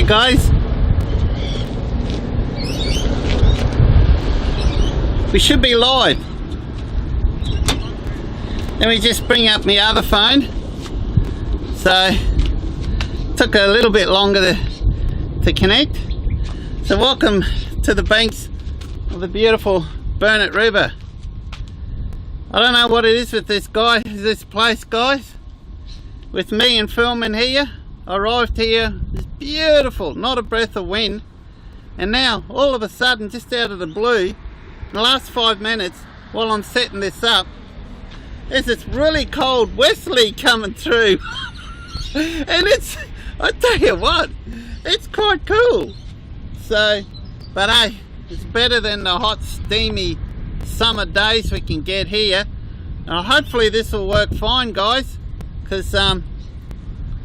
Hi guys, we should be live. Let me just bring up my other phone. So took a little bit longer to connect. So welcome to the banks of the beautiful Burnett River. I don't know what it is with this place guys, with me and filming here. I arrived here, it's beautiful, not a breath of wind, and now all of a sudden, just out of the blue, in the last 5 minutes while I'm setting this up, there's this really cold westerly coming through. And I tell you what, it's quite cool. So, but hey, it's better than the hot steamy summer days we can get here. Hopefully this will work fine guys, because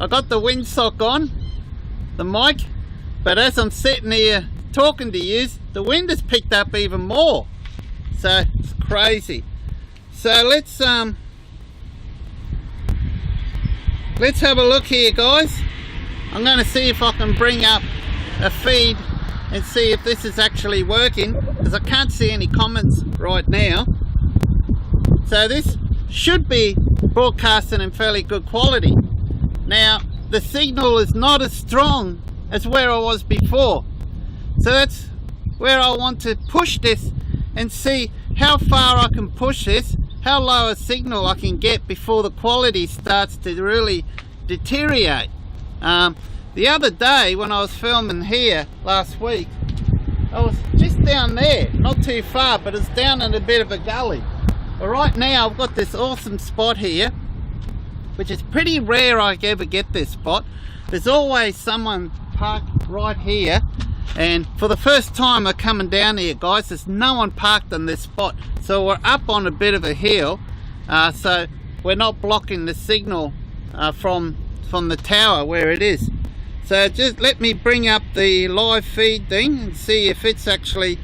I got the windsock on, the mic, but as I'm sitting here talking to you, the wind has picked up even more. So it's crazy. So let's have a look here guys. I'm going to see if I can bring up a feed and see if this is actually working, because I can't see any comments right now. So this should be broadcasting in fairly good quality. Now the signal is not as strong as where I was before, so that's where I want to push this and see how far I can push this, how low a signal I can get before the quality starts to really deteriorate. The other day when I was filming here last week, I was just down there, not too far, but it's down in a bit of a gully. But right now I've got this awesome spot here, which is pretty rare I ever get this spot. There's always someone parked right here, and for the first time I'm coming down here guys, there's no one parked on this spot. So we're up on a bit of a hill, so we're not blocking the signal from the tower where it is. So just let me bring up the live feed thing and see if it's actually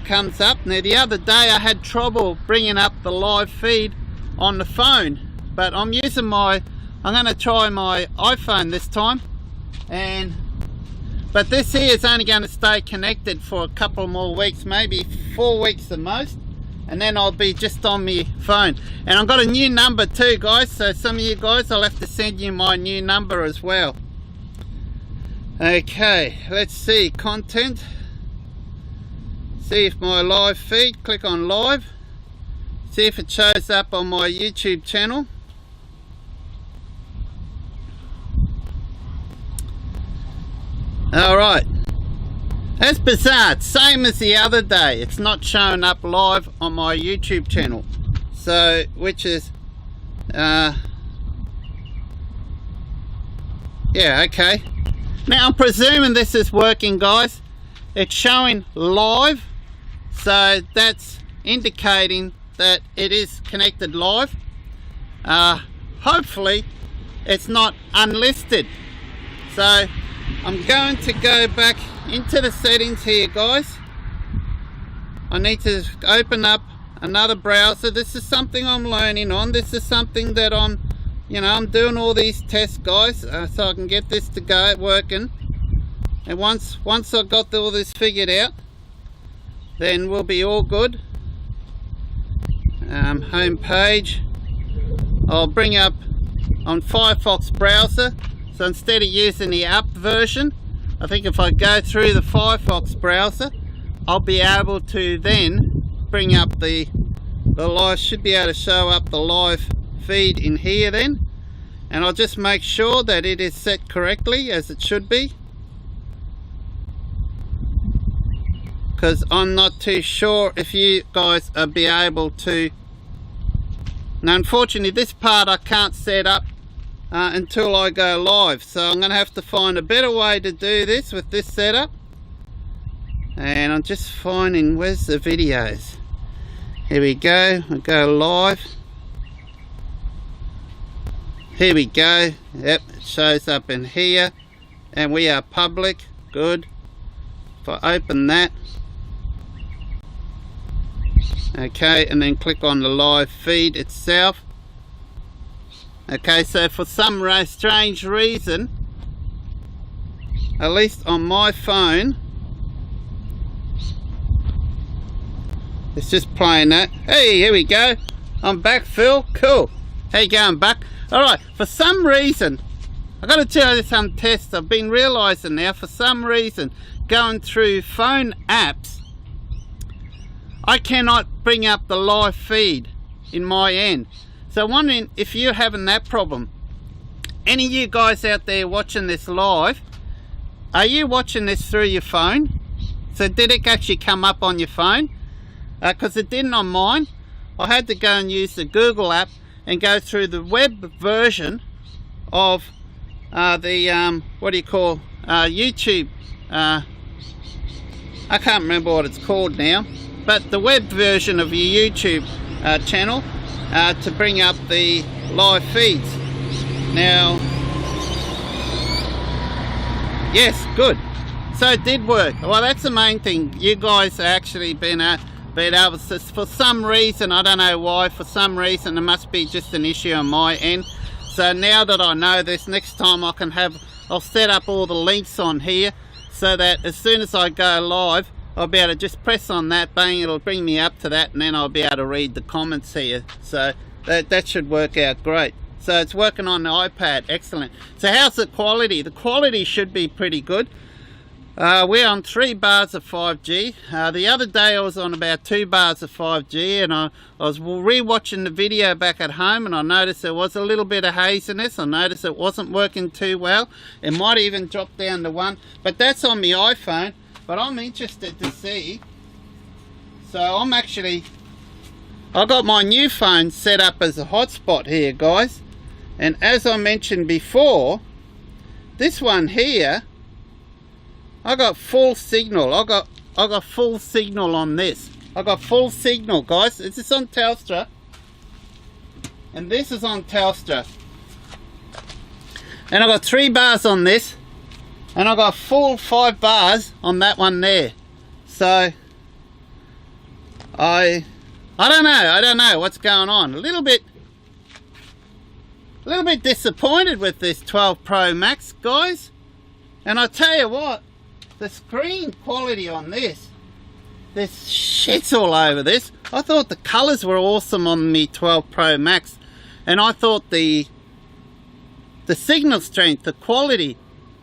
comes up. Now the other day I had trouble bringing up the live feed on the phone, but I'm using I'm going to try my iPhone this time, but this here is only going to stay connected for a couple more weeks, maybe 4 weeks the most, and then I'll be just on my phone. And I've got a new number too guys, so some of you guys, I'll have to send you my new number as well. Okay, let's see, content, see if my live feed, click on live, see if it shows up on my YouTube channel. Alright, that's bizarre, same as the other day, it's not showing up live on my YouTube channel, so which is yeah, okay. Now I'm presuming this is working guys, it's showing live, so that's indicating that it is connected live. Hopefully it's not unlisted. So I'm going to go back into the settings here guys. I need to open up another browser. This is something I'm learning on. This is something that I'm doing all these tests guys, so I can get this to go working. And once I've got all this figured out, then we'll be all good. Home page, I'll bring up on Firefox browser, so instead of using the app version, I think if I go through the Firefox browser, I'll be able to then bring up the live, should be able to show up the live feed in here then, and I'll just make sure that it is set correctly as it should be, because I'm not too sure if you guys will be able to. Now unfortunately this part I can't set up until I go live, so I'm going to have to find a better way to do this with this setup. And I'm just finding, where's the videos? Here we go, I'll go live. Here we go, yep, it shows up in here, and we are public, good. If I open that, okay, and then click on the live feed itself. Okay, so for some strange reason at least on my phone, it's just playing that. Hey, here we go. I'm back, Phil. Cool. How you going, Buck? Alright, for some reason, I've got to tell you some tests I've been realising now, for some reason, going through phone apps, I cannot bring up the live feed in my end. So I'm wondering if you're having that problem. Any of you guys out there watching this live, are you watching this through your phone? So did it actually come up on your phone? Because it didn't on mine. I had to go and use the Google app and go through the web version of the what do you call YouTube, I can't remember what it's called now, but the web version of your YouTube channel to bring up the live feeds. Now, yes, good. So it did work. Well, that's the main thing. You guys actually been able to, for some reason, I don't know why, for some reason, it must be just an issue on my end. So now that I know this, next time I'll set up all the links on here so that as soon as I go live, I'll be able to just press on that, bang, it'll bring me up to that, and then I'll be able to read the comments here. So that should work out great. So it's working on the iPad, excellent. So how's the quality? The quality should be pretty good. We're on 3 bars of 5G. The other day I was on about 2 bars of 5G, and I was re-watching the video back at home, and I noticed there was a little bit of haziness. I noticed it wasn't working too well. It might even drop down to 1, but that's on my iPhone. But I'm interested to see. So I got my new phone set up as a hotspot here, guys. And as I mentioned before, this one here, I got full signal. I got full signal on this. I got full signal, guys. This is on Telstra, and this is on Telstra. And I got 3 bars on this, and I got full 5 bars on that one there. So I don't know what's going on. A little bit disappointed with this 12 Pro Max, guys. And I tell you what, the screen quality on this, there's shits all over this. I thought the colours were awesome on the 12 Pro Max, and I thought the signal strength, the quality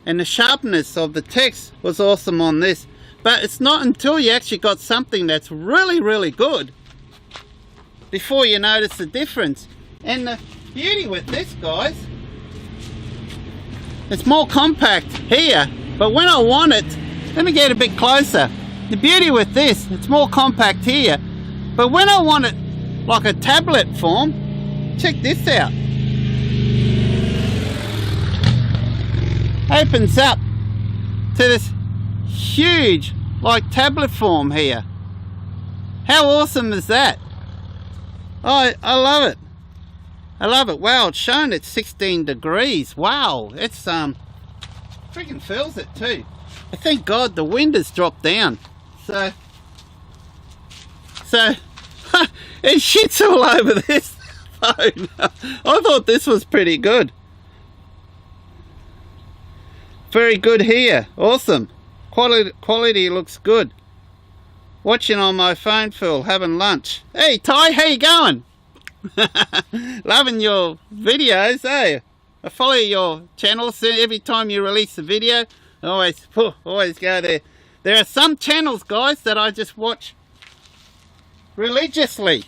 and the sharpness of the text was awesome on this. But it's not until you actually got something that's really, really good before you notice the difference. And the beauty with this, guys, it's more compact here, but when I want it, let me get a bit closer. The beauty with this, it's more compact here, but when I want it like a tablet form, check this out. Opens up to this huge like tablet form here. How awesome is that? I love it. I love it. Wow, it's shown it's 16 degrees. Wow, it's freaking feels it too. I thank God the wind has dropped down. So it shits all over this phone. I thought this was pretty good. Very good here. Awesome. Quality looks good. Watching on my phone, Phil, having lunch. Hey Ty, how you going? Loving your videos, eh? I follow your channels every time you release a video. Always go there. There are some channels, guys, that I just watch religiously,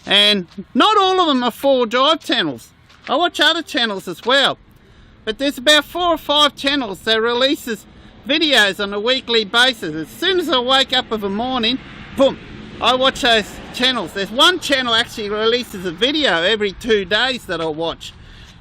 and not all of them are 4Drive channels. I watch other channels as well, but there's about 4 or 5 channels that releases videos on a weekly basis. As soon as I wake up of a morning, boom, I watch those channels. There's one channel actually releases a video every 2 days that I watch,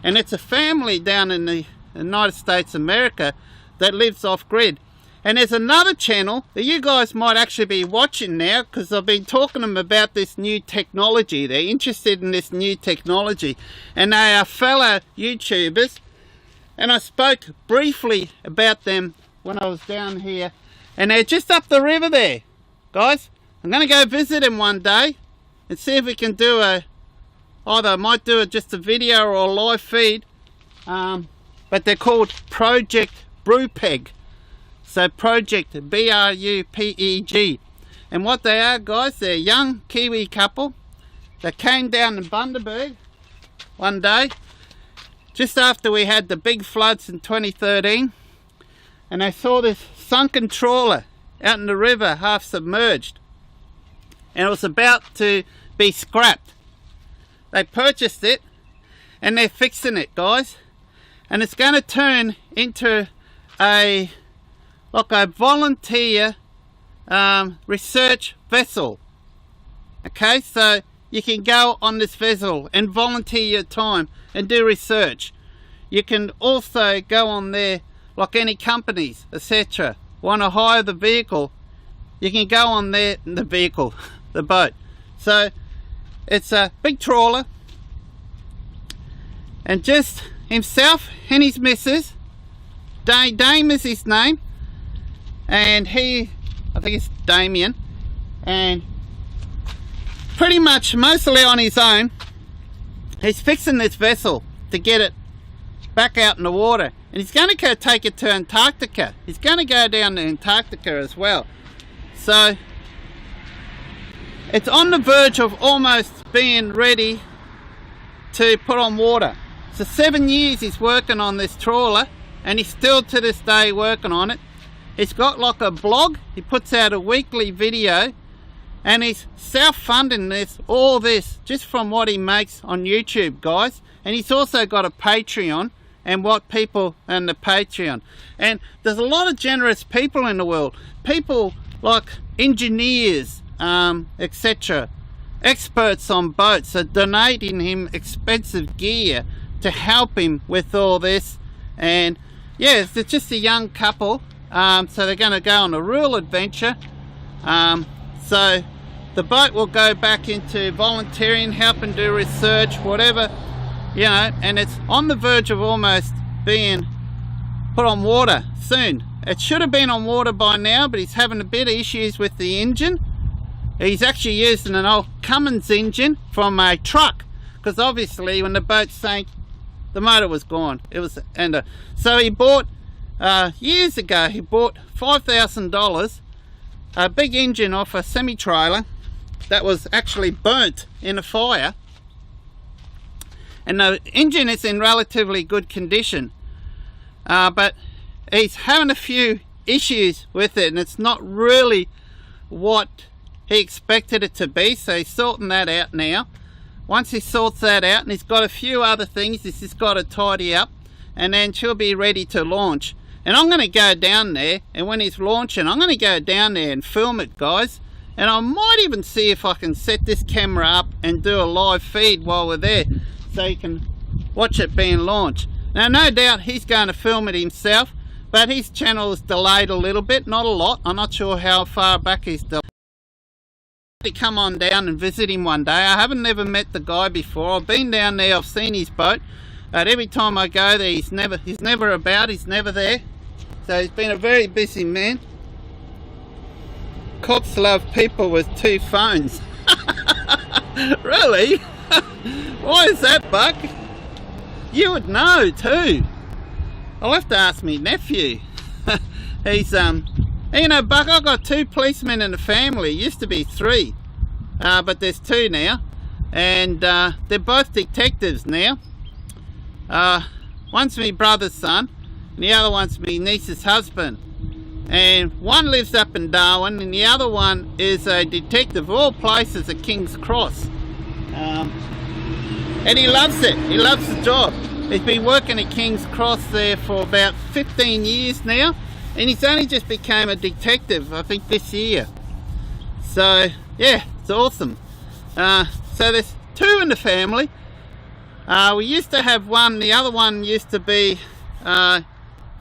and it's a family down in the United States of America that lives off grid. And there's another channel that you guys might actually be watching now, because I've been talking to them about this new technology. They're interested in this new technology, and they are fellow YouTubers, and I spoke briefly about them when I was down here, and they're just up the river there, guys. I'm going to go visit them one day and see if we can do either I might do just a video or a live feed, but they're called Project Brewpeg. So project B-R-U-P-E-G. And what they are, guys, they're a young Kiwi couple that came down to Bundaberg one day just after we had the big floods in 2013, and they saw this sunken trawler out in the river, half submerged, and it was about to be scrapped. They purchased it and they're fixing it, guys, and it's going to turn into a volunteer research vessel. Okay, so you can go on this vessel and volunteer your time and do research. You can also go on there, like any companies, etc. Want to hire the vehicle, you can go on there in the vehicle, the boat. So it's a big trawler, and just himself and his missus, Dame is his name, and I think it's Damien, and pretty much mostly on his own, he's fixing this vessel to get it back out in the water, and he's going to go take it to Antarctica. He's going to go down to Antarctica as well. So it's on the verge of almost being ready to put on water. So 7 years he's working on this trawler, and he's still to this day working on it. He's got like a blog, he puts out a weekly video, and he's self-funding all this just from what he makes on YouTube, guys. And he's also got a Patreon, and what people and the Patreon. And there's a lot of generous people in the world. People like engineers, etc. Experts on boats are donating him expensive gear to help him with all this. And yeah, it's just a young couple. So they're going to go on a real adventure. So the boat will go back into volunteering, helping do research, whatever, you know, and it's on the verge of almost being put on water soon. It should have been on water by now, but he's having a bit of issues with the engine. He's actually using an old Cummins engine from a truck, because obviously when the boat sank, the motor was gone. It was, and so he bought years ago, he bought $5,000 a big engine off a semi-trailer that was actually burnt in a fire, and the engine is in relatively good condition, but he's having a few issues with it, and it's not really what he expected it to be. So he's sorting that out now. Once he sorts that out, and he's got a few other things he's just got to tidy up, and then she'll be ready to launch. And I'm going to go down there, and when he's launching, I'm going to go down there and film it, guys. And I might even see if I can set this camera up and do a live feed while we're there, so you can watch it being launched. Now, no doubt he's going to film it himself, but his channel is delayed a little bit, not a lot. I'm not sure how far back he's delayed. To come on down and visit him one day. I haven't never met the guy before. I've been down there, I've seen his boat, but every time I go there, he's never about, he's never there. So he's been a very busy man. Cops love people with two phones. Really? Why is that, Buck? You would know too. I'll have to ask me nephew. He's you know, Buck, I've got 2 policemen in the family. Used to be 3, but there's 2 now, and they're both detectives now. One's my brother's son, and the other one's my niece's husband. And one lives up in Darwin, and the other one is a detective of all places at King's Cross. And he loves it. He loves the job. He's been working at King's Cross there for about 15 years now, and he's only just became a detective, I think, this year. So yeah, it's awesome. So there's 2 in the family. We used to have one. The other one used to be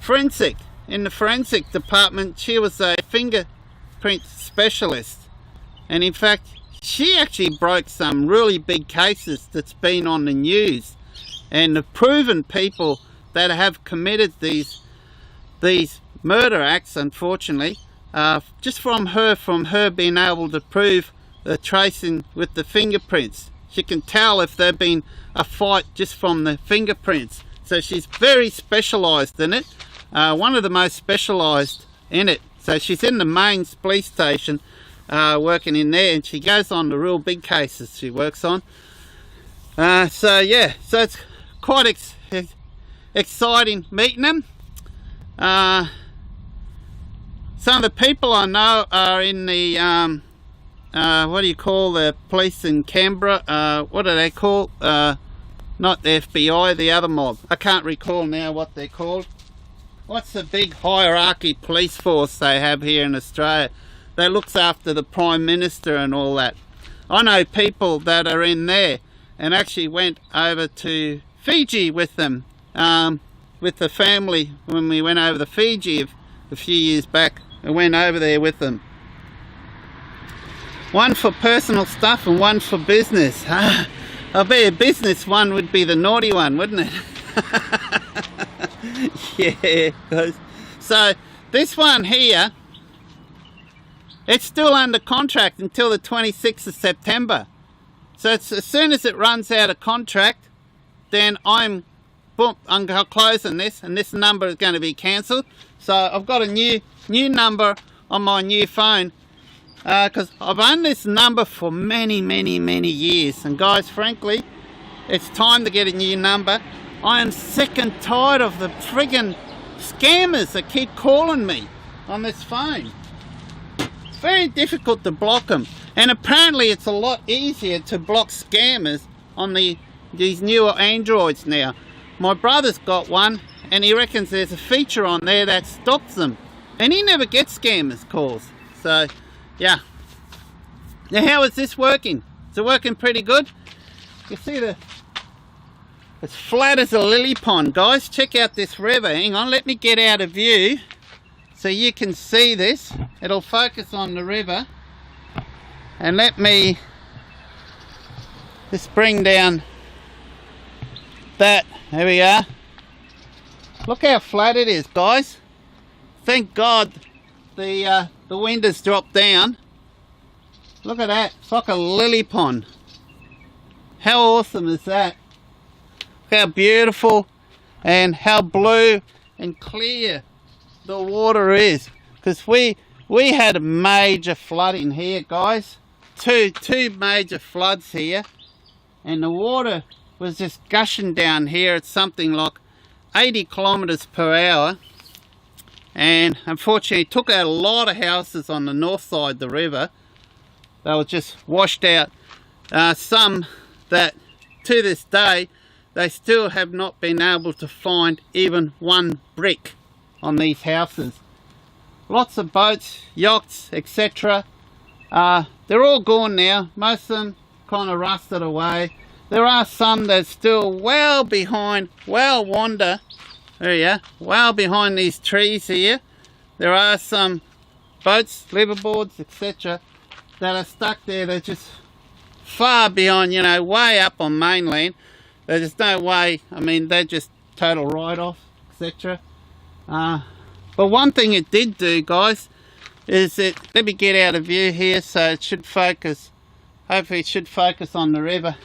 forensic. In the forensic department, she was a fingerprint specialist, and in fact she actually broke some really big cases that's been on the news, and have proven people that have committed these murder acts, unfortunately, just from her being able to prove the tracing with the fingerprints. She can tell if there've been a fight just from the fingerprints. So she's very specialized in it. one of the most specialised in it. So she's in the main police station, working in there, and she goes on the real big cases she works on. So yeah, so it's quite exciting meeting them. Some of the people I know are in the what do you call the police in Canberra? What do they call? Not the FBI, the other mob. I can't recall now what they're called. What's the big hierarchy police force they have here in Australia that looks after the Prime Minister and all that? I know people that are in there and actually went over to Fiji with them, with the family when we went over to Fiji a few years back. I went over there with them. One for personal stuff and one for business. I bet a business one would be the naughty one, wouldn't it? Yeah. So this one here, it's still under contract until the 26th of September. So it's, as soon as it runs out of contract, then I'm closing this, and this number is going to be cancelled. So I've got a new number on my new phone, because I've owned this number for many years, and guys, frankly, it's time to get a new number. I am sick and tired of the friggin' scammers that keep calling me on this phone. It's very difficult to block them, and apparently it's a lot easier to block scammers on these newer Androids now. My brother's got one, and he reckons there's a feature on there that stops them, and he never gets scammers calls. So yeah. Now how is this working? Is it working pretty good? You see it's flat as a lily pond, guys. Check out this river. Hang on, let me get out of view so you can see this. It'll focus on the river. And let me just bring down that. There we are. Look how flat it is, guys. Thank God the wind has dropped down. Look at that. It's like a lily pond. How awesome is that? Look how beautiful and how blue and clear the water is. Because we had a major flooding here, guys. Two major floods here, and the water was just gushing down here at something like 80 kilometers per hour. And unfortunately it took out a lot of houses on the north side of the river. They were just washed out. Some that to this day they still have not been able to find even one brick on these houses. Lots of boats, yachts, etc. They're all gone now. Most of them kind of rusted away. There are some that's still well behind, well behind these trees here. There are some boats, liveaboards, etc. that are stuck there. They're just far beyond, you know, way up on mainland. There's no way, I mean, they're just total write-off, etc. But one thing it did do, guys, is it, let me get out of view here so it should focus, hopefully it should focus on the river.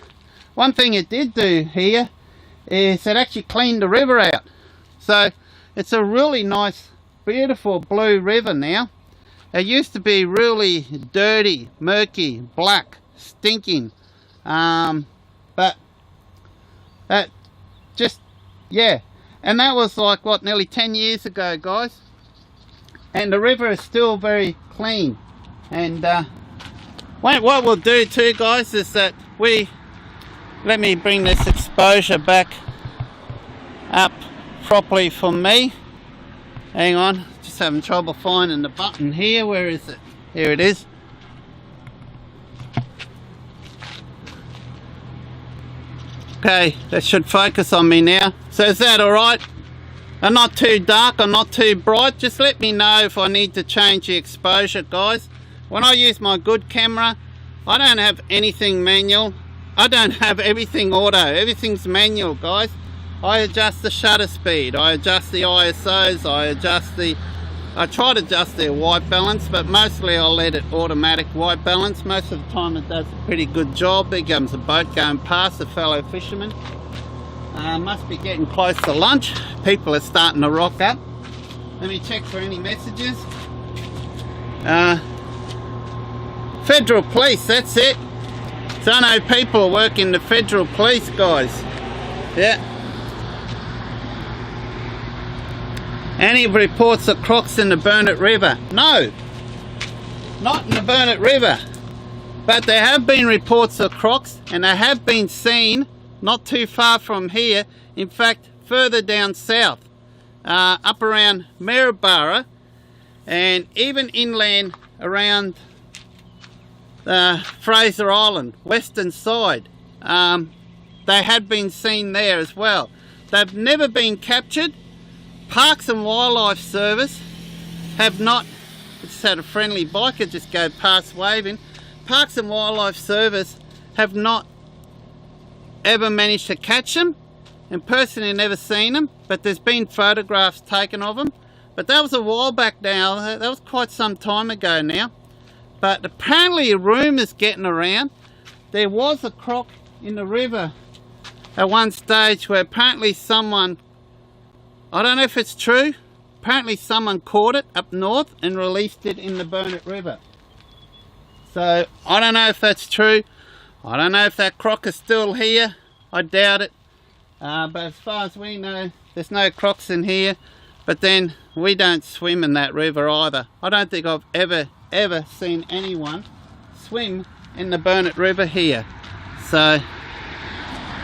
One thing it did do here is it actually cleaned the river out. So it's a really nice, beautiful blue river now. It used to be really dirty, murky, black, stinking. But that just, yeah. And that was like, what, nearly 10 years ago, guys. And the river is still very clean. And what we'll do too, guys, is that let me bring this exposure back up properly for me. Hang on, just having trouble finding the button here. Where is it? Here it is. Okay, that should focus on me now. So is that alright? I'm not too dark, I'm not too bright. Just let me know if I need to change the exposure, guys. When I use my good camera, I don't have anything manual. I don't have everything auto. Everything's manual, guys. I adjust the shutter speed, I adjust the ISOs, I try to adjust their white balance, but mostly I'll let it automatic white balance. Most of the time it does a pretty good job. There comes a boat going past, a fellow fisherman. Must be getting close to lunch. People are starting to rock up. Let me check for any messages. Federal police, that's it. So I know people work in the federal police, guys. Yeah. Any reports of crocs in the Burnett River? No, not in the Burnett River. But there have been reports of crocs, and they have been seen not too far from here. In fact, further down south, up around Maryborough, and even inland around Fraser Island, western side. They had been seen there as well. They've never been captured. Parks and Wildlife Service have not. I just had a friendly biker just go past waving. Parks and Wildlife Service have not ever managed to catch them, and personally never seen them, but there's been photographs taken of them. But that was a while back now. That was quite some time ago now. But apparently a rumour's getting around. There was a croc in the river at one stage where apparently someone, I don't know if it's true, apparently someone caught it up north and released it in the Burnett River. So I don't know if that's true. I don't know if that croc is still here. I doubt it. But as far as we know, there's no crocs in here. But then we don't swim in that river either. I don't think I've ever seen anyone swim in the Burnett River here. So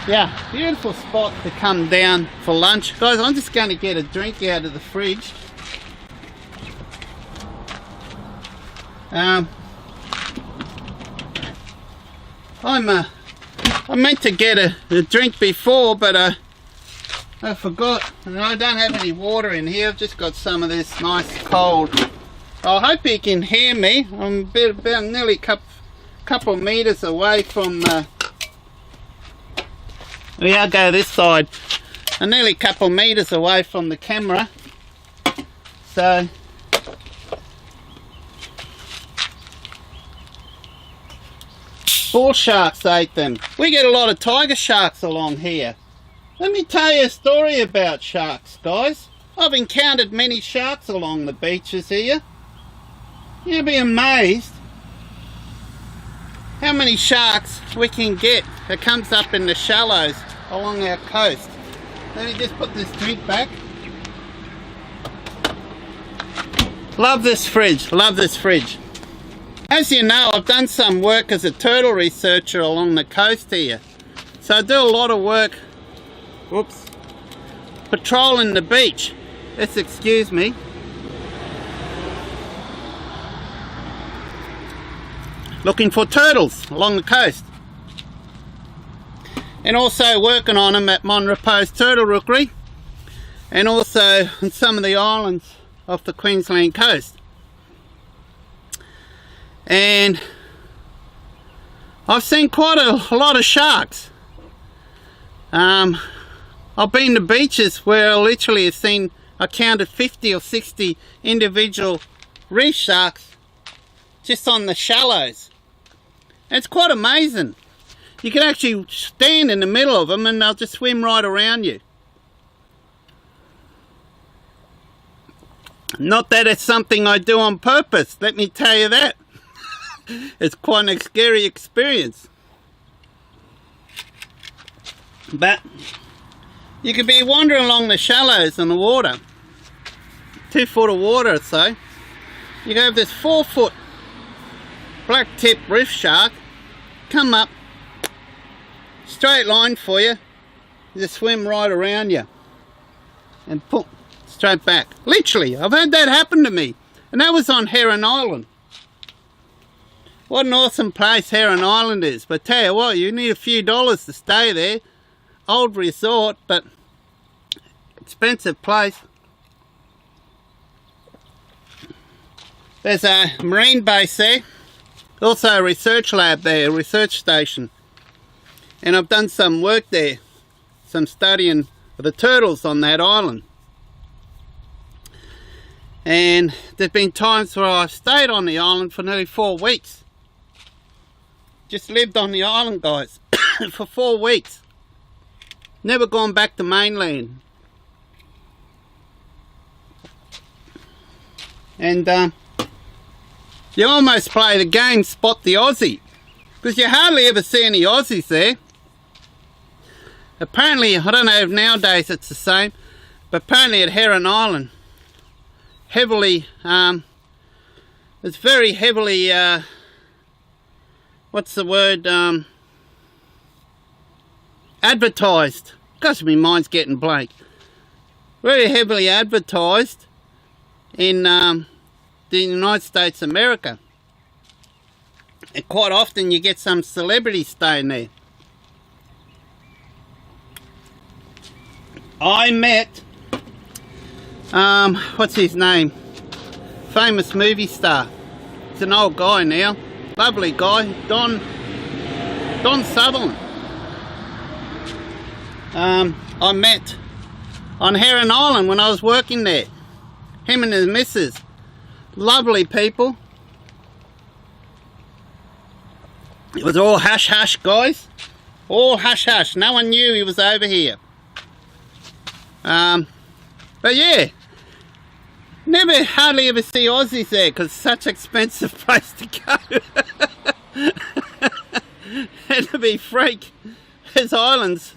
yeah, beautiful spot to come down for lunch. Guys, I'm just going to get a drink out of the fridge. I meant to get a drink before, but I forgot, and I don't have any water in here. I've just got some of this nice cold. I hope you can hear me. I'm about nearly a couple of meters away from I'll go this side. I'm nearly a couple of meters away from the camera, so bull sharks ate them. We get a lot of tiger sharks along here. Let me tell you a story about sharks, guys. I've encountered many sharks along the beaches here. You'll be amazed how many sharks we can get that comes up in the shallows along our coast. Let me just put this drink back. Love this fridge, love this fridge. As you know, I've done some work as a turtle researcher along the coast here. So I do a lot of work, patrolling the beach. Let's excuse me. Looking for turtles along the coast. And also working on them at Monrepo's Turtle Rookery. And also on some of the islands off the Queensland coast. And I've seen quite a lot of sharks. I've been to beaches where I literally have seen, I counted 50 or 60 individual reef sharks just on the shallows. And it's quite amazing. You can actually stand in the middle of them and they'll just swim right around you. Not that it's something I do on purpose, let me tell you that. It's quite a scary experience. But you could be wandering along the shallows in the water, 2 foot of water or so. You can have this 4 foot black tip reef shark come up, straight line for you, just swim right around you and pull straight back. Literally, I've had that happen to me, and that was on Heron Island. What an awesome place Heron Island is. But tell you what, you need a few dollars to stay there. Old resort, but expensive place. There's a marine base there. Also a research lab there, a research station. And I've done some work there. Some studying of the turtles on that island. And there's been times where I've stayed on the island for nearly 4 weeks. Just lived on the island, guys, for 4 weeks. Never gone back to mainland. And you almost play the game spot the Aussie, because you hardly ever see any Aussies there. Apparently, I don't know if nowadays it's the same, but apparently at Heron Island, heavily, it's very heavily, what's the word, advertised. Gosh, my mind's getting blank. Very heavily advertised in the United States of America. And quite often you get some celebrities staying there. I met, what's his name? Famous movie star. He's an old guy now. Lovely guy. Don Sutherland. I met on Heron Island when I was working there. Him and his missus. Lovely people. It was all hush hush, guys. All hush hush. No one knew he was over here. But yeah, hardly ever see Aussies there because it's such an expensive place to go. And to be frank, there's islands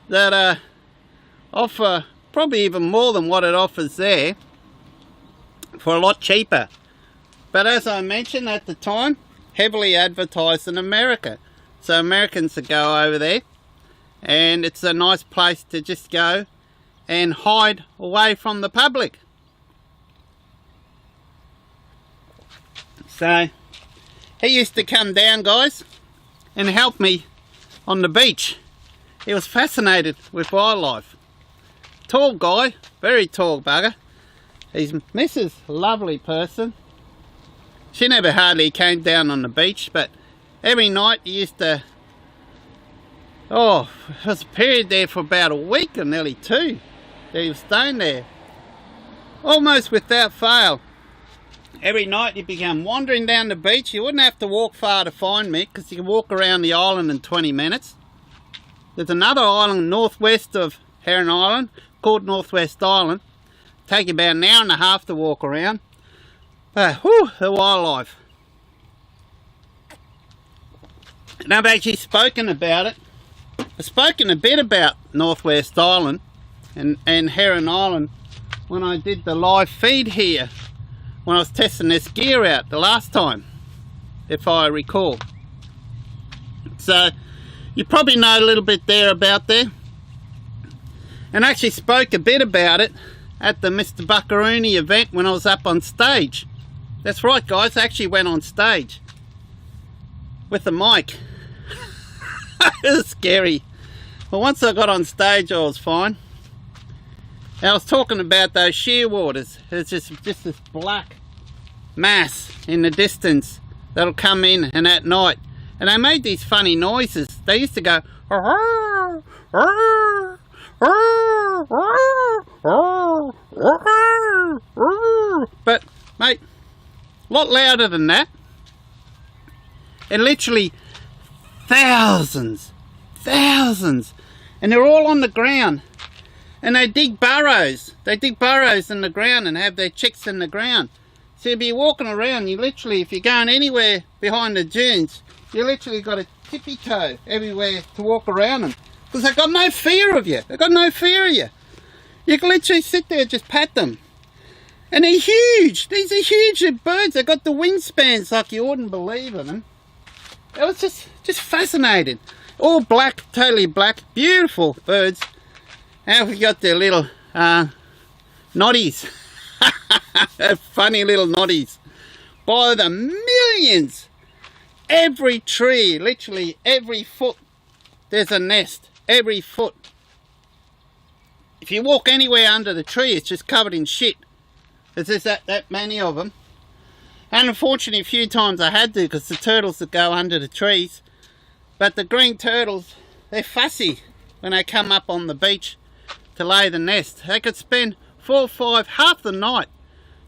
that offer probably even more than what it offers there for a lot cheaper. But as I mentioned at the time, heavily advertised in America. So Americans would go over there, and it's a nice place to just go and hide away from the public. So he used to come down, guys, and help me on the beach. He was fascinated with wildlife. Tall guy, very tall bugger. His missus, lovely person. She never hardly came down on the beach, but every night he used to, oh, it was a period there for about a week or nearly two. He was staying there almost without fail. Every night he began wandering down the beach. You wouldn't have to walk far to find me, because you can walk around the island in 20 minutes. There's another island northwest of Heron Island called Northwest Island. Take about an hour and a half to walk around. Whew, the wildlife. And I've actually spoken about it. I've spoken a bit about Northwest Island and Heron Island when I did the live feed here, when I was testing this gear out the last time, if I recall. So you probably know a little bit there about there. And I actually spoke a bit about it at the Mr. Buckaroony event when I was up on stage. That's right, guys, I actually went on stage with the mic. It was scary. But once I got on stage, I was fine. I was talking about those shearwaters. It's just this black mass in the distance that'll come in, and at night, and they made these funny noises. They used to go, "Arr, arr, arr, arr, arr, arr." But mate, a lot louder than that. And literally thousands, and they're all on the ground. And they dig burrows. They dig burrows in the ground and have their chicks in the ground. So you'll be walking around, you literally, if you're going anywhere behind the dunes, you literally got a tippy toe everywhere to walk around them. Because they've got no fear of you. They've got no fear of you. You can literally sit there and just pat them. And they're huge. These are huge birds. They've got the wingspans like you wouldn't believe in them. It was just fascinating. All black, totally black, beautiful birds. And we got their little noddies. Funny little noddies. By the millions. Every tree, literally every foot, there's a nest. Every foot. If you walk anywhere under the tree, it's just covered in shit. There's just that many of them. And unfortunately, a few times I had to, because the turtles that go under the trees. But the green turtles, they're fussy when they come up on the beach to lay the nest. They could spend 4 or 5, half the night,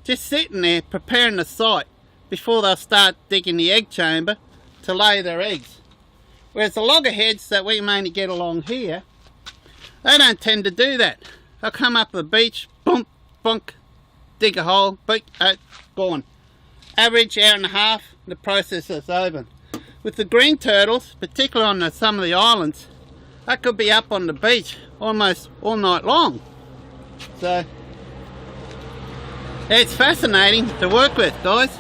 just sitting there preparing the site before they'll start digging the egg chamber to lay their eggs. Whereas the loggerheads that we mainly get along here, they don't tend to do that. They'll come up the beach, bump, bunk, dig a hole, beat, gone. Average hour and a half, the process is over. With the green turtles, particularly on some of the islands, that could be up on the beach almost all night long. So it's fascinating to work with, guys.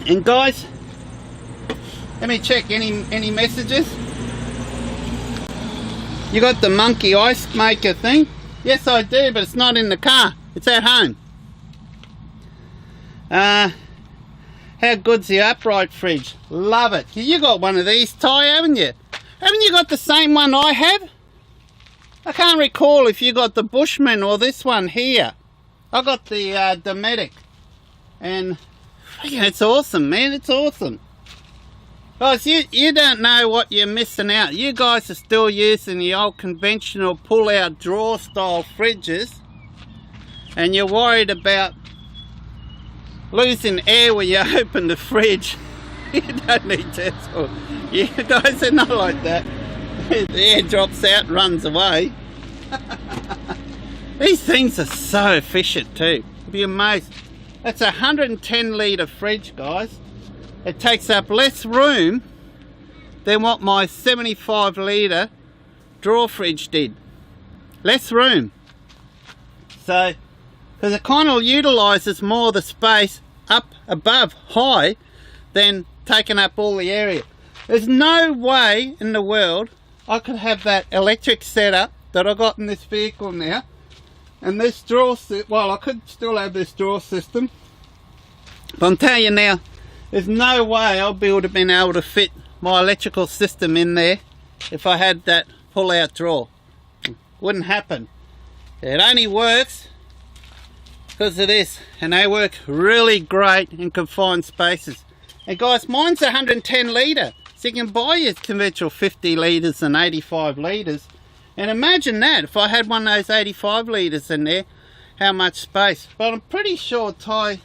And guys, let me check any messages. You got the monkey ice maker thing? Yes, I do, but it's not in the car. It's at home. How good's the upright fridge? Love it. You got one of these, Ty, haven't you? Haven't you got the same one I have? I can't recall if you got the Bushman or this one here. I got the Dometic. And it's awesome, man. It's awesome. Guys, you don't know what you're missing out. You guys are still using the old conventional pull-out drawer style fridges. And you're worried about losing air when you open the fridge. You don't need to. You guys are not like that. The air drops out and runs away. These things are so efficient too. You'll be amazed. That's a 110 litre fridge, guys. It takes up less room than what my 75 litre drawer fridge did. Less room. So, because it kind of utilises more of the space up above high than taking up all the area. There's no way in the world I could have that electric setup that I got in this vehicle now, and this drawer, well, I could still have this drawer system, but I'm telling you now, there's no way I would have been able to fit my electrical system in there if I had that pull out drawer. Wouldn't happen. It only works because of this, and they work really great in confined spaces. And guys, mine's 110 litre, so you can buy your conventional 50 litres and 85 litres. And imagine that, if I had one of those 85 litres in there, how much space. But I'm pretty sure, Ty,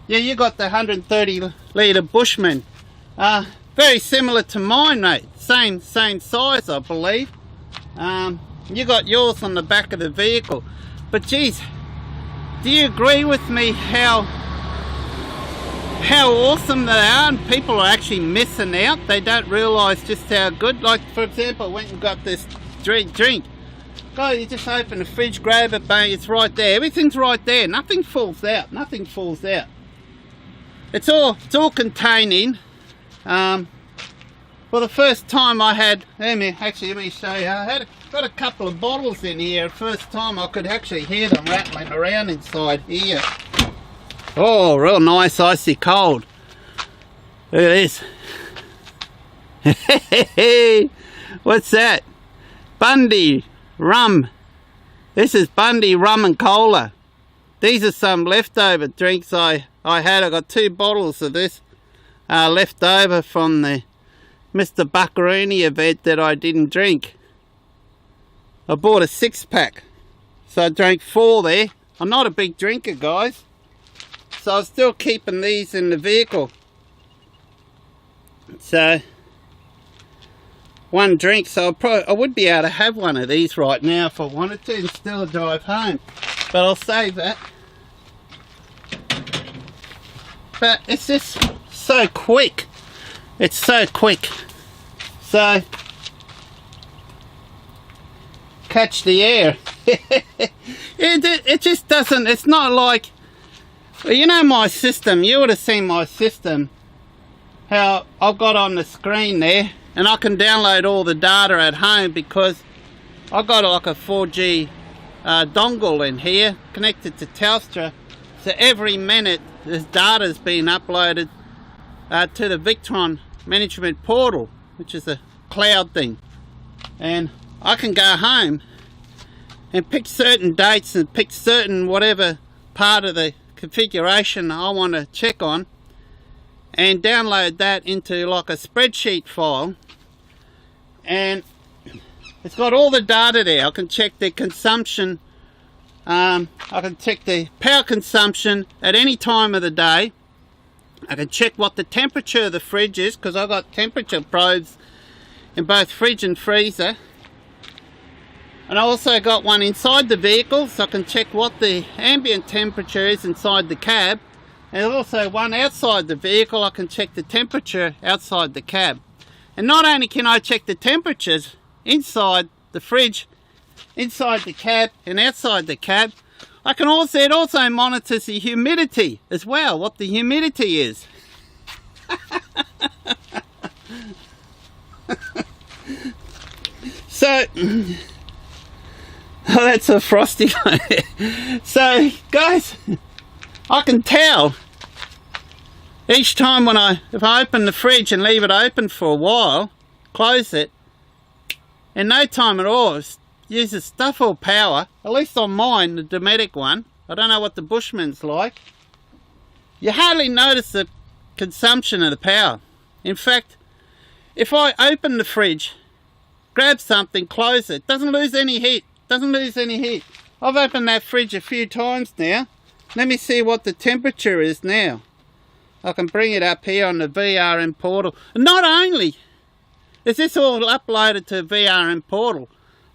yeah, you got the 130 litre Bushman. Very similar to mine, mate. Same size, I believe. You got yours on the back of the vehicle. But geez, do you agree with me how awesome they are, and people are actually missing out? They don't realise just how good. Like, for example, I went and got this drink. Guys, you just open the fridge, grab it, bang, it's right there. Everything's right there. Nothing falls out. Nothing falls out. It's all contained in. For the first time I had, let me show you. I got a couple of bottles in here. First time I could actually hear them rattling around inside here. Oh, real nice, icy cold. Look at this. What's that? Bundy rum. This is Bundy rum and cola. These are some leftover drinks I had. I got 2 bottles of this left over from the Mr. Buckaroonie event that I didn't drink. I bought a 6-pack, so I drank 4 there. I'm not a big drinker, guys, so I was still keeping these in the vehicle. So 1 drink, so I would be able to have one of these right now if I wanted to and still drive home, but I'll save that. But it's just so quick. It's so quick. So catch the air. it just doesn't. It's not like, you know, my system. You would have seen my system. How I've got on the screen there, and I can download all the data at home because I've got like a 4G dongle in here connected to Telstra. So every minute this data is being uploaded to the Victron management portal, which is a cloud thing, and I can go home and pick certain dates and pick certain whatever part of the configuration I want to check on and download that into like a spreadsheet file, and it's got all the data there. I can check the consumption, I can check the power consumption at any time of the day. I can check what the temperature of the fridge is, because I've got temperature probes in both fridge and freezer. And I also got one inside the vehicle, so I can check what the ambient temperature is inside the cab. And there's also one outside the vehicle, I can check the temperature outside the cab. And not only can I check the temperatures inside the fridge, inside the cab and outside the cab, I can also, it also monitors the humidity as well, what the humidity is. So, oh, that's a frosty one. So, guys, I can tell each time if I open the fridge and leave it open for a while, close it, in no time at all, it uses stuff all power, at least on mine, the Dometic one. I don't know what the Bushman's like. You hardly notice the consumption of the power. In fact, if I open the fridge, grab something, close it, doesn't lose any heat, doesn't lose any heat. I've opened that fridge a few times now. Let me see what the temperature is now. I can bring it up here on the VRM portal. And not only is this all uploaded to VRM portal,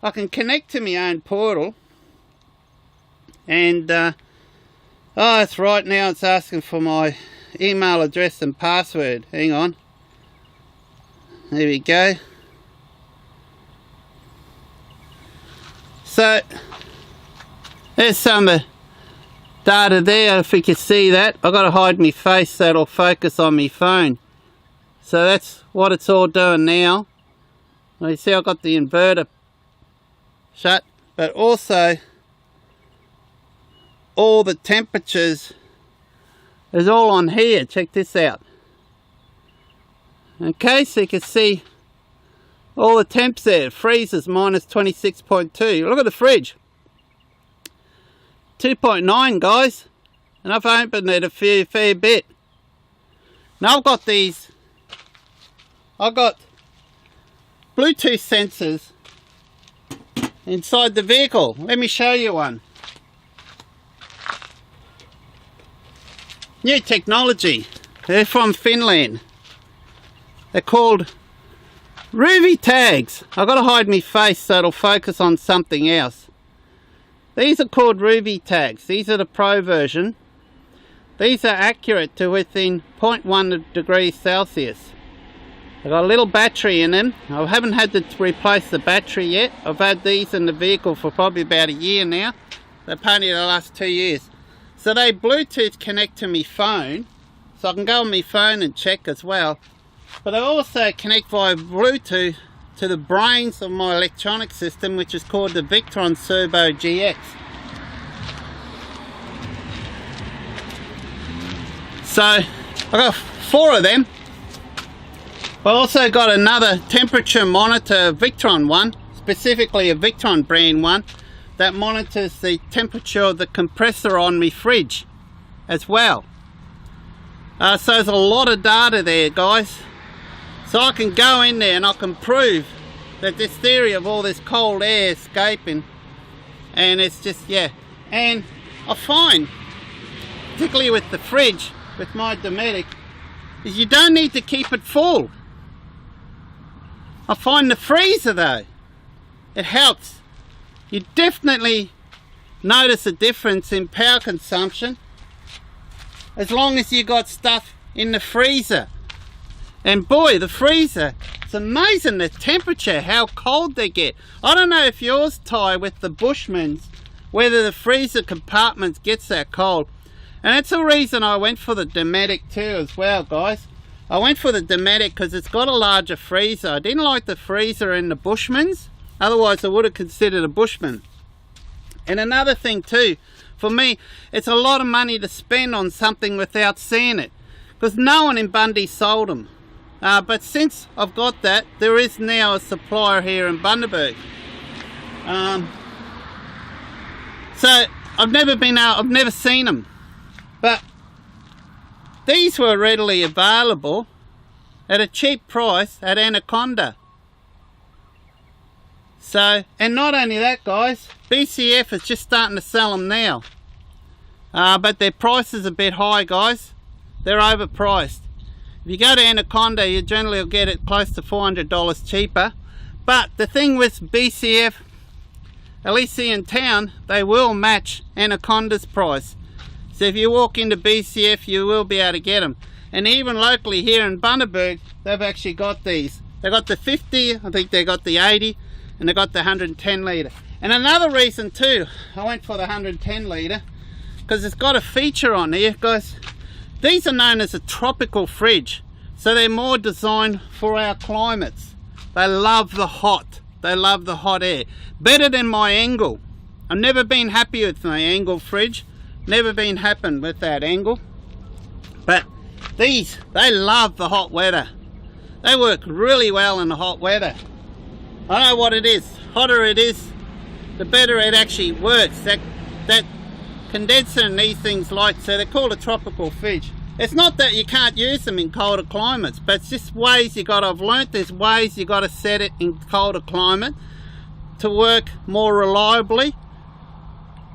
I can connect to my own portal. And, oh, it's right now, it's asking for my email address and password. Hang on. There we go. So, there's some data there, if you can see that. I've got to hide my face so it'll focus on my phone. So that's what it's all doing now. You see I've got the inverter shut, but also all the temperatures is all on here. Check this out. Okay, so you can see all the temps there. Freezers minus 26.2. Look at the fridge. 2.9, guys. And I've opened it a fair bit. Now I've got these. I've got Bluetooth sensors inside the vehicle. Let me show you one. New technology. They're from Finland. They're called Ruby tags. I've got to hide my face so it'll focus on something else. These are called Ruby tags. These are the Pro version. These are accurate to within 0.1 degrees Celsius. They've got a little battery in them. I haven't had to replace the battery yet. I've had these in the vehicle for probably about a year now. They've only the last 2 years. So they Bluetooth connect to my phone. So I can go on my phone and check as well. But they also connect via Bluetooth to the brains of my electronic system, which is called the Victron Turbo GX. So I've got 4 of them. I also got another temperature monitor Victron one, specifically a Victron brand one, that monitors the temperature of the compressor on my fridge as well. So there's a lot of data there, guys. So I can go in there and I can prove that this theory of all this cold air escaping, and it's just, yeah. And I find, particularly with the fridge, with my Dometic, is you don't need to keep it full. I find the freezer though, it helps. You definitely notice a difference in power consumption as long as you got stuff in the freezer. And boy, the freezer, it's amazing the temperature, how cold they get. I don't know if yours tie with the Bushman's, whether the freezer compartments gets that cold. And that's the reason I went for the Dometic too as well, guys. I went for the Dometic because it's got a larger freezer. I didn't like the freezer in the Bushman's, otherwise I would have considered a Bushman. And another thing too, for me, it's a lot of money to spend on something without seeing it, because no one in Bundy sold them. But since I've got that, there is now a supplier here in Bundaberg. So I've never seen them, but these were readily available at a cheap price at Anaconda. So, and not only that, guys, BCF is just starting to sell them now. But their price is a bit high, guys. They're overpriced. If you go to Anaconda, you generally will get it close to $400 cheaper. But the thing with BCF, at least here in town, they will match Anaconda's price. So if you walk into BCF, you will be able to get them. And even locally here in Bundaberg, they've actually got these. They got the 50, I think they got the 80, and they got the 110 litre. And another reason too, I went for the 110 litre, because it's got a feature on here, guys. These are known as a tropical fridge, so they're more designed for our climates. They love the hot. They love the hot air. Better than my Angle. I've never been happy with my Angle fridge. Never been happy with that Angle. But these, they love the hot weather. They work really well in the hot weather. I know what it is. Hotter it is, the better it actually works. That condenser and these things like, so they're called a tropical fridge. It's not that you can't use them in colder climates, but it's just ways you got. I've learnt there's ways you got to set it in colder climate to work more reliably.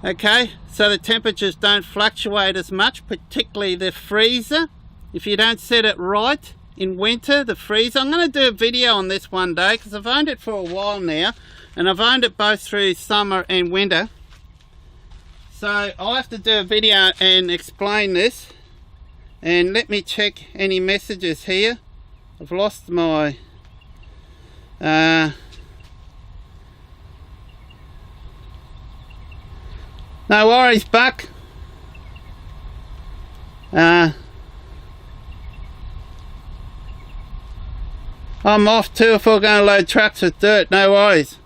Okay, so the temperatures don't fluctuate as much, particularly the freezer. If you don't set it right in winter, the freezer. I'm going to do a video on this one day because I've owned it for a while now, and I've owned it both through summer and winter. So I'll have to do a video and explain this. And let me check any messages here. I've lost my no worries, Buck. I'm off too if we're going to load trucks with dirt. No worries.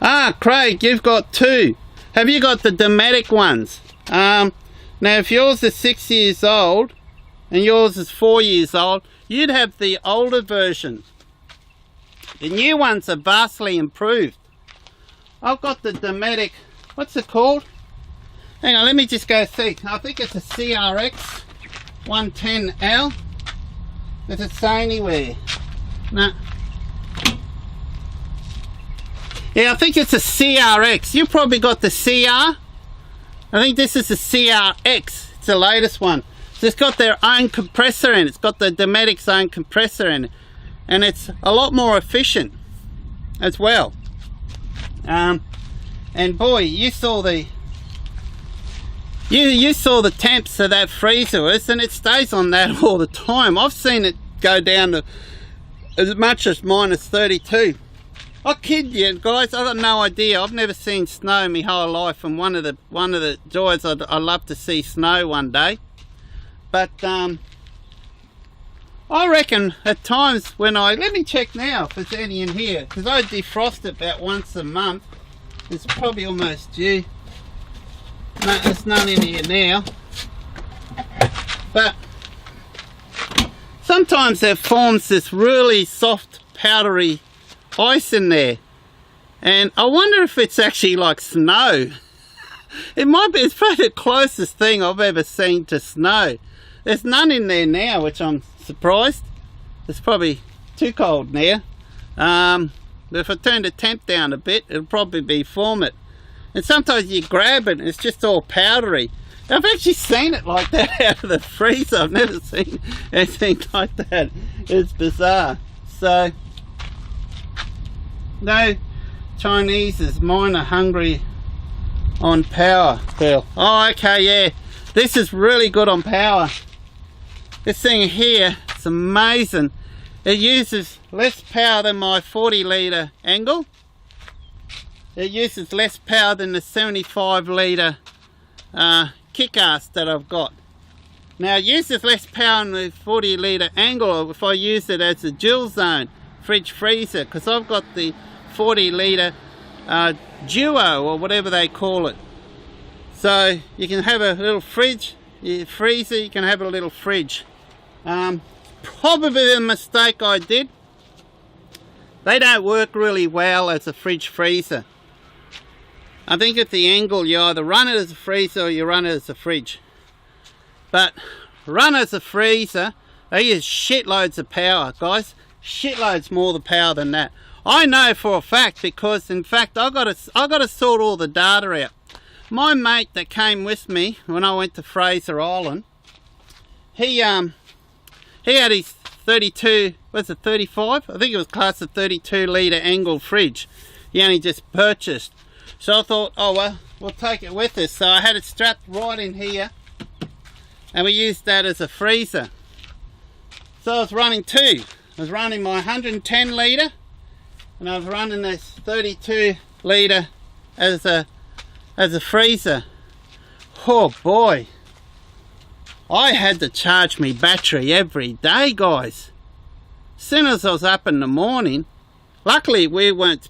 Ah, Craig, you've got two. Have you got the Dometic ones? Now if yours is 6 years old and yours is 4 years old, you'd have the older version. The new ones are vastly improved. I've got the Dometic, what's it called? Hang on, let me just go see. I think it's a CRX 110L. Does it say anywhere? No. Yeah, I think it's a CRX. You probably got the CR. I think this is the CRX. It's the latest one. So it's got their own compressor in it. It's got the Dometic's own compressor in it. And it's a lot more efficient as well. And boy, you saw the you saw the temps of that freezer was, and it stays on that all the time. I've seen it go down to as much as -32. I kid you guys, I've got no idea. I've never seen snow in my whole life, and one of the joys I'd love to see snow one day. But I reckon at times when let me check now if there's any in here, because I defrost it about once a month. It's probably almost due. No, there's none in here now. But sometimes there forms this really soft, powdery ice in there, and I wonder if it's actually like snow. It might be. It's probably the closest thing I've ever seen to snow. There's none in there now, which I'm surprised. It's probably too cold now. But if I turn the temp down a bit, it'll probably be form it. And sometimes you grab it and it's just all powdery. I've actually seen it like that out of the freezer. I've never seen anything like that. It's bizarre. So no Chineses, mine are hungry on power, Bill. Oh, okay, yeah. This is really good on power. This thing here, it's amazing. It uses less power than my 40 litre Angle. It uses less power than the 75 litre kick-ass that I've got. Now it uses less power than the 40 litre Angle if I use it as a dual zone fridge freezer, because I've got the 40 litre duo or whatever they call it. So you can have a little fridge, your freezer, you can have a little fridge. Probably the mistake I did, they don't work really well as a fridge freezer. I think at the Angle you either run it as a freezer or you run it as a fridge. But run as a freezer, they use shitloads of power, guys. Shitloads more the power than that. I know for a fact, because in fact I got to sort all the data out. My mate that came with me when I went to Fraser Island, he had his 32 was it 35? I think it was classed a 32 litre angled fridge. He only just purchased. So I thought, oh well, we'll take it with us. So I had it strapped right in here, and we used that as a freezer. So I was running two. I was running my 110 litre, and I was running this 32 litre as a freezer. Oh boy, I had to charge me battery every day, guys. As soon as I was up in the morning, luckily we weren't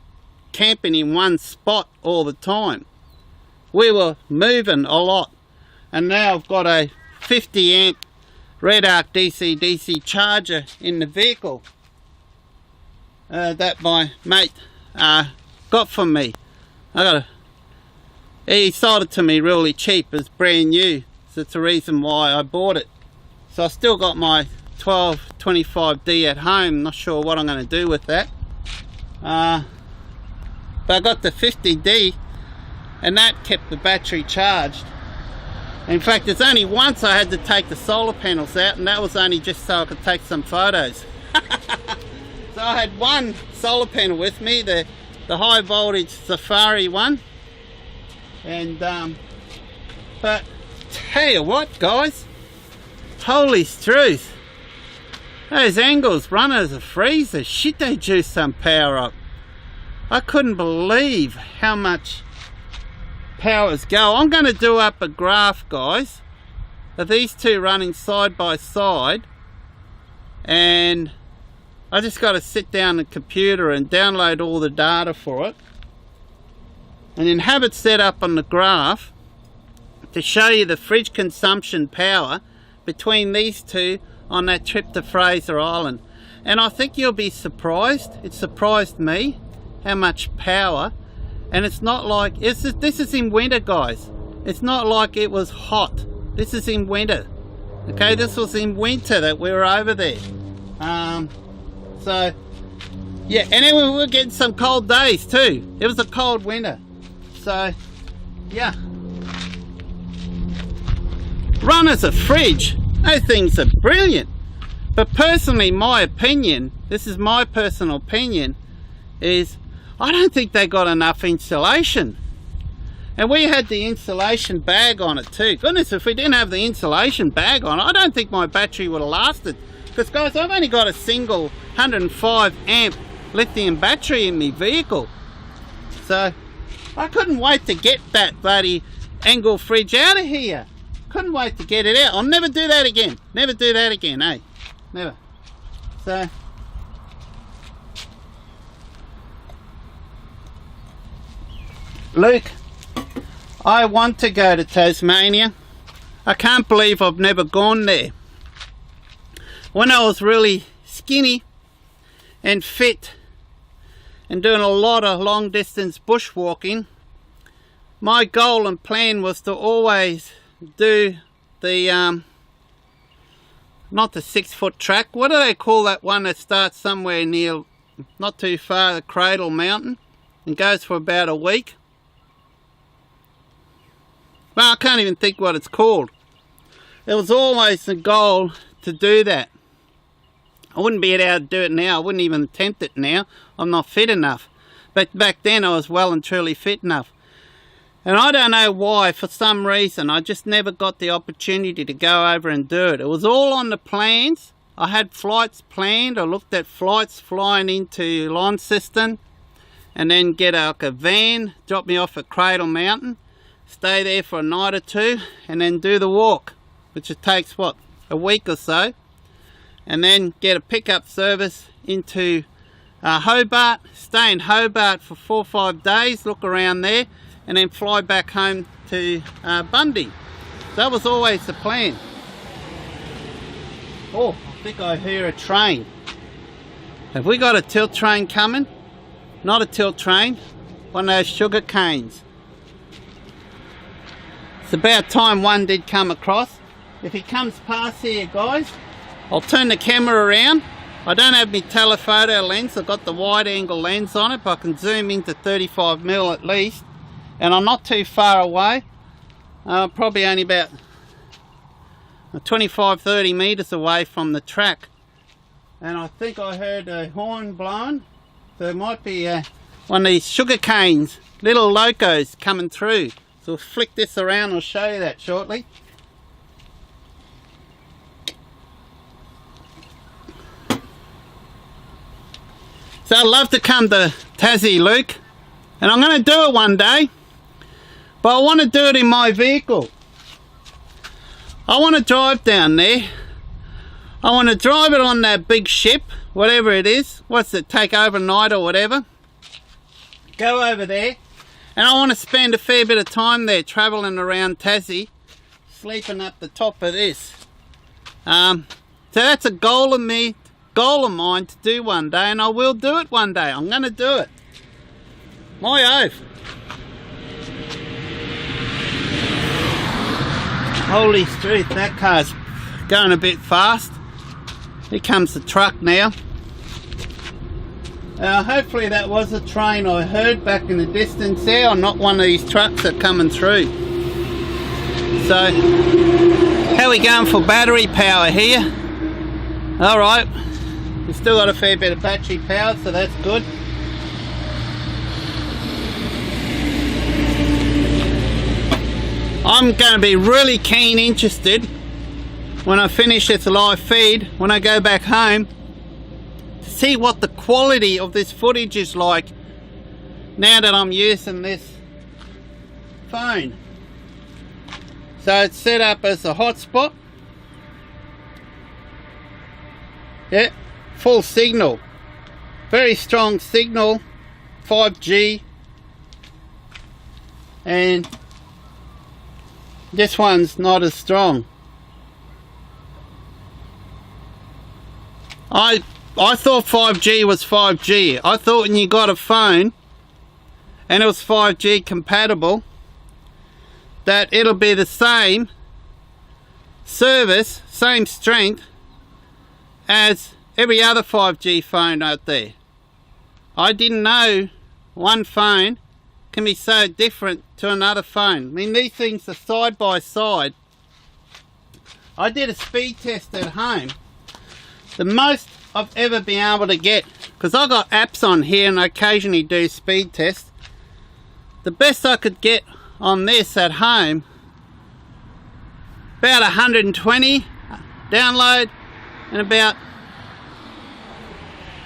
camping in one spot all the time. We were moving a lot, and now I've got a 50 amp Red Arc DC charger in the vehicle that my mate got from me. He sold it to me really cheap. It's brand new, so it's the reason why I bought it. So I still got my 1225D at home. Not sure what I'm going to do with that, but I got the 50D, and that kept the battery charged. In fact, it's only once I had to take the solar panels out, and that was only just so I could take some photos. So I had one solar panel with me, the high voltage Safari one, and but tell you what, guys, holy struth, those angles run as a freezer. Shit, they juice some power up. I couldn't believe how much powers go. I'm going to do up a graph, guys, of these two running side by side, and I just got to sit down on the computer and download all the data for it, and then have it set up on the graph to show you the fridge consumption power between these two on that trip to Fraser Island. And I think you'll be surprised. It surprised me how much power. And it's not like, this is in winter, guys. It's not like it was hot. This is in winter. Okay, this was in winter that we were over there. So yeah, and then we were getting some cold days too. It was a cold winter. So yeah, run as a fridge, those things are brilliant. But personally, my opinion, this is my personal opinion, is I don't think they got enough insulation. And we had the insulation bag on it too. Goodness, if we didn't have the insulation bag on it, I don't think my battery would have lasted. Because guys, I've only got a single 105 amp lithium battery in my vehicle. So I couldn't wait to get that bloody angle fridge out of here. Couldn't wait to get it out. I'll never do that again. Never do that again, eh? Never. So Luke, I want to go to Tasmania. I can't believe I've never gone there. When I was really skinny and fit and doing a lot of long distance bushwalking, my goal and plan was to always do the not the 6 foot track, what do they call that one that starts somewhere near, not too far, the Cradle Mountain, and goes for about a week? Well, I can't even think what it's called. It was always the goal to do that. I wouldn't be able to do it now. I wouldn't even attempt it now. I'm not fit enough. But back then I was well and truly fit enough. And I don't know why, for some reason, I just never got the opportunity to go over and do it. It was all on the plans. I had flights planned. I looked at flights flying into Launceston, and then get like a van, drop me off at Cradle Mountain, stay there for a night or two, and then do the walk, which it takes, what, a week or so, and then get a pickup service into Hobart, stay in Hobart for 4 or 5 days, look around there, and then fly back home to Bundy. That was always the plan. Oh, I think I hear a train. Have we got a tilt train coming? Not a tilt train, one of those sugar canes. It's about time one did come across. If he comes past here, guys, I'll turn the camera around. I don't have my telephoto lens. I've got the wide angle lens on it, but I can zoom into 35mm at least. And I'm not too far away. Probably only about 25-30 meters away from the track. and I think I heard a horn blown. So it might be one of these sugar canes, little locos coming through. So we'll flick this around, I'll show you that shortly. So I'd love to come to Tassie, Luke, and I'm going to do it one day, but I want to do it in my vehicle. I want to drive down there. I want to drive it on that big ship, whatever it is. What's it, take overnight or whatever. Go over there, and I want to spend a fair bit of time there travelling around Tassie, sleeping up the top of this. So that's a goal of mine to do one day, and I will do it one day. I'm going to do it. My oath. Holy street, that car's going a bit fast. Here comes the truck now. Hopefully that was a train I heard back in the distance there, or not one of these trucks that are coming through. So, how are we going for battery power here? Alright, we've still got a fair bit of battery power, so that's good. I'm going to be really interested when I finish this live feed, when I go back home, to see what the quality of this footage is like now that I'm using this phone. So it's set up as a hotspot. Yeah, full signal, very strong signal, 5G, and this one's not as strong. I thought 5G was 5G. I thought when you got a phone and it was 5G compatible, that it'll be the same service, same strength as every other 5G phone out there. I didn't know one phone can be so different to another phone. I mean, these things are side by side. I did a speed test at home. The most I've ever been able to get, because I got apps on here and I occasionally do speed tests. The best I could get on this at home, about 120 download, and about,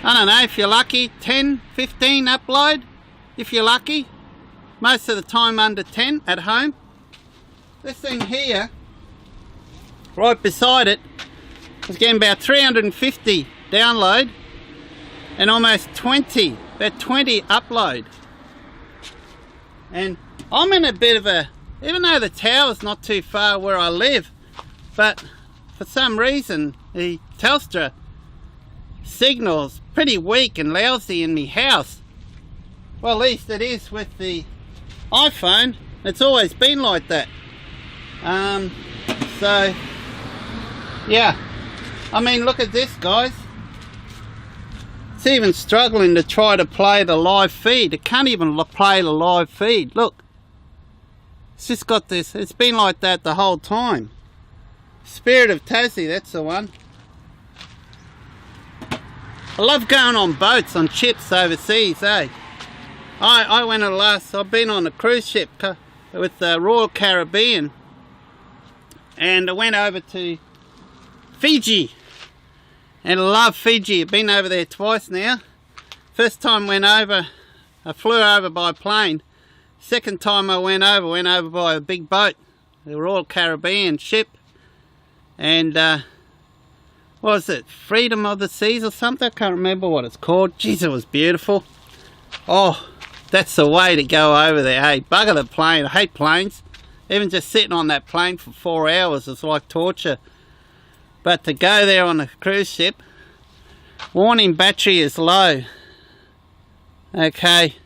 I don't know, if you're lucky, 10, 15 upload, if you're lucky. Most of the time under 10 at home. This thing here, right beside it, was getting about 350 download and almost about 20 upload. And I'm in a bit of a, even though the tower's not too far where I live, but for some reason the Telstra signal's pretty weak and lousy in my house. Well, at least it is with the iPhone. It's always been like that. So yeah, I mean, look at this, guys. It's even struggling to try to play the live feed. It can't even play the live feed. Look, it's just got this. It's been like that the whole time. Spirit of Tassie, that's the one. I love going on boats, on ships overseas, eh? I went I've been on a cruise ship with the Royal Caribbean, and I went over to Fiji, and I love Fiji. I've been over there twice now. First time went over, I flew over by plane. Second time I went over by a big boat, the Royal Caribbean ship, and what was it, Freedom of the Seas or something? I can't remember what it's called. Jeez, it was beautiful. Oh, that's the way to go over there, hey? Bugger the plane. I hate planes. Even just sitting on that plane for 4 hours is like torture. But to go there on a cruise ship, warning, battery is low. Okay.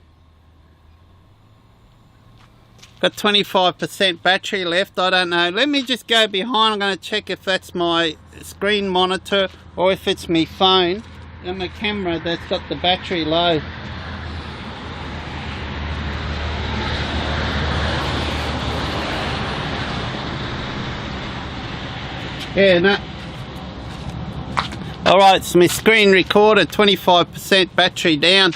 Got 25% battery left, I don't know. Let me just go behind. I'm going to check if that's my screen monitor or if it's my phone and my camera that's got the battery low. Yeah, no. Alright, it's my screen recorder, 25% battery down.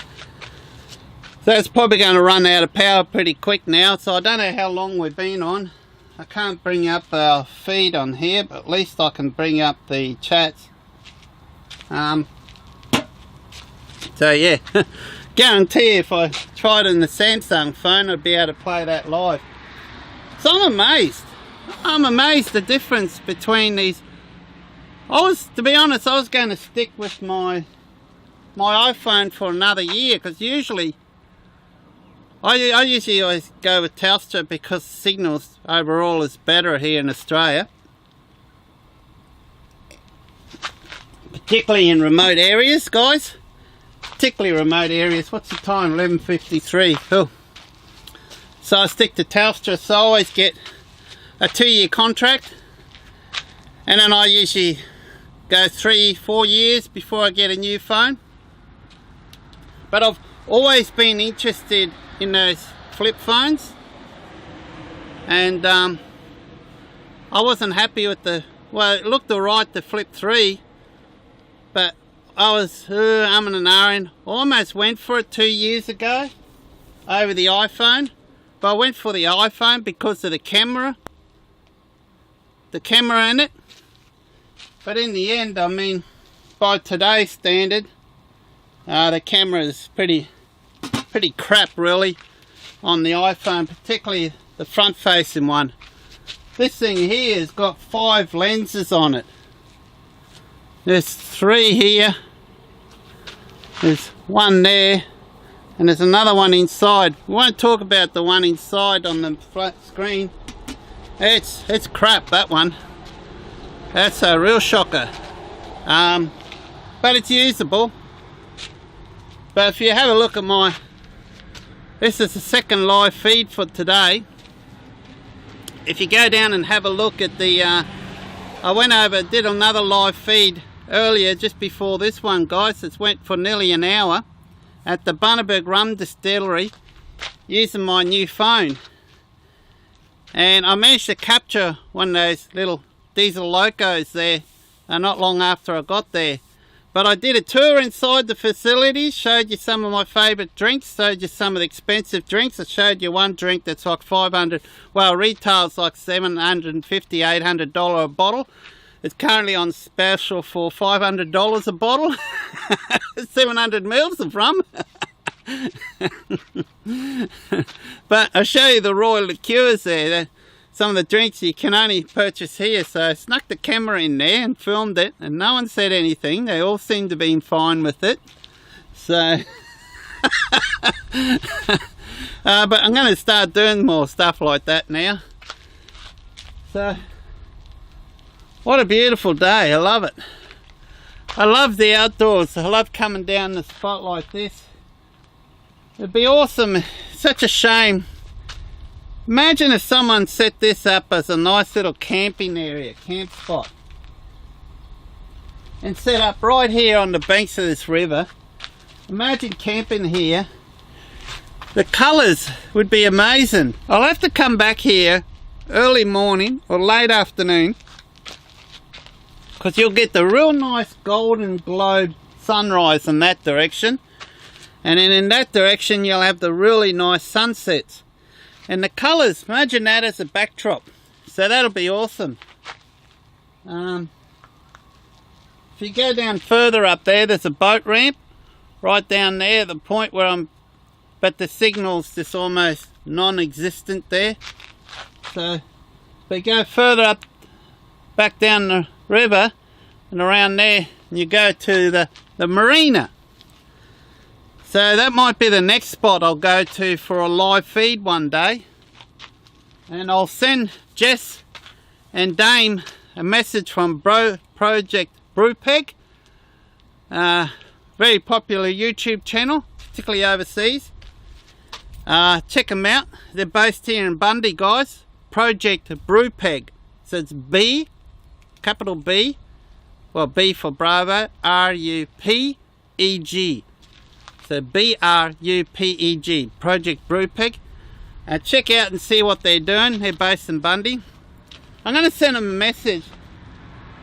So it's probably going to run out of power pretty quick now. So I don't know how long we've been on. I can't bring up our feed on here, but at least I can bring up the chats. So yeah, guarantee if I tried in the Samsung phone I'd be able to play that live. So I'm amazed. I'm amazed the difference between these. To be honest, I was going to stick with my iPhone for another year, because usually I usually always go with Telstra because signals overall is better here in Australia, particularly in remote areas, guys. Particularly remote areas. What's the time? 11:53. Oh. So I stick to Telstra, so I always get a 2-year contract, and then I usually go 3-4 years before I get a new phone. But I've always been interested in those flip phones, and I wasn't happy with it looked alright, the Flip 3, but I was umming and ahhing. Almost went for it 2 years ago over the iPhone, but I went for the iPhone because of the camera in it. But in the end, I mean, by today's standard, the camera is pretty crap really on the iPhone, particularly the front facing one. This thing here has got 5 lenses on it. There's 3 here, there's 1 there, and there's another one inside. We won't talk about the one inside on the flat screen. It's crap, that one. That's a real shocker. But it's usable. But if you have a look at this is the second live feed for today. If you go down and have a look at I went over, did another live feed earlier just before this one, guys. It went for nearly an hour at the Bundaberg Rum Distillery using my new phone. And I managed to capture one of those little diesel locos there not long after I got there. But I did a tour inside the facility, showed you some of my favourite drinks, showed you some of the expensive drinks. I showed you one drink that's like $500, well, retails like $750, $800 a bottle. It's currently on special for $500 a bottle. 700 mils of rum. But I'll show you the Royal liqueurs there. Some of the drinks you can only purchase here. So I snuck the camera in there and filmed it, and no one said anything. They all seemed to be fine with it. So but I'm going to start doing more stuff like that now. So what a beautiful day. I love it. I love the outdoors. I love coming down the spot like this. It'd be awesome. Such a shame. Imagine if someone set this up as a nice little camping area, camp spot, and set up right here on the banks of this river. Imagine camping here. The colours would be amazing. I'll have to come back here early morning or late afternoon, because you'll get the real nice golden glowed sunrise in that direction, and then in that direction you'll have the really nice sunsets. And the colours, imagine that as a backdrop. So that'll be awesome. If you go down further up there, there's a boat ramp right down there, the point where but the signal's just almost non-existent there. So if we go further up, back down the river and around there, and you go to the marina. So that might be the next spot I'll go to for a live feed one day. And I'll send Jess and Dame a message from Project Brewpeg. Very popular YouTube channel, particularly overseas. Check them out. They're based here in Bundy, guys. Project Brewpeg. So it's B, capital B, well, B for Bravo, R-U-P-E-G. So B-R-U-P-E-G, Project Brewpeg. Check out and see what they're doing. They're based in Bundy. I'm going to send them a message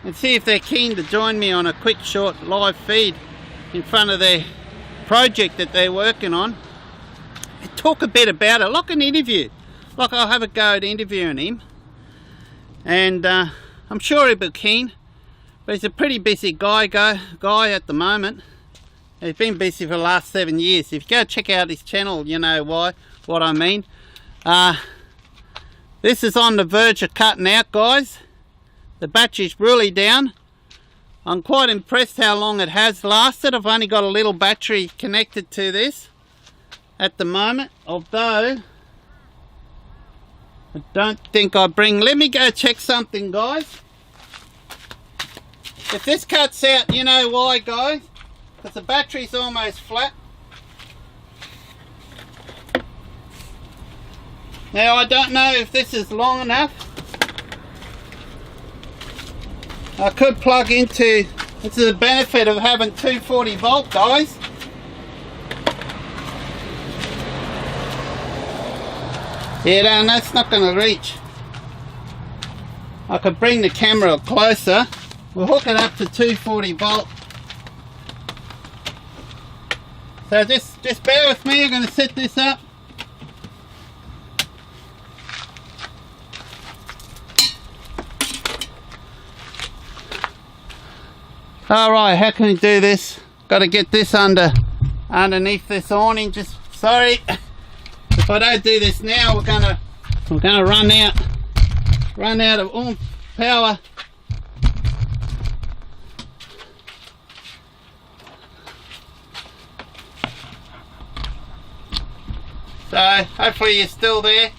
and see if they're keen to join me on a quick short live feed in front of their project that they're working on, and talk a bit about it, like an interview. Like I'll have a go at interviewing him, and I'm sure he'll be keen, but he's a pretty busy guy at the moment. He's been busy for the last 7 years. If you go check out his channel, you know what I mean. This is on the verge of cutting out, guys. The battery's really down. I'm quite impressed how long it has lasted. I've only got a little battery connected to this at the moment, although I don't think let me go check something, guys. If this cuts out, you know why, guys, because the battery's almost flat. Now I don't know if this is long enough. I could plug into, this is the benefit of having 240 volt, guys. Yeah, no, that's not going to reach. I could bring the camera closer. We'll hook it up to 240 volt. So just bear with me, I'm going to set this up. Alright, how can we do this? Got to get this underneath this awning. Just sorry. If I don't do this now, we're gonna run out of power. So hopefully you're still there.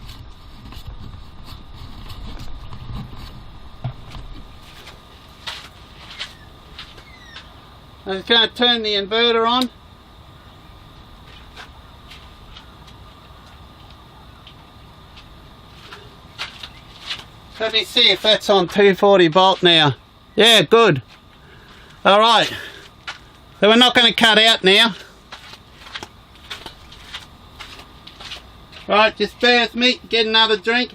I'm just going to turn the inverter on. Let me see if that's on 240 volt now. Yeah, good. Alright. So we're not going to cut out now. Right, just bear with me. Get another drink.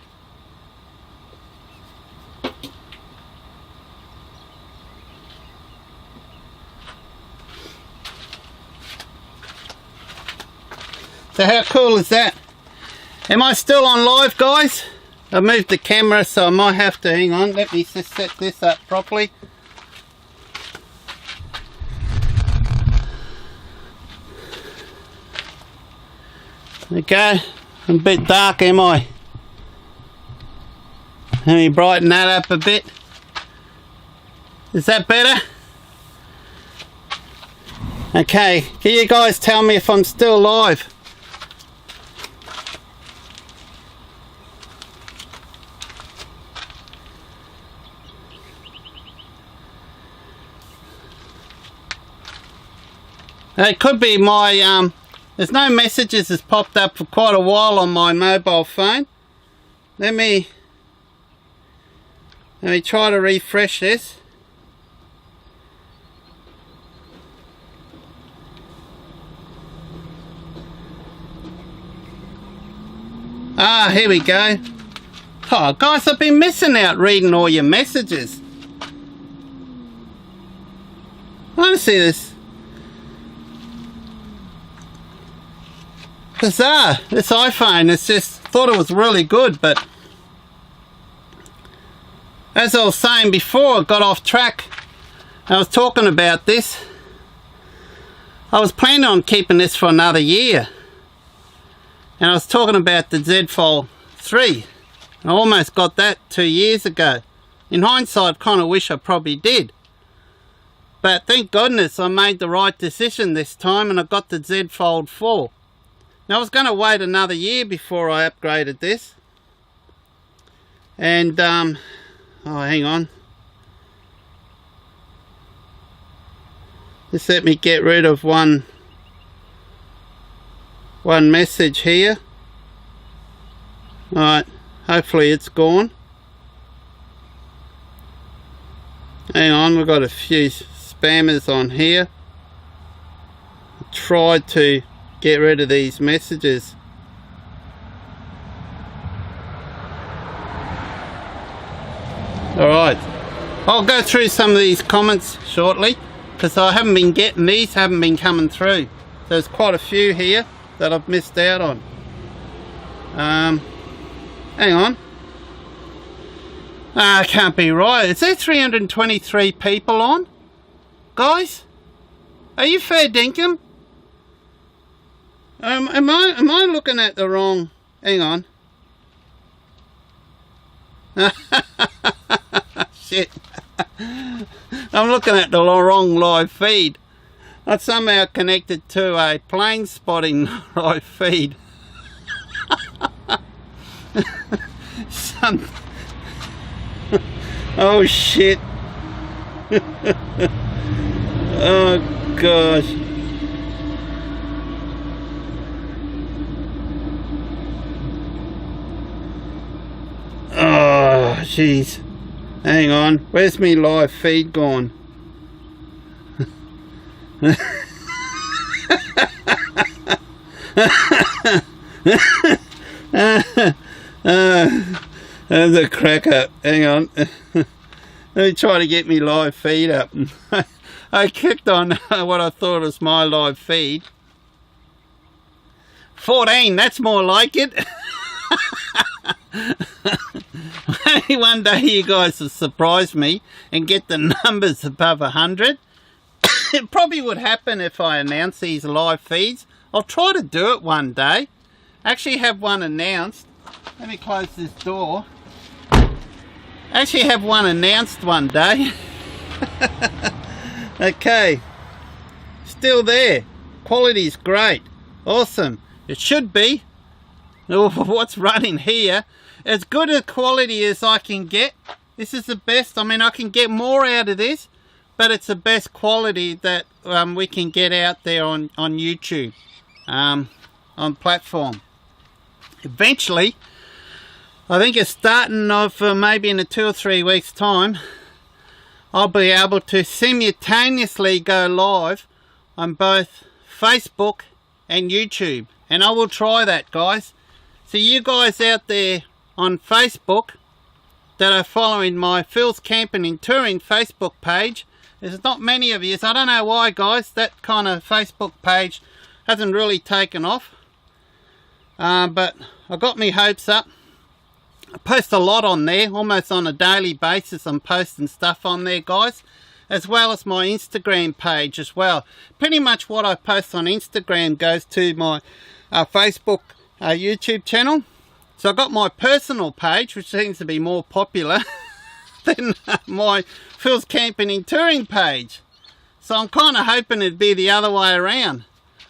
So how cool is that? Am I still on live, guys? I moved the camera, so I might have to, hang on, let me just set this up properly. Okay, I'm a bit dark, am I? Let me brighten that up a bit. Is that better? Okay, can you guys tell me if I'm still live? It could be my, there's no messages that's popped up for quite a while on my mobile phone. Let me try to refresh this. Ah, here we go. Oh, guys, I've been missing out reading all your messages. I want to see this. Bizarre, this iPhone, it's just, thought it was really good, but as I was saying before, I got off track. I was talking about this. I was planning on keeping this for another year, and I was talking about the Z Fold 3. I almost got that 2 years ago. In hindsight, I kind of wish I probably did, but thank goodness I made the right decision this time, and I got the Z Fold 4. Now I was going to wait another year before I upgraded this, and oh, hang on, just let me get rid of one message here. Alright, hopefully it's gone. Hang on, we've got a few spammers on here. I tried to get rid of these messages. Alright, I'll go through some of these comments shortly, because I haven't been getting these, haven't been coming through. There's quite a few here that I've missed out on. Hang on. It can't be right. Is there 323 people on? Guys? Are you fair dinkum? Am I looking at the wrong... Hang on. Shit. I'm looking at the wrong live feed. I somehow connected to a plane spotting live feed. Oh shit. Oh gosh. Oh jeez. Hang on. Where's me live feed gone? There's a cracker. Hang on. Let me try to get me live feed up. I clicked on what I thought was my live feed. 14, that's more like it. Maybe one day you guys will surprise me and get the numbers above 100. It probably would happen if I announce these live feeds. I'll try to do it one day. Actually have one announced. Let me close this door. Actually have one announced one day. Okay. Still there. Quality's great. Awesome. It should be. What's running here? As good a quality as I can get. This is the best. I mean, I can get more out of this, but it's the best quality that we can get out there on YouTube, on platform. Eventually, I think it's starting off maybe in 2 or 3 weeks time, I'll be able to simultaneously go live on both Facebook and YouTube, and I will try that, guys. So you guys out there on Facebook that are following my Phil's Camping and Touring Facebook page, there's not many of you, so I don't know why, guys. That kind of Facebook page hasn't really taken off, but I got me hopes up. I post a lot on there, almost on a daily basis. I'm posting stuff on there, guys, as well as my Instagram page as well. Pretty much what I post on Instagram goes to my Facebook YouTube channel. So I got my personal page, which seems to be more popular than my Phil's Camping and Touring page. So I'm kind of hoping it'd be the other way around.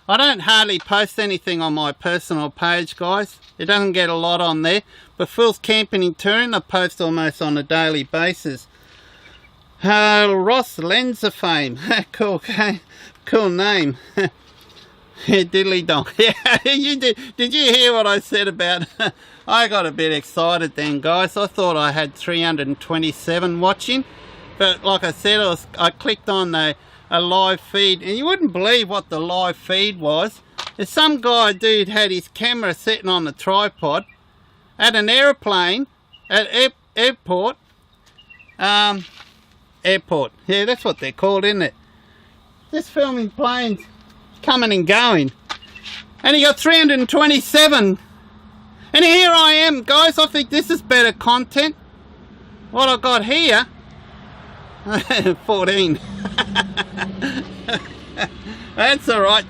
I don't hardly post anything on my personal page, guys. It doesn't get a lot on there. But Phil's Camping and Touring, I post almost on a daily basis. Ross Lenza fame. Cool, okay. Cool name. Yeah, diddly donk. Yeah, you did. Did you hear what I said about? I got a bit excited then, guys. I thought I had 327 watching, but like I said, I clicked on a live feed, and you wouldn't believe what the live feed was. There's some dude had his camera sitting on the tripod at an airplane at airport. Airport. Yeah, that's what they're called, isn't it? Just filming planes coming and going, and he got 327, and here I am, guys. I think this is better content. What I got here, 14. That's all right.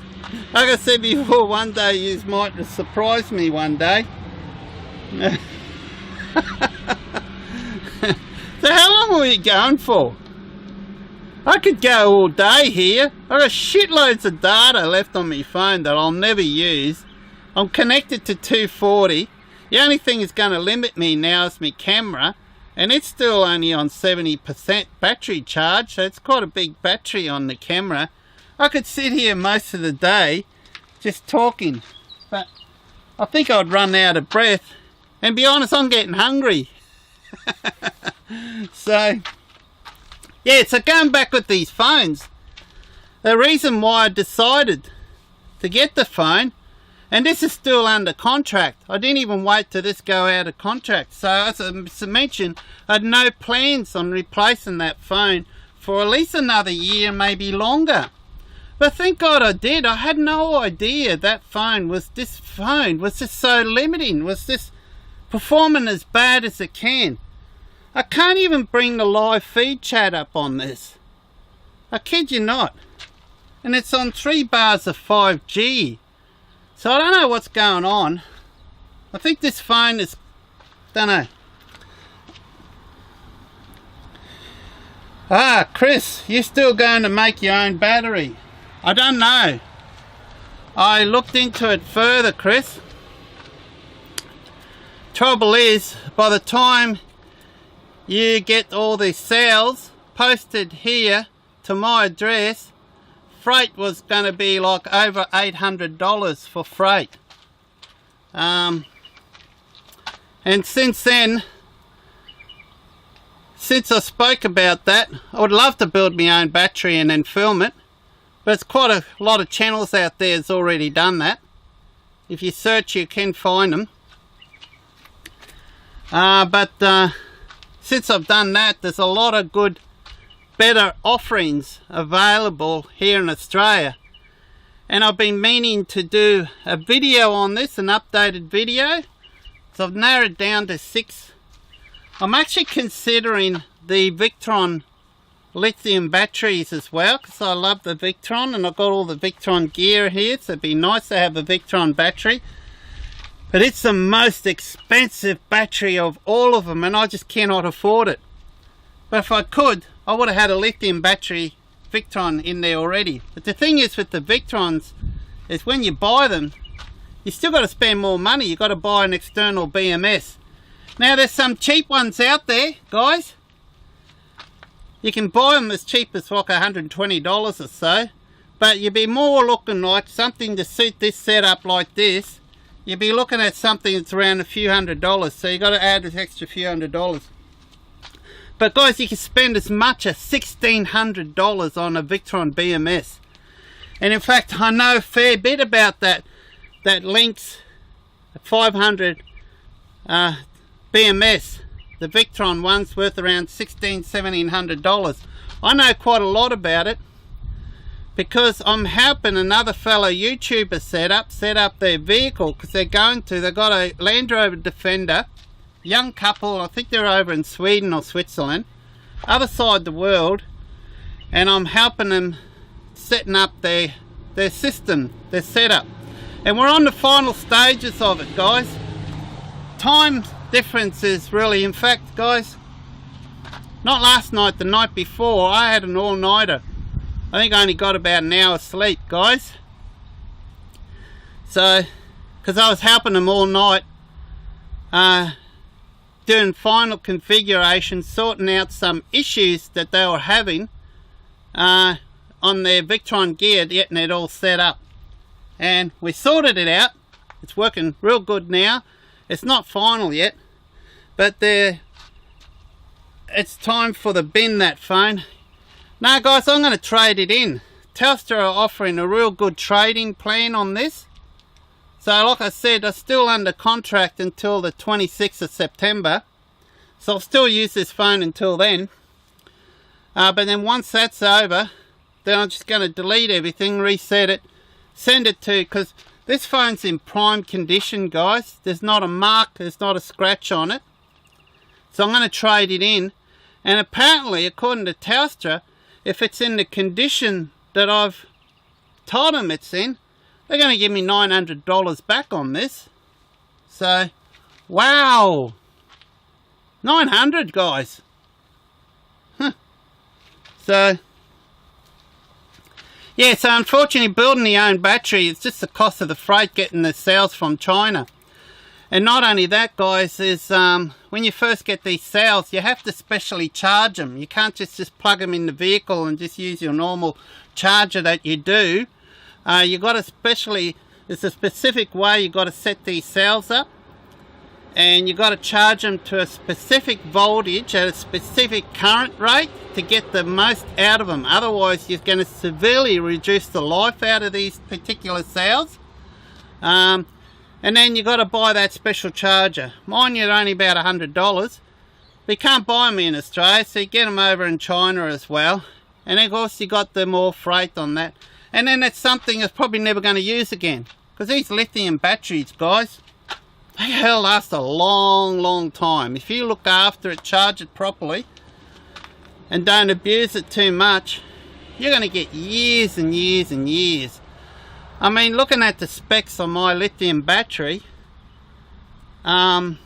Like I said before, one day you might surprise me one day. So how long are we going for? I could go all day here. I've got shitloads of data left on my phone that I'll never use. I'm connected to 240. The only thing that's going to limit me now is my camera, and it's still only on 70% battery charge, so it's quite a big battery on the camera. I could sit here most of the day just talking, but I think I'd run out of breath, and be honest, I'm getting hungry. So yeah, so going back with these phones, the reason why I decided to get the phone, And this is still under contract. I didn't even wait till this go out of contract. So as I mentioned, I had no plans on replacing that phone for at least another year, maybe longer. But thank God I did. I had no idea that phone was just so limiting, was just performing as bad as it can. I can't even bring the live feed chat up on this. I kid you not. And it's on 3 bars of 5G. So I don't know what's going on. I think this phone is, don't know. Ah, Chris, you're still going to make your own battery? I don't know. I looked into it further, Chris. Trouble is, by the time you get all these sales posted here to my address, freight was going to be like over $800 for freight. And since then, since I spoke about that, I would love to build my own battery and then film it. But it's quite a lot of channels out there that's already done that. If you search, you can find them. Since I've done that, there's a lot of good, better offerings available here in Australia. And I've been meaning to do a video on this, an updated video. So I've narrowed down to 6. I'm actually considering the Victron lithium batteries as well, because I love the Victron and I've got all the Victron gear here, so it'd be nice to have a Victron battery. But it's the most expensive battery of all of them and I just cannot afford it. But if I could, I would have had a lithium battery Victron in there already. But the thing is with the Victrons is when you buy them, you still got to spend more money. You've got to buy an external BMS. Now there's some cheap ones out there, guys. You can buy them as cheap as like $120 or so. But you'd be more looking like something to suit this setup like this. You'd be looking at something that's around a few $100s. So you got to add this extra few $100s. But guys, you can spend as much as $1,600 on a Victron BMS. And in fact, I know a fair bit about that. That Lynx 500 BMS. The Victron one's worth around $1,700. I know quite a lot about it because I'm helping another fellow YouTuber set up their vehicle, because they've got a Land Rover Defender, young couple, I think they're over in Sweden or Switzerland, other side of the world, and I'm helping them setting up their system, their setup. And we're on the final stages of it, guys. Time difference is really, in fact, guys, not last night, the night before, I had an all-nighter. I think I only got about an hour's sleep, guys. So, because I was helping them all night, doing final configuration, sorting out some issues that they were having on their Victron gear, getting it all set up. And we sorted it out. It's working real good now. It's not final yet, but it's time for the bin, that phone. Now guys, I'm going to trade it in. Telstra are offering a real good trading plan on this. So like I said, I'm still under contract until the 26th of September. So I'll still use this phone until then. But then once that's over, then I'm just going to delete everything, reset it, send it to, because this phone's in prime condition, guys. There's not a mark, there's not a scratch on it. So I'm going to trade it in. And apparently, according to Telstra, if it's in the condition that I've told them it's in, they're going to give me $900 back on this. So, wow. 900, guys. Huh. So, yeah, so unfortunately building the own battery, it's just the cost of the freight getting the cells from China. And not only that, guys, is when you first get these cells, you have to specially charge them. You can't just plug them in the vehicle and just use your normal charger that you do. You got to there's a specific way you got to set these cells up. And you got to charge them to a specific voltage at a specific current rate to get the most out of them. Otherwise, you're going to severely reduce the life out of these particular cells. And then you got to buy that special charger. Mine are only about $100. But you can't buy them in Australia, so you get them over in China as well. And of course you got the more freight on that. And then it's something that's probably never going to use again. Because these lithium batteries, guys, they hell last a long time. If you look after it, charge it properly, and don't abuse it too much, you're going to get years and years and years. I mean, looking at the specs on my lithium battery, the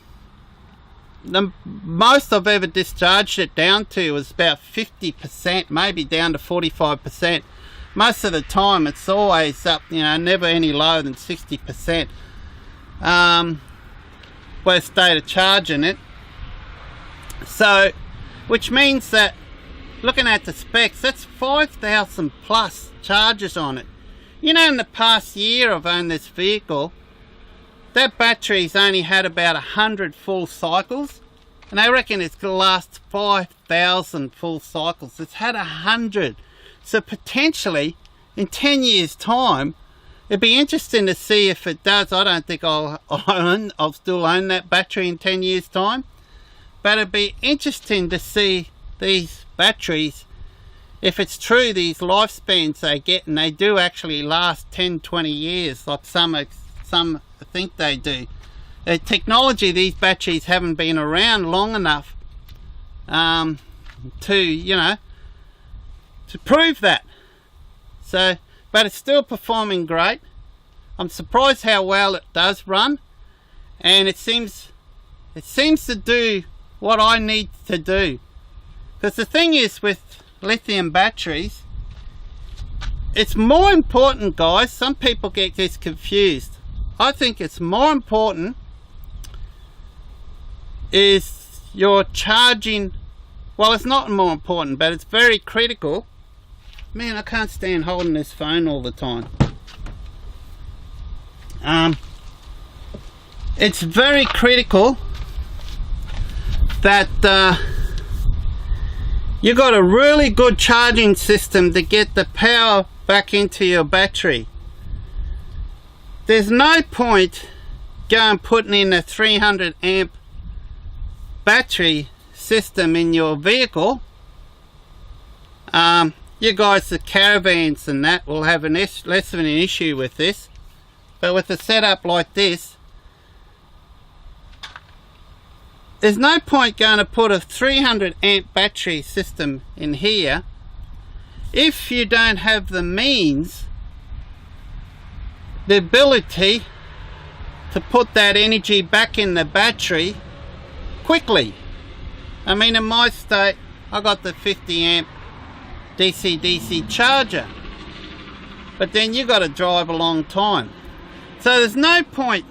most I've ever discharged it down to was about 50%, maybe down to 45%. Most of the time it's always up, you know, never any lower than 60%. Worst state of charging it. So, which means that, looking at the specs, that's 5,000 plus charges on it. You know, in the past year I've owned this vehicle, that battery's only had about 100 full cycles, and I reckon it's going to last 5,000 full cycles. It's had 100. So potentially, in 10 years' time, it'd be interesting to see if it does. I don't think I'll still own that battery in 10 years' time. But it'd be interesting to see these batteries, if it's true, these lifespans they get, and they do actually last 10, 20 years, like some think they do. The technology, these batteries haven't been around long enough to, you know, to prove that. So, but it's still performing great. I'm surprised how well it does run, and it seems to do what I need to do. Because the thing is with lithium batteries, it's more important, guys, some people get this confused. I think it's more important is your charging. Well, it's not more important, but it's very critical. Man, I can't stand holding this phone all the time. It's very critical that you got a really good charging system to get the power back into your battery. There's no point going putting in a 300 amp battery system in your vehicle. You guys, the caravans and that, will have less of an issue with this, but with a setup like this, there's no point going to put a 300 amp battery system in here if you don't have the means, the ability to put that energy back in the battery quickly. I mean, in my state, I got the 50 amp DC charger, but then you got to drive a long time. So there's no point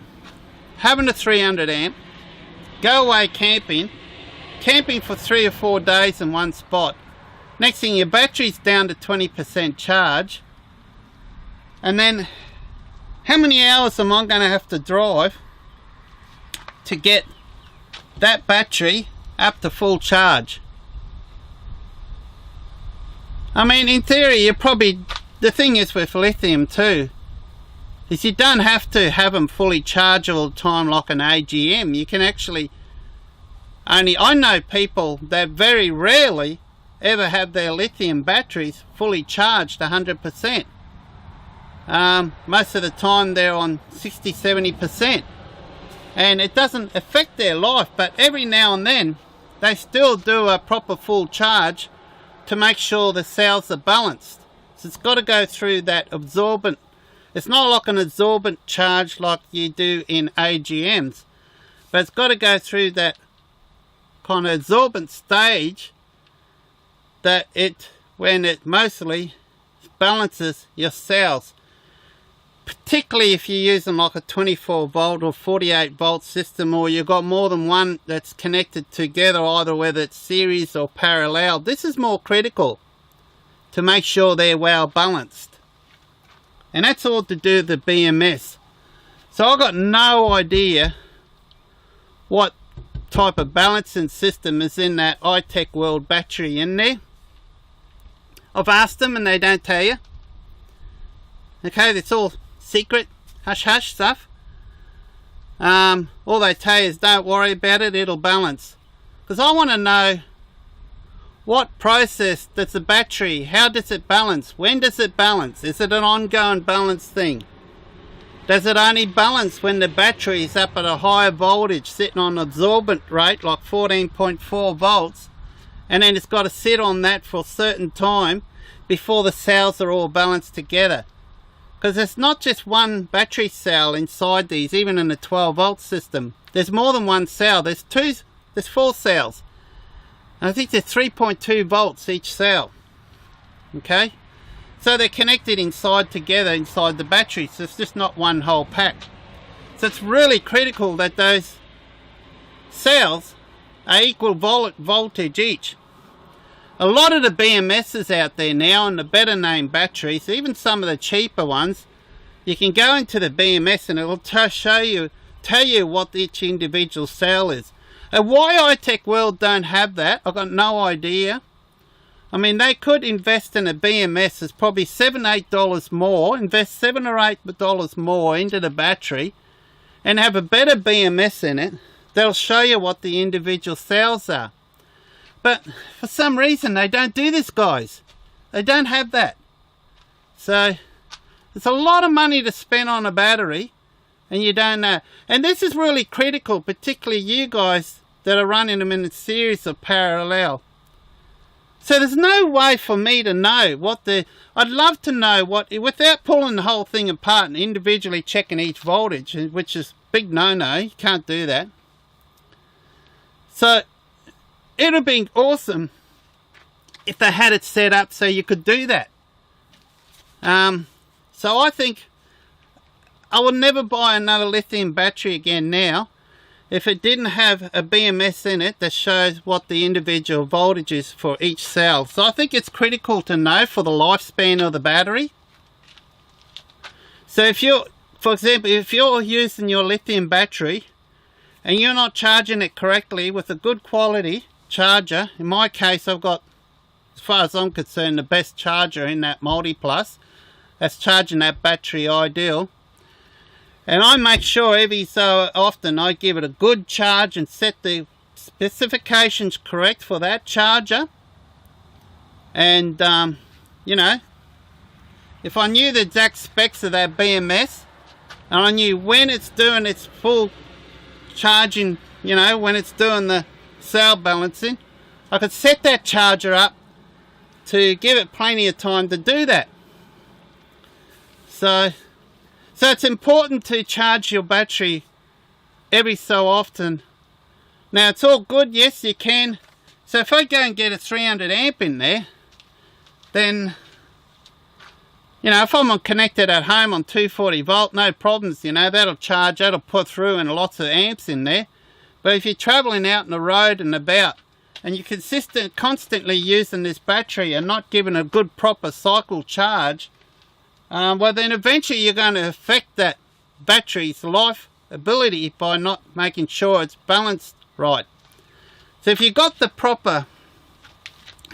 having a 300 amp, go away camping for 3 or 4 days in one spot. Next thing, your battery's down to 20% charge, and then how many hours am I going to have to drive to get that battery up to full charge? I mean, in theory, you probably, the thing is with lithium too, is you don't have to have them fully charged all the time like an AGM. You can actually I know people that very rarely ever have their lithium batteries fully charged 100%. Most of the time they're on 60-70%, and it doesn't affect their life, but every now and then they still do a proper full charge to make sure the cells are balanced. So it's got to go through that absorbent. It's not like an absorbent charge like you do in AGMs, but it's got to go through that kind of absorbent stage that when it mostly balances your cells, particularly if you're using like a 24 volt or 48 volt system, or you've got more than one that's connected together, either whether it's series or parallel. This is more critical to make sure they're well balanced, and that's all to do with the BMS. So I've got no idea what type of balancing system is in that iTech World battery in there. I've asked them and they don't tell you. Okay, it's all secret. hush hush stuff. All they tell you is don't worry about it, it'll balance. Because I want to know, what process does the battery, how does it balance? When does it balance? Is it an ongoing balance thing? Does it only balance when the battery is up at a higher voltage, sitting on absorbent rate like 14.4 volts, and then it's got to sit on that for a certain time before the cells are all balanced together? Because there's not just one battery cell inside these, even in a 12 volt system. There's more than one cell. There's 4 cells. And I think there's 3.2 volts each cell. Okay? So they're connected inside together inside the battery. So it's just not one whole pack. So it's really critical that those cells are equal voltage each. A lot of the BMSs out there now, and the better named batteries, even some of the cheaper ones, you can go into the BMS and it will tell you what each individual cell is. And why iTech World don't have that, I've got no idea. I mean, they could invest in a BMS. It's probably $7-8 more, invest $7 or $8 more into the battery and have a better BMS in it. They'll show you what the individual cells are. But for some reason they don't do this, guys. They don't have that. So it's a lot of money to spend on a battery and you don't know. And this is really critical, particularly you guys that are running them in a series of parallel. So there's no way for me to know what I'd love to know what, without pulling the whole thing apart and individually checking each voltage, which is big no-no. You can't do that. So it would have been awesome if they had it set up so you could do that. So I think I will never buy another lithium battery again now if it didn't have a BMS in it that shows what the individual voltage is for each cell. So I think it's critical to know for the lifespan of the battery. So if you're, for example, if you're using your lithium battery and you're not charging it correctly with a good quality charger, in my case I've got, as far as I'm concerned, the best charger in that Multi-Plus that's charging that battery ideal, and I make sure every so often I give it a good charge and set the specifications correct for that charger. And you know, if I knew the exact specs of that BMS and I knew when it's doing its full charging, you know, when it's doing the cell balancing, I could set that charger up to give it plenty of time to do that. So it's important to charge your battery every so often. Now it's all good, yes you can. So if I go and get a 300 amp in there, then, you know, if I'm connected at home on 240 volt, no problems, you know, that'll charge, that'll put through and lots of amps in there. But if you're traveling out on the road and about and you're constantly using this battery and not giving a good proper cycle charge, well then eventually you're going to affect that battery's life ability by not making sure it's balanced right. So if you've got the proper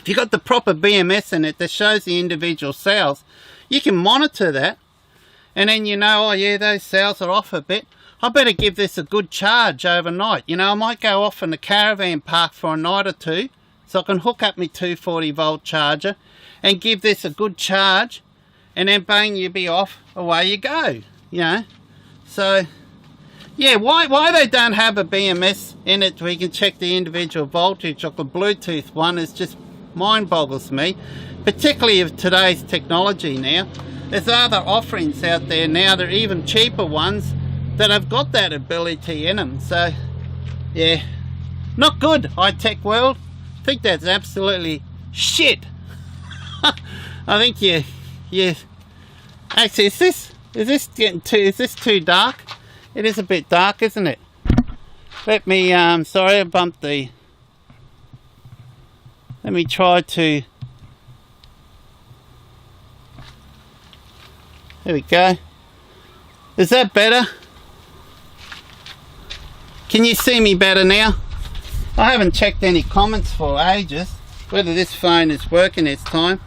BMS in it that shows the individual cells, you can monitor that and then you know, oh yeah, those cells are off a bit, I better give this a good charge overnight. You know, I might go off in the caravan park for a night or two so I can hook up my 240 volt charger and give this a good charge, and then bang, you be off, away you go, you know. So yeah, why they don't have a BMS in it where you can check the individual voltage, like the Bluetooth one, is just mind boggles me, particularly of today's technology now. There's other offerings out there now, there are even cheaper ones that have got that ability in them. So yeah, not good, iTech World. I think that's absolutely shit. I think yeah. Actually, is this too dark? It is a bit dark, isn't it? Let me sorry, I bumped the. Let me try to. There we go. Is that better? Can you see me better now? I haven't checked any comments for ages, whether this phone is working this time.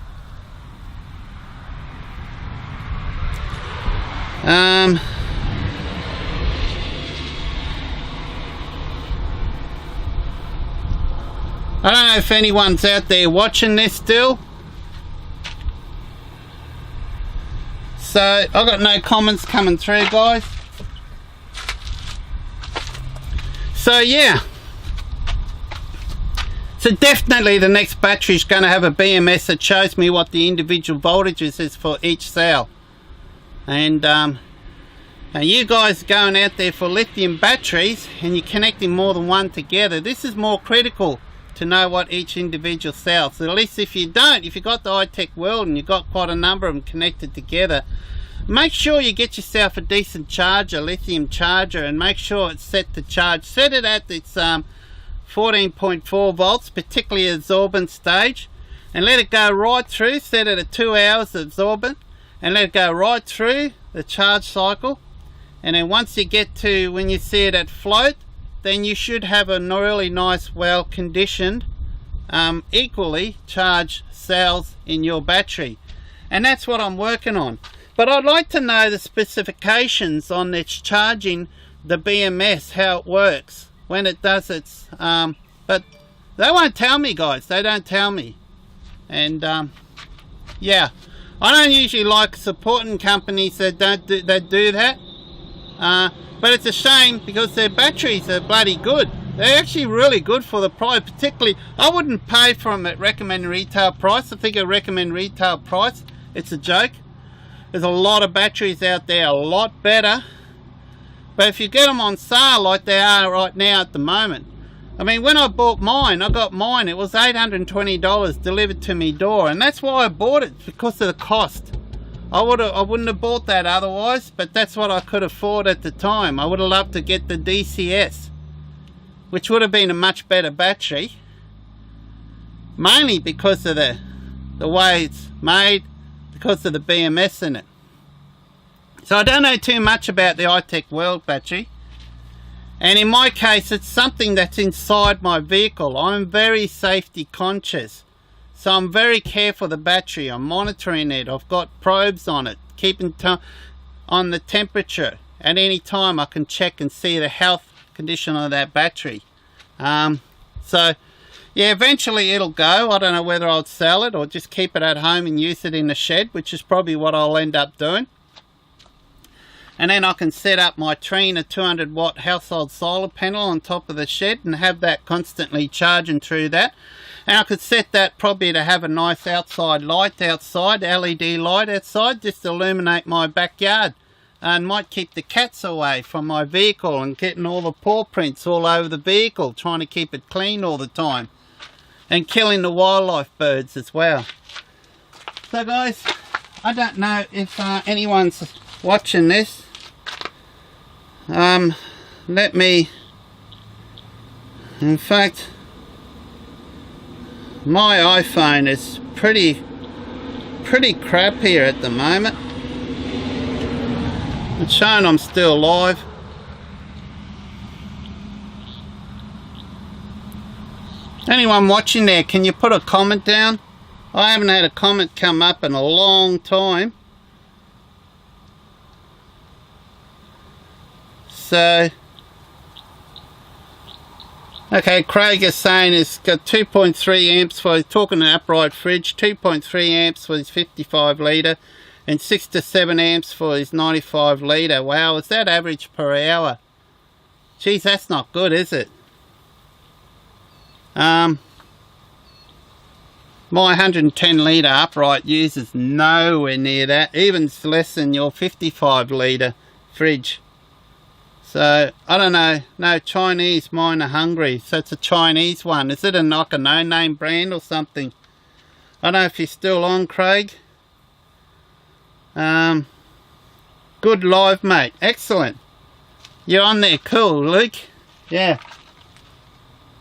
I don't know if anyone's out there watching this still. So I've got no comments coming through, guys. So yeah. So definitely the next battery is going to have a BMS that shows me what the individual voltages is for each cell. And you guys are going out there for lithium batteries and you're connecting more than one together. This is more critical to know what each individual cell. So at least if you don't, if you've got the high-tech world and you've got quite a number of them connected together, make sure you get yourself a decent charger, lithium charger, and make sure it's set to charge. Set it at its 14.4 volts, particularly absorbent stage, and let it go right through. Set it at 2 hours absorbent and let it go right through the charge cycle. And then once you get to when you see it at float, then you should have a really nice, well conditioned, equally charged cells in your battery. And that's what I'm working on. But I'd like to know the specifications on its charging the BMS, how it works when it does its but they won't tell me, guys. They don't tell me. And yeah, I don't usually like supporting companies that do that, but it's a shame because their batteries are bloody good. They're actually really good for the price. Particularly, I wouldn't pay for them at recommended retail price. I think a recommended retail price, it's a joke. There's a lot of batteries out there a lot better. But if you get them on sale like they are right now at the moment, I mean, when I bought mine, I got mine, it was $820 delivered to me door, and that's why I bought it, because of the cost. I wouldn't have bought that otherwise, but that's what I could afford at the time. I would have loved to get the DCS, which would have been a much better battery, mainly because of the way it's made, because of the BMS in it. So I don't know too much about the high-tech world battery, and in my case it's something that's inside my vehicle. I'm very safety conscious, so I'm very careful of the battery. I'm monitoring it. I've got probes on it, keeping on the temperature. At any time I can check and see the health condition of that battery. So yeah, eventually it'll go. I don't know whether I'll sell it or just keep it at home and use it in the shed, which is probably what I'll end up doing. And then I can set up my Trina 200 watt household solar panel on top of the shed and have that constantly charging through that. And I could set that probably to have a nice outside light outside, LED light outside, just to illuminate my backyard. And might keep the cats away from my vehicle and getting all the paw prints all over the vehicle, trying to keep it clean all the time. And killing the wildlife birds as well. So guys, I don't know if anyone's watching this. Let me, in fact, my iPhone is pretty crap here at the moment. It's showing I'm still live. Anyone watching there, can you put a comment down? I haven't had a comment come up in a long time. So, okay, Craig is saying it's got 2.3 amps for, he's talking an upright fridge, 2.3 amps for his 55 litre and 6 to 7 amps for his 95 litre. Wow, is that average per hour? Geez, that's not good, is it? My 110 litre upright uses nowhere near that, even less than your 55 litre fridge. So, I don't know, no, Chinese, mine are hungry, so it's a Chinese one. Is it a no-name brand or something? I don't know if you're still on, Craig. Good live, mate, excellent. You're on there, cool, Luke. Yeah.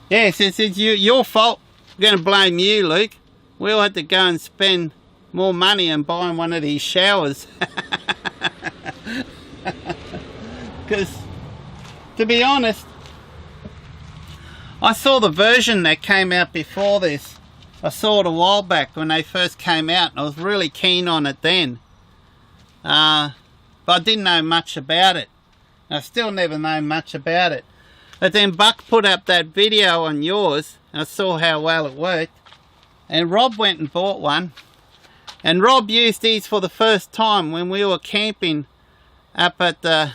Yes, it's your fault. I'm going to blame you, Luke. We'll have to go and spend more money on buying one of these showers. Because, to be honest, I saw the version that came out before this. I saw it a while back when they first came out, and I was really keen on it then. But I didn't know much about it. I still never know much about it. But then Buck put up that video on yours, and I saw how well it worked. And Rob went and bought one. And Rob used these for the first time when we were camping up at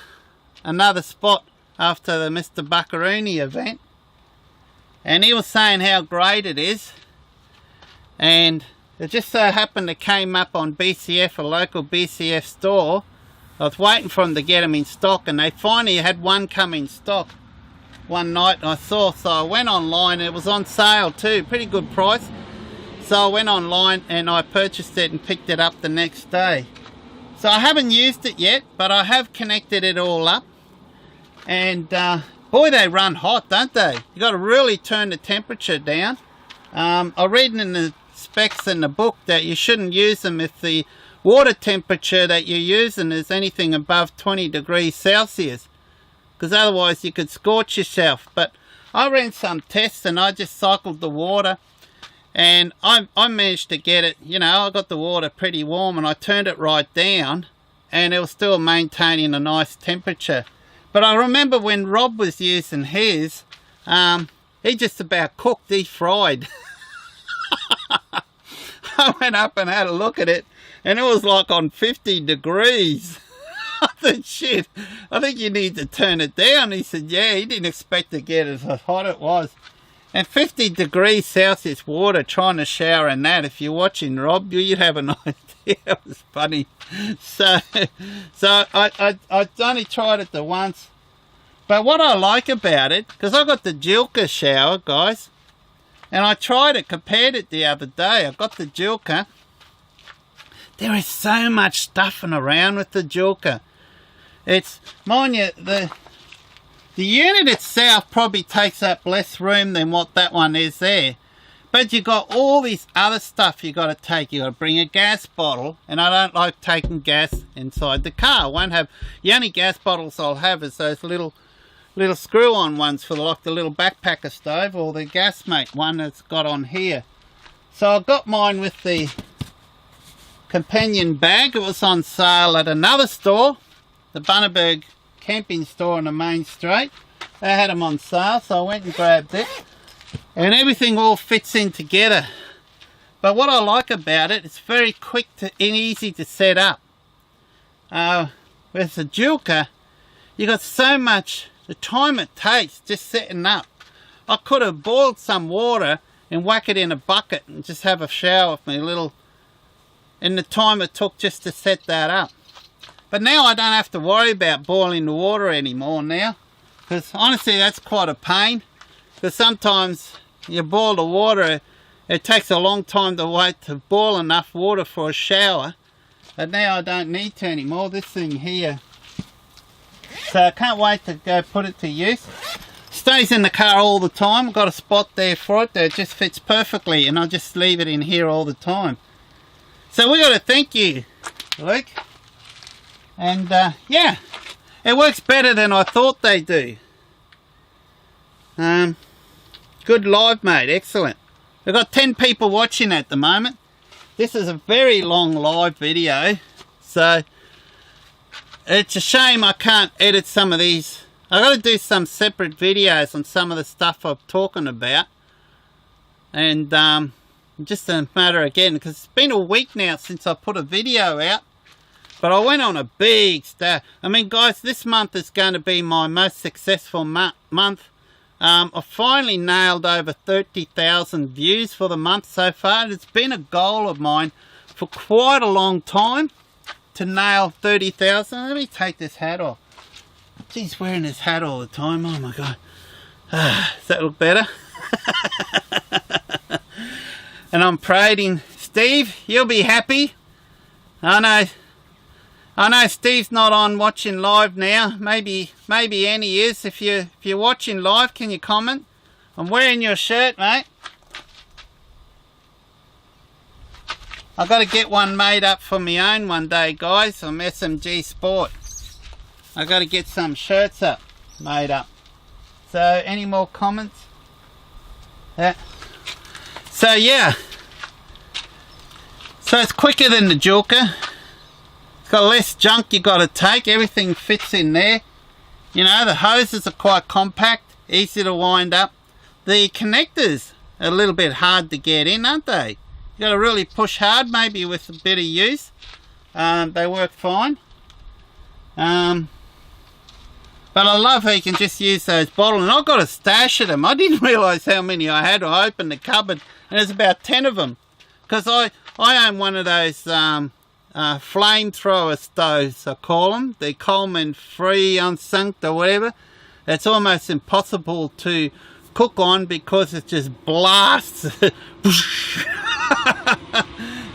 another spot after the Mr. Buckaroony event. And he was saying how great it is. And it just so happened it came up on BCF, a local BCF store. I was waiting for them to get them in stock, and they finally had one come in stock one night I saw. So I went online. It was on sale too, pretty good price. So I went online and I purchased it and picked it up the next day. So I haven't used it yet, but I have connected it all up. And boy, they run hot, don't they? You got to really turn the temperature down. I read in the specs in the book that you shouldn't use them if the water temperature that you're using is anything above 20 degrees Celsius, because otherwise you could scorch yourself. But I ran some tests and I just cycled the water, and I managed to get it, you know, I got the water pretty warm, and I turned it right down and it was still maintaining a nice temperature. But I remember when Rob was using his, he just about cooked, he fried. I went up and had a look at it, and it was like on 50 degrees. I thought, shit, I think you need to turn it down. He said, yeah, he didn't expect to get it as hot it was. And 50 degrees Celsius water, trying to shower in that, if you're watching Rob, you'd have an idea. It was funny. So I only tried it the once. But what I like about it, because I got the Jilka shower, guys, and I tried it, compared it the other day. I got the Jilka. There is so much stuffing around with the Jilka. It's, mind you, the unit itself probably takes up less room than what that one is there. But you got all this other stuff you got to take. You got to bring a gas bottle, and I don't like taking gas inside the car. I won't have, the only gas bottles I'll have is those little screw-on ones for like the little backpacker stove, or the Gasmate one that's got on here. So I got mine with the companion bag. It was on sale at another store, the Bundaberg camping store on the main street. They had them on sale, so I went and grabbed it, and everything all fits in together. But what I like about it, it's very quick and easy to set up. With the Jilka, you got so much, the time it takes just setting up. I could have boiled some water and whack it in a bucket and just have a shower with my little, and the time it took just to set that up. But now I don't have to worry about boiling the water anymore now, because honestly that's quite a pain, because sometimes you boil the water, it takes a long time to wait to boil enough water for a shower. But now I don't need to anymore, this thing here. So I can't wait to go put it to use. Stays in the car all the time. I've got a spot there for it that just fits perfectly, and I'll just leave it in here all the time. So we got to thank you, Luke. And yeah, it works better than I thought they do. Good live, mate. Excellent. We've got 10 people watching at the moment. This is a very long live video, so it's a shame I can't edit some of these. I've got to do some separate videos on some of the stuff I'm talking about. And just a matter again, because it's been a week now since I put a video out. But I went on a big start. I mean, guys, this month is going to be my most successful month. I finally nailed over 30,000 views for the month so far. It's been a goal of mine for quite a long time to nail 30,000. Let me take this hat off. Geez, wearing this hat all the time. Oh my God. Does that look better? And I'm parading Steve. You'll be happy. I know Steve's not on watching live now. Maybe Annie is. If you're watching live, can you comment? I'm wearing your shirt, mate. I've got to get one made up for my own one day, guys, from SMG Sport. I've got to get some shirts made up. So, any more comments? Yeah. So, yeah. So, it's quicker than the Jilka. It's got less junk you got to take. Everything fits in there. You know, the hoses are quite compact. easy to wind up. The connectors are a little bit hard to get in, aren't they? You got to really push hard, maybe with a bit of use. They work fine. But I love how you can just use those bottles, and I've got a stash of them. I didn't realise how many I had. I opened the cupboard and there's about 10 of them, because I own one of those flamethrower stoves, I call them. They're Coleman free, unsunk or whatever. It's almost impossible to cook on because it just blasts.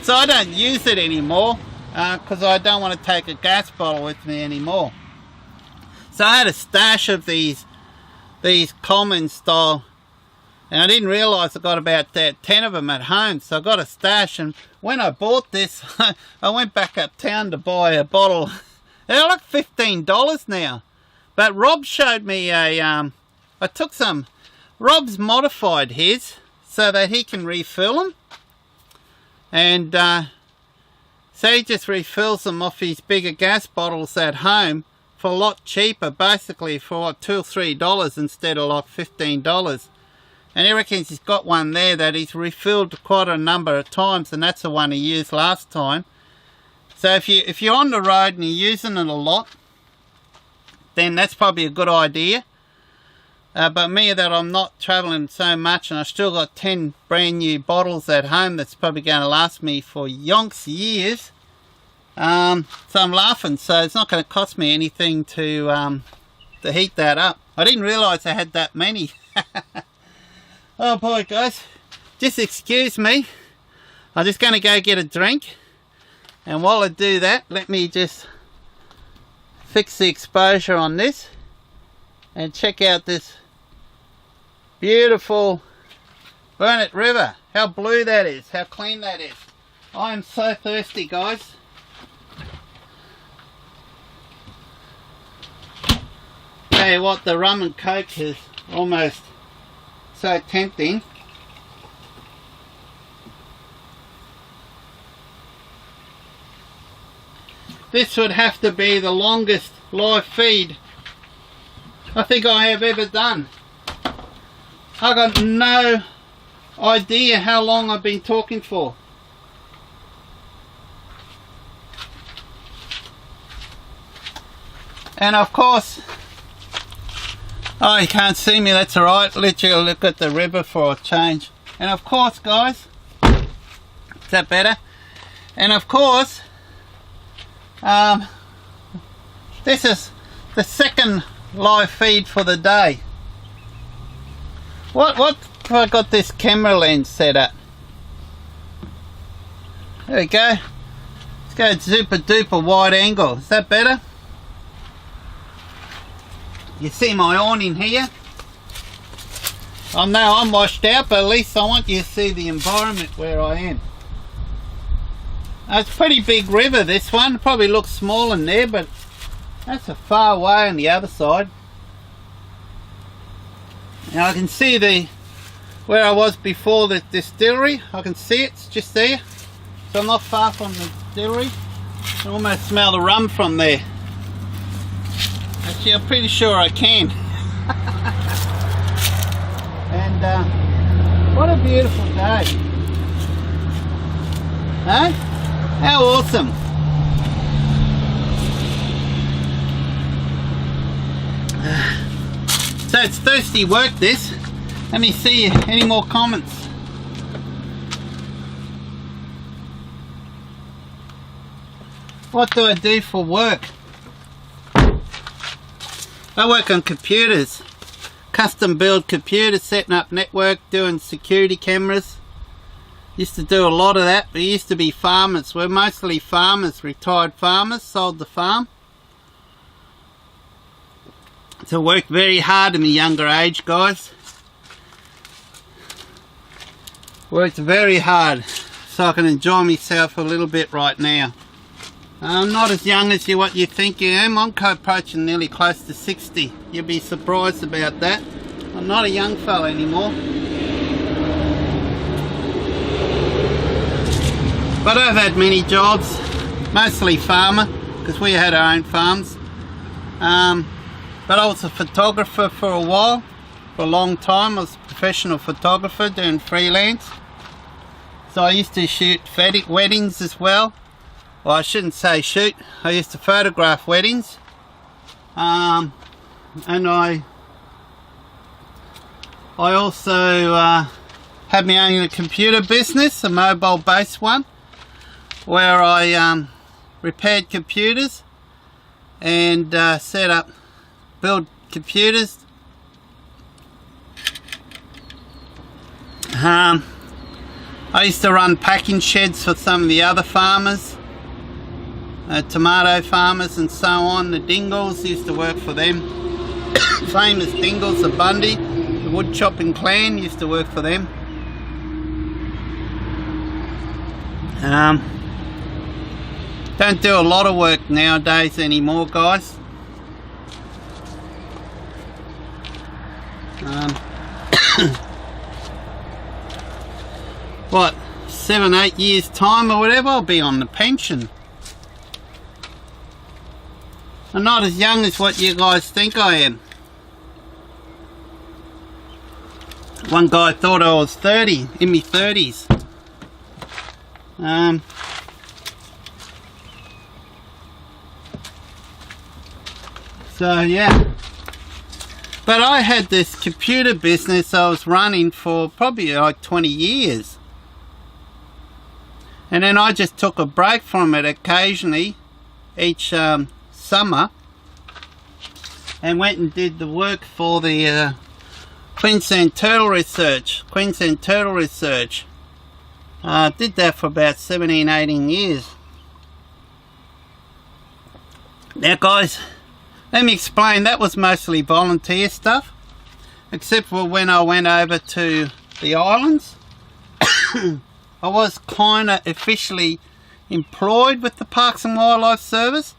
So I don't use it anymore because I don't want to take a gas bottle with me anymore. So I had a stash of these Coleman style, and I didn't realise I got about 10 of them at home. So I got a stash, and when I bought this, I went back uptown to buy a bottle. They're like $15 now. But Rob showed me I took some. Rob's modified his so that he can refill them, and so he just refills them off his bigger gas bottles at home for a lot cheaper, basically for like $2 or $3 instead of like $15. And he reckons he's got one there that he's refilled quite a number of times, and that's the one he used last time. So if you're on the road and you're using it a lot, then that's probably a good idea. But me, that I'm not travelling so much, and I still got 10 brand new bottles at home that's probably going to last me for yonks years. So I'm laughing, so it's not going to cost me anything to heat that up. I didn't realise I had that many. Oh boy, guys, just excuse me. I'm just going to go get a drink, and while I do that, let me just fix the exposure on this and check out this beautiful Burnett River. How blue that is, how clean that is. I am so thirsty, guys. Tell you what, the rum and coke is almost so tempting. This would have to be the longest live feed I think I have ever done. I got no idea how long I've been talking for. And of course, oh, you can't see me, that's alright. Literally look at the river for a change. And of course, guys, is that better? And of course, this is the second live feed for the day. What have I got this camera lens set up? There we go. Let's go super duper wide angle. Is that better? You see my awning here? I know I'm washed out, but at least I want you to see the environment where I am. It's a pretty big river, this one. It probably looks small in there, but that's a far way on the other side. Now I can see where I was before the distillery. I can see it, it's just there. So I'm not far from the distillery. I can almost smell the rum from there. Actually, I'm pretty sure I can. And what a beautiful day. Huh? How awesome. So it's thirsty work, this. Let me see any more comments. What do I do for work? I work on computers, custom build computers, setting up network, doing security cameras. Used to do a lot of that. We used to be farmers. We're mostly farmers, retired farmers, sold the farm. So worked very hard in my younger age, guys. Worked very hard so I can enjoy myself a little bit right now. I'm not as young as what you think I am. I'm approaching nearly close to 60. You'll be surprised about that. I'm not a young fella anymore. But I've had many jobs, mostly farmer, because we had our own farms. But I was a photographer for a while. for a long time. I was a professional photographer doing freelance. So I used to shoot weddings as well. Well, I shouldn't say shoot. I used to photograph weddings. And I also had my own computer business, a mobile based one, where I repaired computers and build computers. I used to run packing sheds for some of the other farmers, tomato farmers and so on. The Dingles, used to work for them. Famous Dingles, the Bundy, the wood chopping clan, used to work for them. Don't do a lot of work nowadays anymore, guys. What, 7-8 years time or whatever, I'll be on the pension. I'm not as young as what you guys think I am. One guy thought I was 30, in my 30s. So yeah, but I had this computer business I was running for probably like 20 years, and then I just took a break from it occasionally each summer and went and did the work for the Queensland Turtle Research. Did that for about 17-18 years. Now guys, let me explain, that was mostly volunteer stuff, except for when I went over to the islands. I was kind of officially employed with the Parks and Wildlife Service,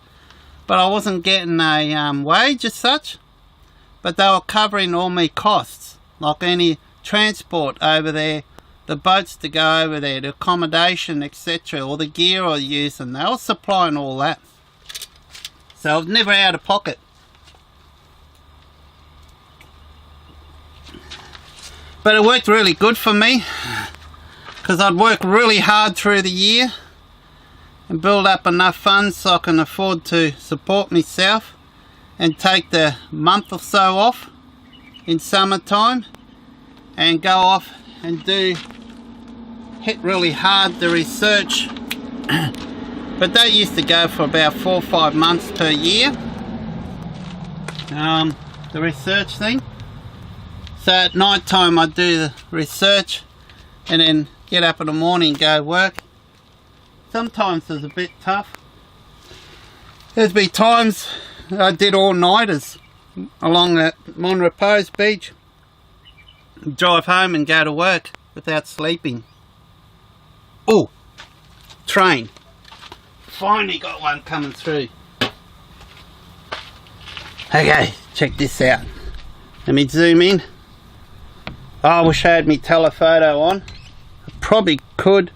but I wasn't getting a wage as such, but they were covering all my costs, like any transport over there, the boats to go over there, the accommodation, etc., all the gear I use, and they were supplying all that. So I was never out of pocket. But it worked really good for me, because I'd work really hard through the year and build up enough funds so I can afford to support myself and take the month or so off in summertime and go off and hit really hard the research. But that used to go for about 4 or 5 months per year, the research thing. So at night time I'd do the research and then get up in the morning and go work. Sometimes it was a bit tough. There's been times I did all-nighters along that Monrepose beach, drive home and go to work without sleeping. Oh, train. Finally got one coming through. Okay, check this out. Let me zoom in. Oh, I wish I had my telephoto on. I probably could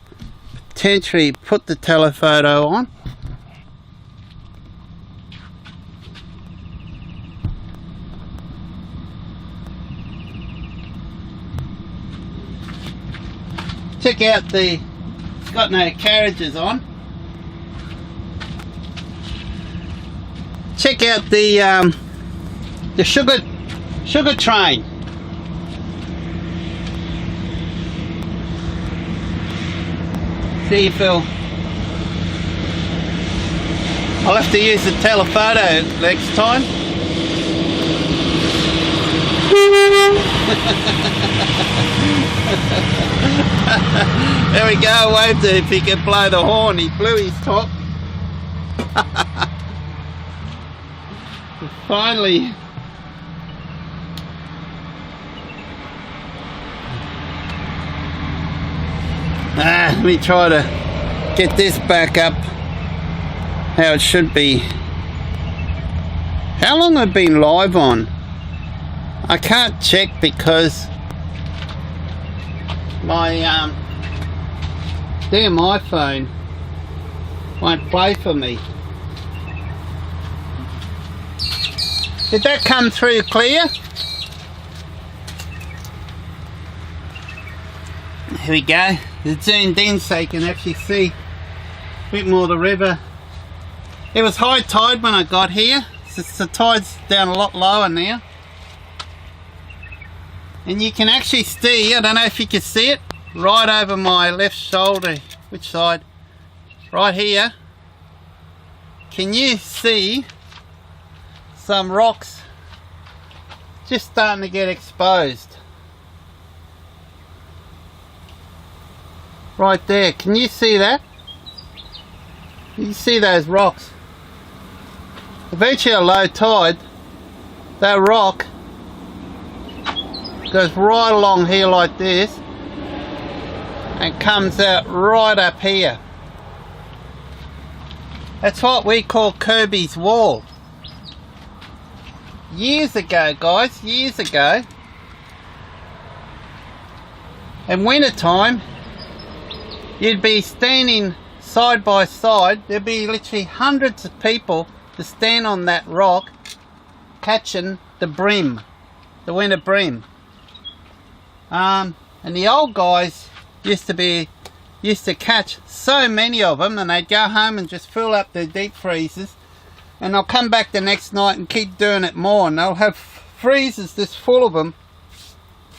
potentially put the telephoto on. Check out it's got no carriages on. Check out the sugar train. See if I'll have to use the telephoto next time. There we go, waved it. If he could blow the horn, he blew his top. Finally. Let me try to get this back up how it should be. How long have I been live on? I can't check because my damn iPhone won't play for me. Did that come through clear? Here we go. It's zoomed in so you can actually see a bit more of the river. It was high tide when I got here. The tide's down a lot lower now. And you can actually see, I don't know if you can see it, right over my left shoulder. Which side? Right here. Can you see some rocks just starting to get exposed? Right there. Can you see that? You see those rocks? Eventually at low tide, that rock goes right along here like this and comes out right up here. That's what we call Kirby's Wall. Years ago, guys, years ago, in winter time, you'd be standing side by side. There'd be literally hundreds of people to stand on that rock catching the brim, the winter brim. And the old guys used to catch so many of them, and they'd go home and just fill up their deep freezers, and they'll come back the next night and keep doing it more, and they'll have freezers just full of them,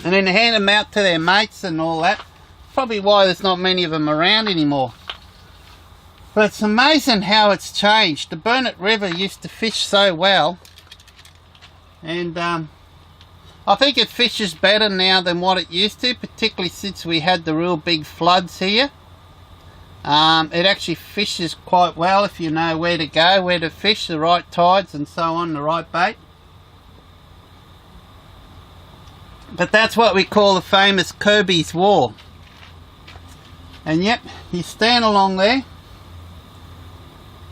and then hand them out to their mates and all that. Probably why there's not many of them around anymore. But it's amazing how it's changed. The Burnett River used to fish so well, and I think it fishes better now than what it used to, particularly since we had the real big floods here. It actually fishes quite well if you know where to go, where to fish, the right tides and so on, the right bait. But that's what we call the famous Kirby's Wall. And yep, you stand along there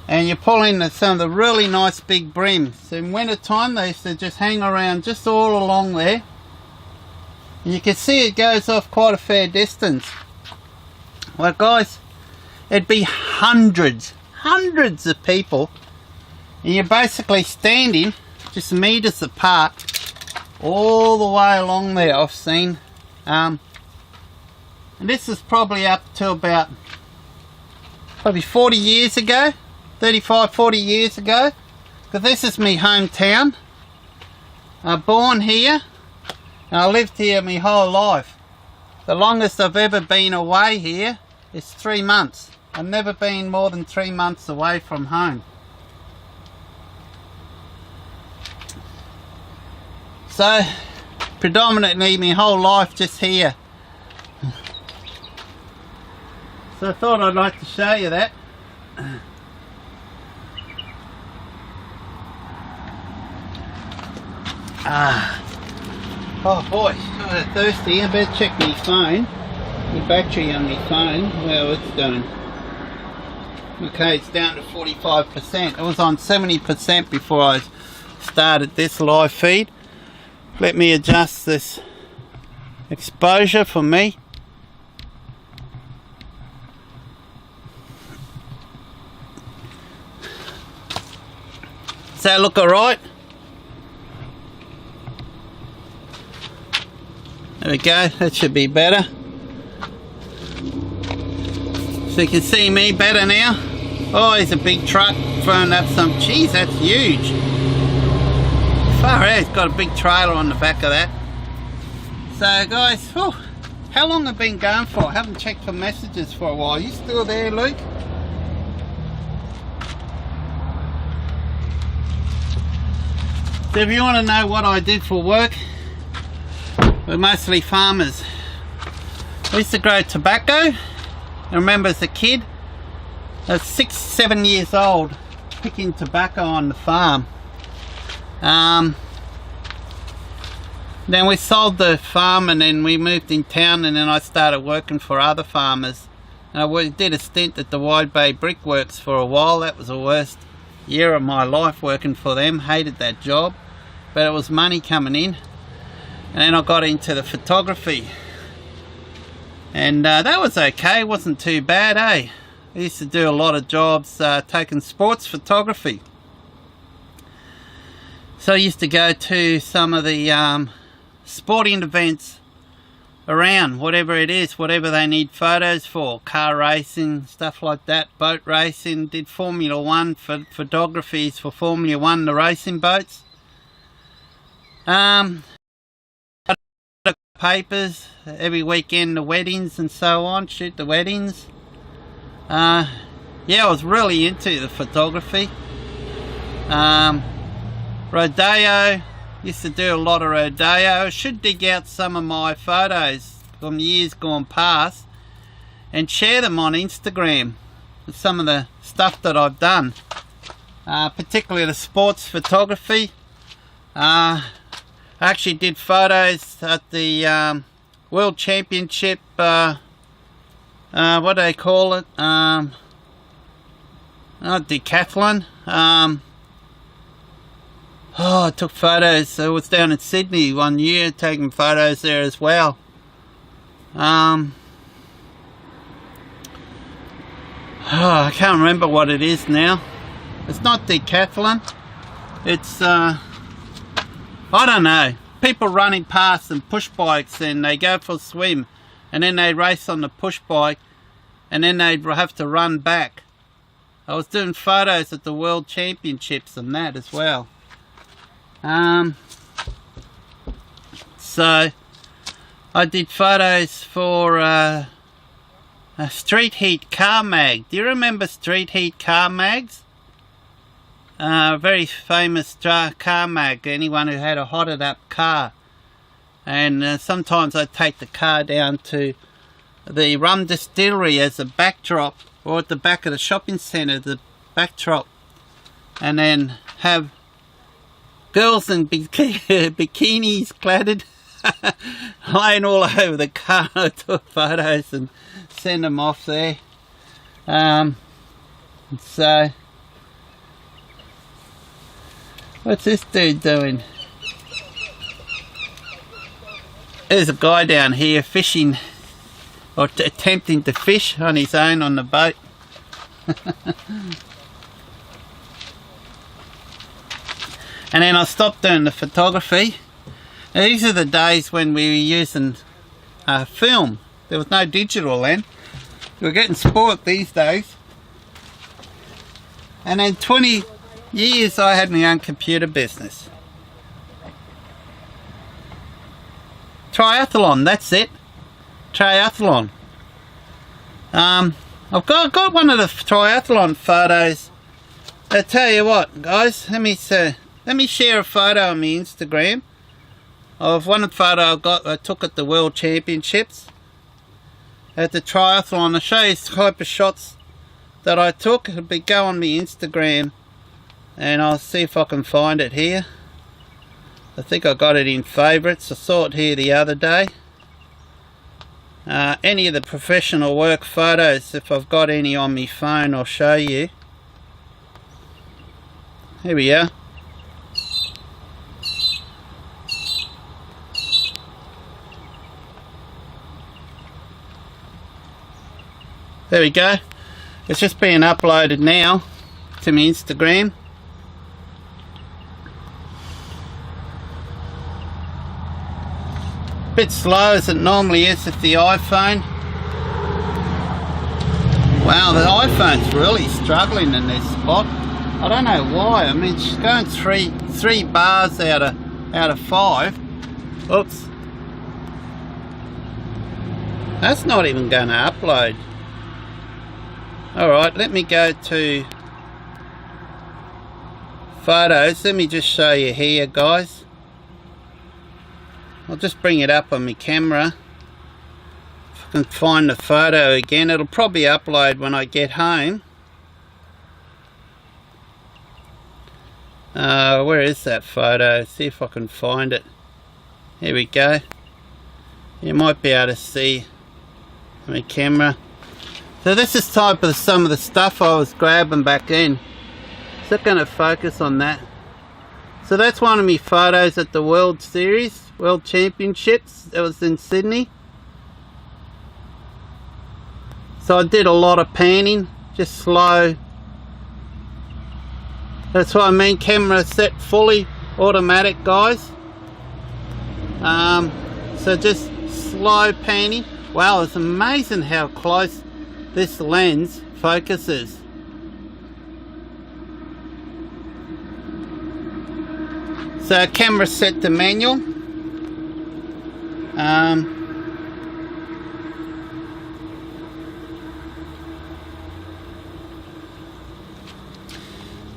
and you pull in some of the really nice big brims. In winter time they used to just hang around just all along there, and you can see it goes off quite a fair distance. Well guys, it'd be hundreds of people, and you're basically standing just meters apart all the way along there. I've seen and this is probably up to about probably 40 years ago, 35, 40 years ago, because this is my hometown. I'm born here and I lived here my whole life. The longest I've ever been away here is 3 months. I've never been more than 3 months away from home. So predominantly my whole life just here. So I thought I'd like to show you that. Oh boy, I'm thirsty. I better check my phone. The battery on my phone, well, it's doing. Okay, it's down to 45%. It was on 70% before I started this live feed. Let me adjust this exposure for me. Does that look alright? There we go, that should be better. So you can see me better now. Oh, there's a big truck throwing up some cheese. That's huge. Far out, it's got a big trailer on the back of that. So guys, whew, how long have I been going for? I haven't checked for messages for a while. You still there, Luke? So if you want to know what I did for work, we're mostly farmers. We used to grow tobacco. I remember as a kid, I was 6, 7 years old, picking tobacco on the farm. Then we sold the farm and then we moved in town, and then I started working for other farmers. And I did a stint at the Wide Bay Brickworks for a while. That was the worst year of my life working for them. Hated that job, but it was money coming in. And then I got into the photography, and that was okay, wasn't too bad, eh? I used to do a lot of jobs taking sports photography. So I used to go to some of the sporting events around, whatever it is, whatever they need photos for. Car racing, stuff like that, boat racing. Did Formula 1 for photographies for Formula 1, the racing boats. Papers every weekend, the weddings and so on, shoot the weddings. Yeah, I was really into the photography. Rodeo, used to do a lot of rodeo. I should dig out some of my photos from years gone past and share them on Instagram with some of the stuff that I've done, particularly the sports photography. I actually did photos at the World Championship, what do they call it, decathlon. I took photos. I was down in Sydney one year taking photos there as well. I can't remember what it is now. It's not decathlon. It's I don't know. People running past and push bikes, and they go for a swim, and then they race on the push bike, and then they have to run back. I was doing photos at the World Championships and that as well. So I did photos for a Street Heat car mag. Do you remember Street Heat car mags? Very famous car mag, anyone who had a hotted up car. And sometimes I'd take the car down to the rum distillery as a backdrop, or at the back of the shopping centre, the backdrop, and then have girls in bikinis cladded laying all over the car. I took photos and send them off there. So what's this dude doing? There's a guy down here fishing, or attempting to fish on his own on the boat. And then I stopped doing the photography. Now, these are the days when we were using film. There was no digital then. We were getting sport these days. And then 20 years I had my own computer business. Triathlon, that's it. Triathlon. I've got one of the triathlon photos. I tell you what, guys, let me share a photo on my Instagram of one photo I took at the World Championships at the triathlon. I'll show you the type of shots that I took. It'll go on my Instagram, and I'll see if I can find it here. I think I got it in favourites. I saw it here the other day. Any of the professional work photos, if I've got any on my phone, I'll show you. Here we are. There we go. It's just being uploaded now to my Instagram. Bit slow as it normally is with the iPhone. Wow, the iPhone's really struggling in this spot. I don't know why. I mean, she's going three bars out of 5. Oops. That's not even going to upload. Alright, let me go to photos. Let me just show you here, guys. I'll just bring it up on my camera. If I can find the photo again, it'll probably upload when I get home. Where is that photo? See if I can find it. Here we go. You might be able to see my camera. So this is type of some of the stuff I was grabbing back in. Is that going to focus on that? So that's one of my photos at the World Series, World Championships. It was in Sydney. So I did a lot of panning, just slow. That's what I mean, camera set fully automatic, guys. So just slow panning. Wow, it's amazing how close this lens focuses. So camera set to manual.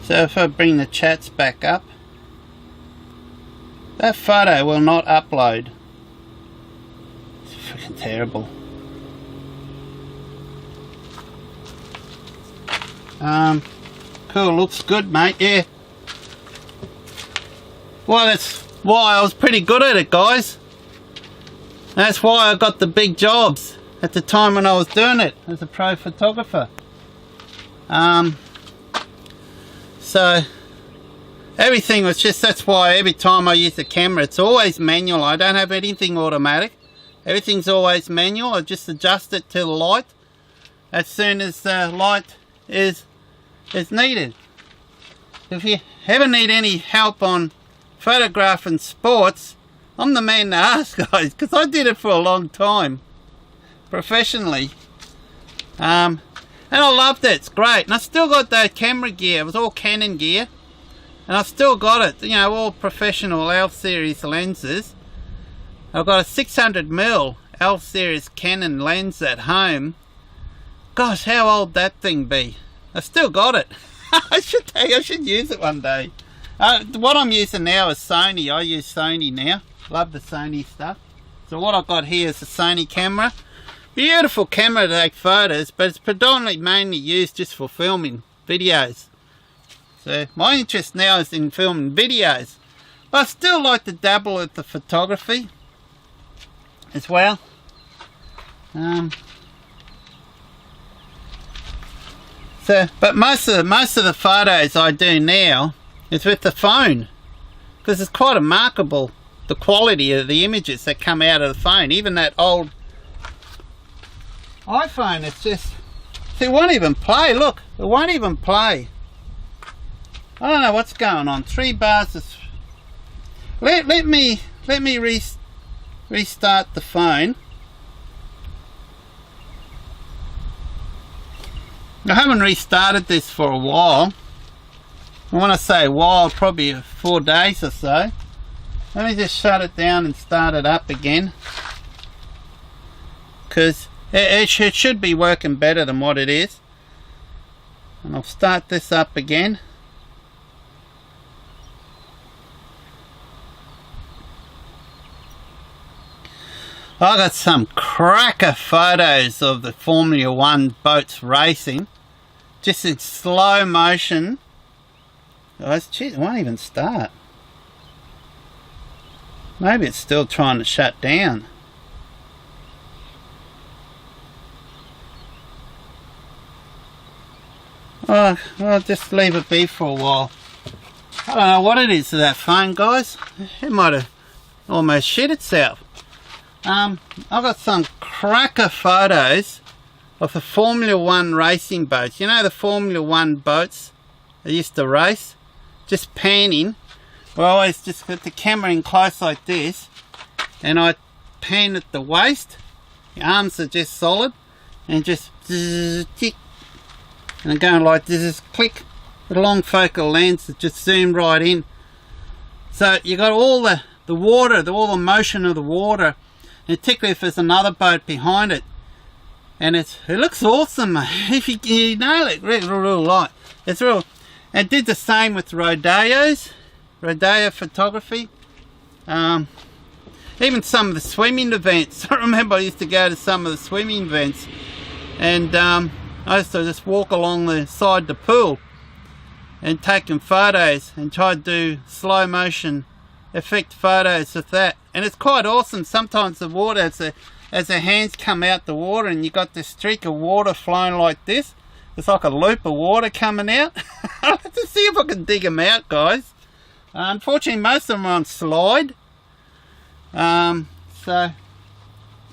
So if I bring the chats back up, that photo will not upload. It's freaking terrible. Cool, looks good, mate. Yeah. Well, that's why I was pretty good at it, guys. That's why I got the big jobs at the time when I was doing it as a pro photographer. So everything was just, that's why every time I use the camera, it's always manual. I don't have anything automatic. Everything's always manual. I just adjust it to the light as soon as the light is needed. If you ever need any help on photographing sports, I'm the man to ask, guys, because I did it for a long time professionally. And I loved it. It's great. And I still got that camera gear. It was all Canon gear. And I still got it. You know, all professional L series lenses. I've got a 600mm L series Canon lens at home. Gosh, how old that thing be? I still got it. I should use it one day. What I'm using now is Sony. I use Sony now. Love the Sony stuff. So what I've got here is a Sony camera. Beautiful camera to take photos, but it's predominantly mainly used just for filming videos. So my interest now is in filming videos. But I still like to dabble with the photography as well. But most of the photos I do now is with the phone, because it's quite remarkable the quality of the images that come out of the phone. Even that old iPhone, it's just, see, it won't even play. Look, it won't even play. I don't know what's going on. 3 bars of, let me restart the phone. I haven't restarted this for a while. And when I say a while, probably 4 days or so. Let me just shut it down and start it up again, because it should be working better than what it is. And I'll start this up again. I got some cracker photos of the Formula 1 boats racing, just in slow motion. Guys, geez, it won't even start. Maybe it's still trying to shut down. Oh, I'll just leave it be for a while. I don't know what it is to that phone, guys. It might have almost shit itself. I've got some cracker photos of the Formula 1 racing boats. You know the Formula 1 boats they used to race? Just panning. I always just put the camera in close like this, and I pan at the waist. The arms are just solid, and just tick, and I'm going like this, click. The long focal lens that just zoomed right in. So you got all the water, all the motion of the water, and particularly if there's another boat behind it. And it looks awesome, mate. If you nail it, real light. It's real. And did the same with rodeos. Rodeo photography, even some of the swimming events. I remember I used to go to some of the swimming events, and I used to just walk along the side of the pool and taking photos and try to do slow motion effect photos of that. And it's quite awesome. Sometimes the water, as the hands come out the water, and you got this streak of water flowing like this, it's like a loop of water coming out. I'll have to see if I can dig them out, guys. Unfortunately, most of them are on slide, so I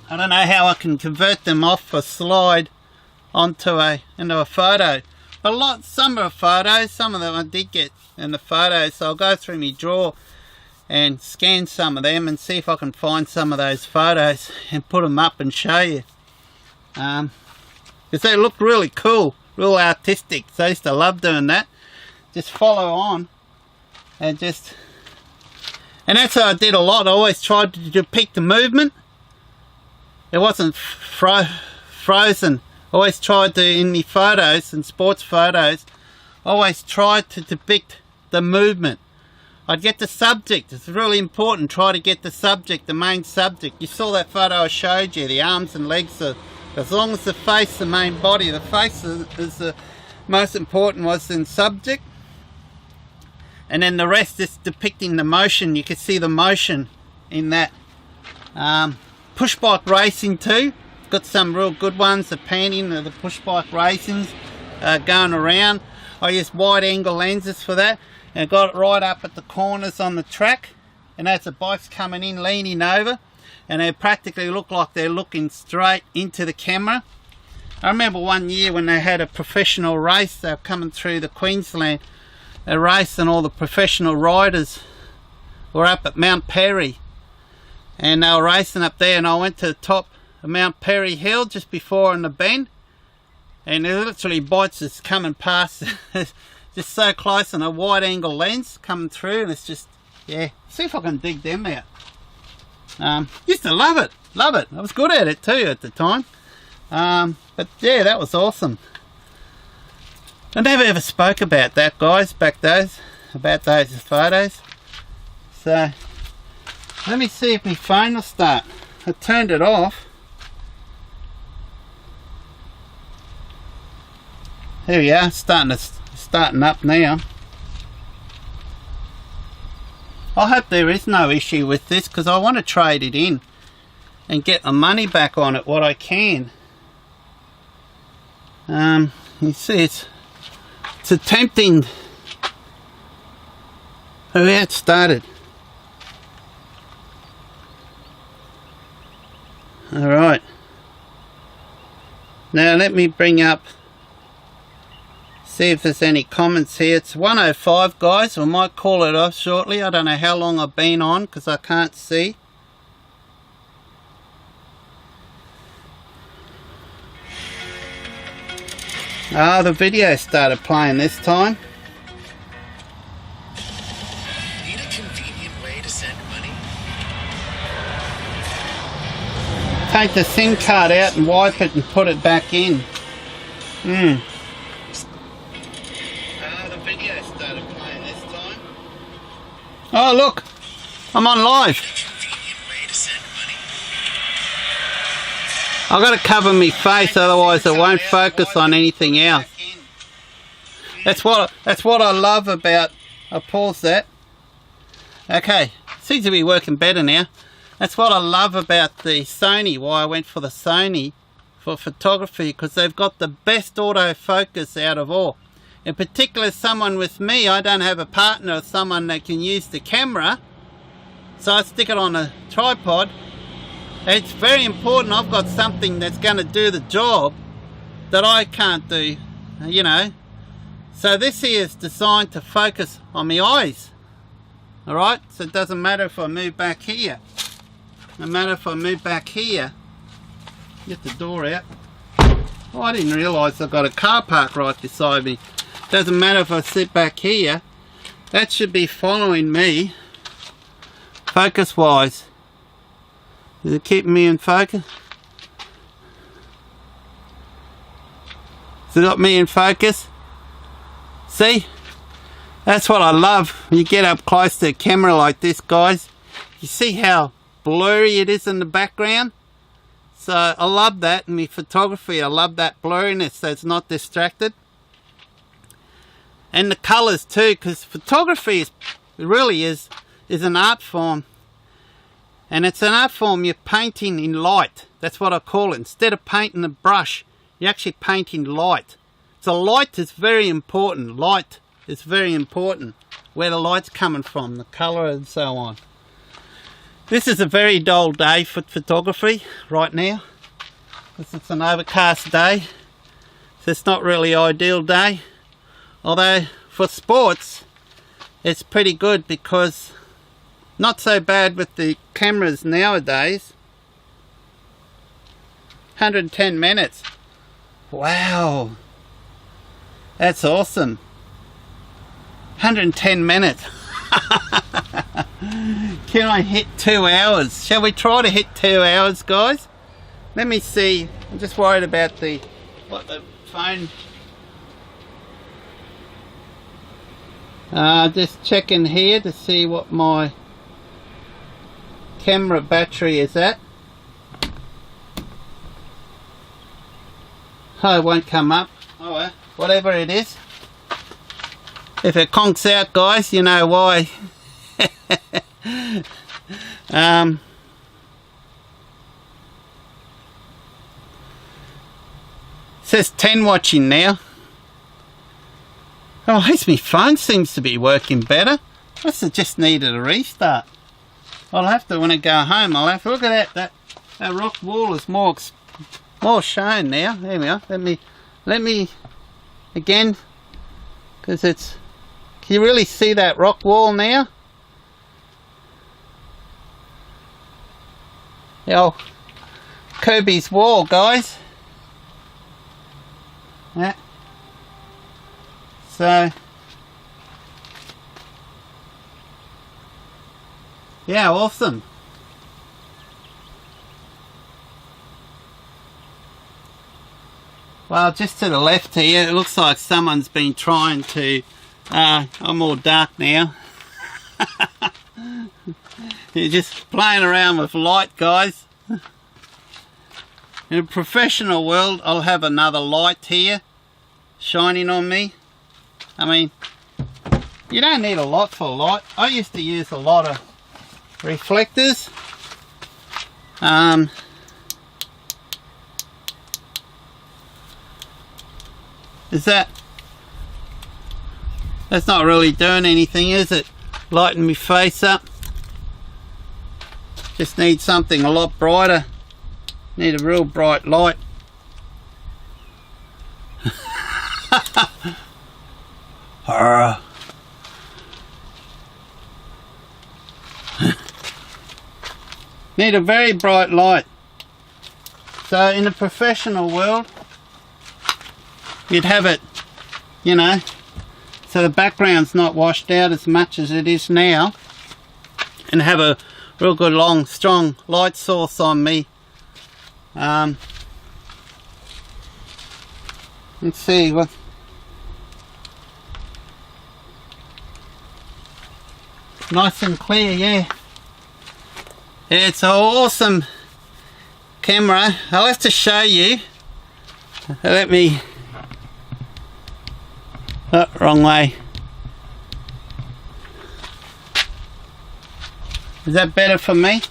don't know how I can convert them off a slide into a photo. But some of the photos, some of them I did get in the photos, so I'll go through my drawer and scan some of them and see if I can find some of those photos and put them up and show you. Because they look really cool, real artistic. So I used to love doing that. Just follow on and that's what I did a lot. I always tried to depict the movement. It wasn't frozen. I always tried to, in my photos and sports photos, I always tried to depict the movement. I'd get the subject. It's really important. Try to get the subject, the main subject. You saw that photo I showed you, the arms and legs. As long as the face, the main body, the face is the most important, was in subject. And then the rest is depicting the motion. You can see the motion in that. Push bike racing too. Got some real good ones. The panning of the push bike racings going around. I use wide angle lenses for that. And I got it right up at the corners on the track. And as the bike's coming in, leaning over. And they practically look like they're looking straight into the camera. I remember one year when they had a professional race. They were coming through the Queensland a race, and all the professional riders were up at Mount Perry, and they were racing up there, and I went to the top of Mount Perry Hill just before in the bend, and there literally bikes just coming past just so close on a wide angle lens coming through, and it's just, yeah, see if I can dig them out. Used to love it. I was good at it too at the time. But yeah, that was awesome. I never ever spoke about that, guys, about those photos. So let me see if my phone will start. I turned it off. Here we are, starting up now. I hope there is no issue with this, because I want to trade it in and get the money back on it what I can. You see, it's attempting. Oh yeah, it started. Alright. Now let me bring up, see if there's any comments here. It's 1:05, guys. I might call it off shortly. I don't know how long I've been on because I can't see. Ah, the video started playing this time. Need a convenient way to send money? Take the SIM card out and wipe it and put it back in. Ah, the video started playing this time. Oh look, I'm on live. I've got to cover my face, otherwise it won't focus on anything else. That's what I love about. I'll pause that. Okay, seems to be working better now. That's what I love about the Sony, why I went for the Sony for photography, because they've got the best autofocus out of all. In particular, someone with me, I don't have a partner or someone that can use the camera, so I stick it on a tripod. It's very important I've got something that's going to do the job that I can't do, you know. So this here is designed to focus on my eyes. Alright, so it doesn't matter if I move back here. No matter if I move back here. Get the door out. Oh, I didn't realise I've got a car park right beside me. Doesn't matter if I sit back here. That should be following me focus wise. Is it keeping me in focus? Has it got me in focus? See? That's what I love. When you get up close to a camera like this, guys. You see how blurry it is in the background? So I love that in my photography. I love that blurriness so it's not distracted. And the colours too, because photography really is an art form. And it's an art form you're painting in light. That's what I call it. Instead of painting a brush, you're actually painting light. So light is very important. Light is very important. Where the light's coming from, the colour and so on. This is a very dull day for photography right now. It's an overcast day. So it's not really an ideal day. Although for sports, it's pretty good because Not so bad with the cameras nowadays. 110 minutes. Wow. That's awesome. 110 minutes. Can I hit 2 hours? Shall we try to hit 2 hours, guys? Let me see. I'm just worried about the phone. Just checking here to see what my camera battery is at. Oh, it won't come up. Oh well, whatever it is. If it conks out, guys, you know why. Says 10 watching now. Oh, at least my phone seems to be working better. Must have just needed a restart. I'll have to, when I go home, I'll have to look at that rock wall is more shown now. There we are. Let me again, because it's, can you really see that rock wall now? The old Kirby's wall, guys. Yeah. So yeah, awesome. Well, just to the left here, it looks like someone's been trying to, I'm all dark now. You're just playing around with light, guys. In a professional world, I'll have another light here shining on me. I mean, you don't need a lot for light. I used to use a lot of reflectors. That's not really doing anything, is it? Lighting my face up. Just need something a lot brighter. Need a real bright light. Need a very bright light. So in a professional world, you'd have it, you know, so the background's not washed out as much as it is now, and have a real good long strong light source on me. Let's see what. Nice and clear, yeah. It's an awesome camera. I'll have to show you. Let me. Oh, wrong way. Is that better for me?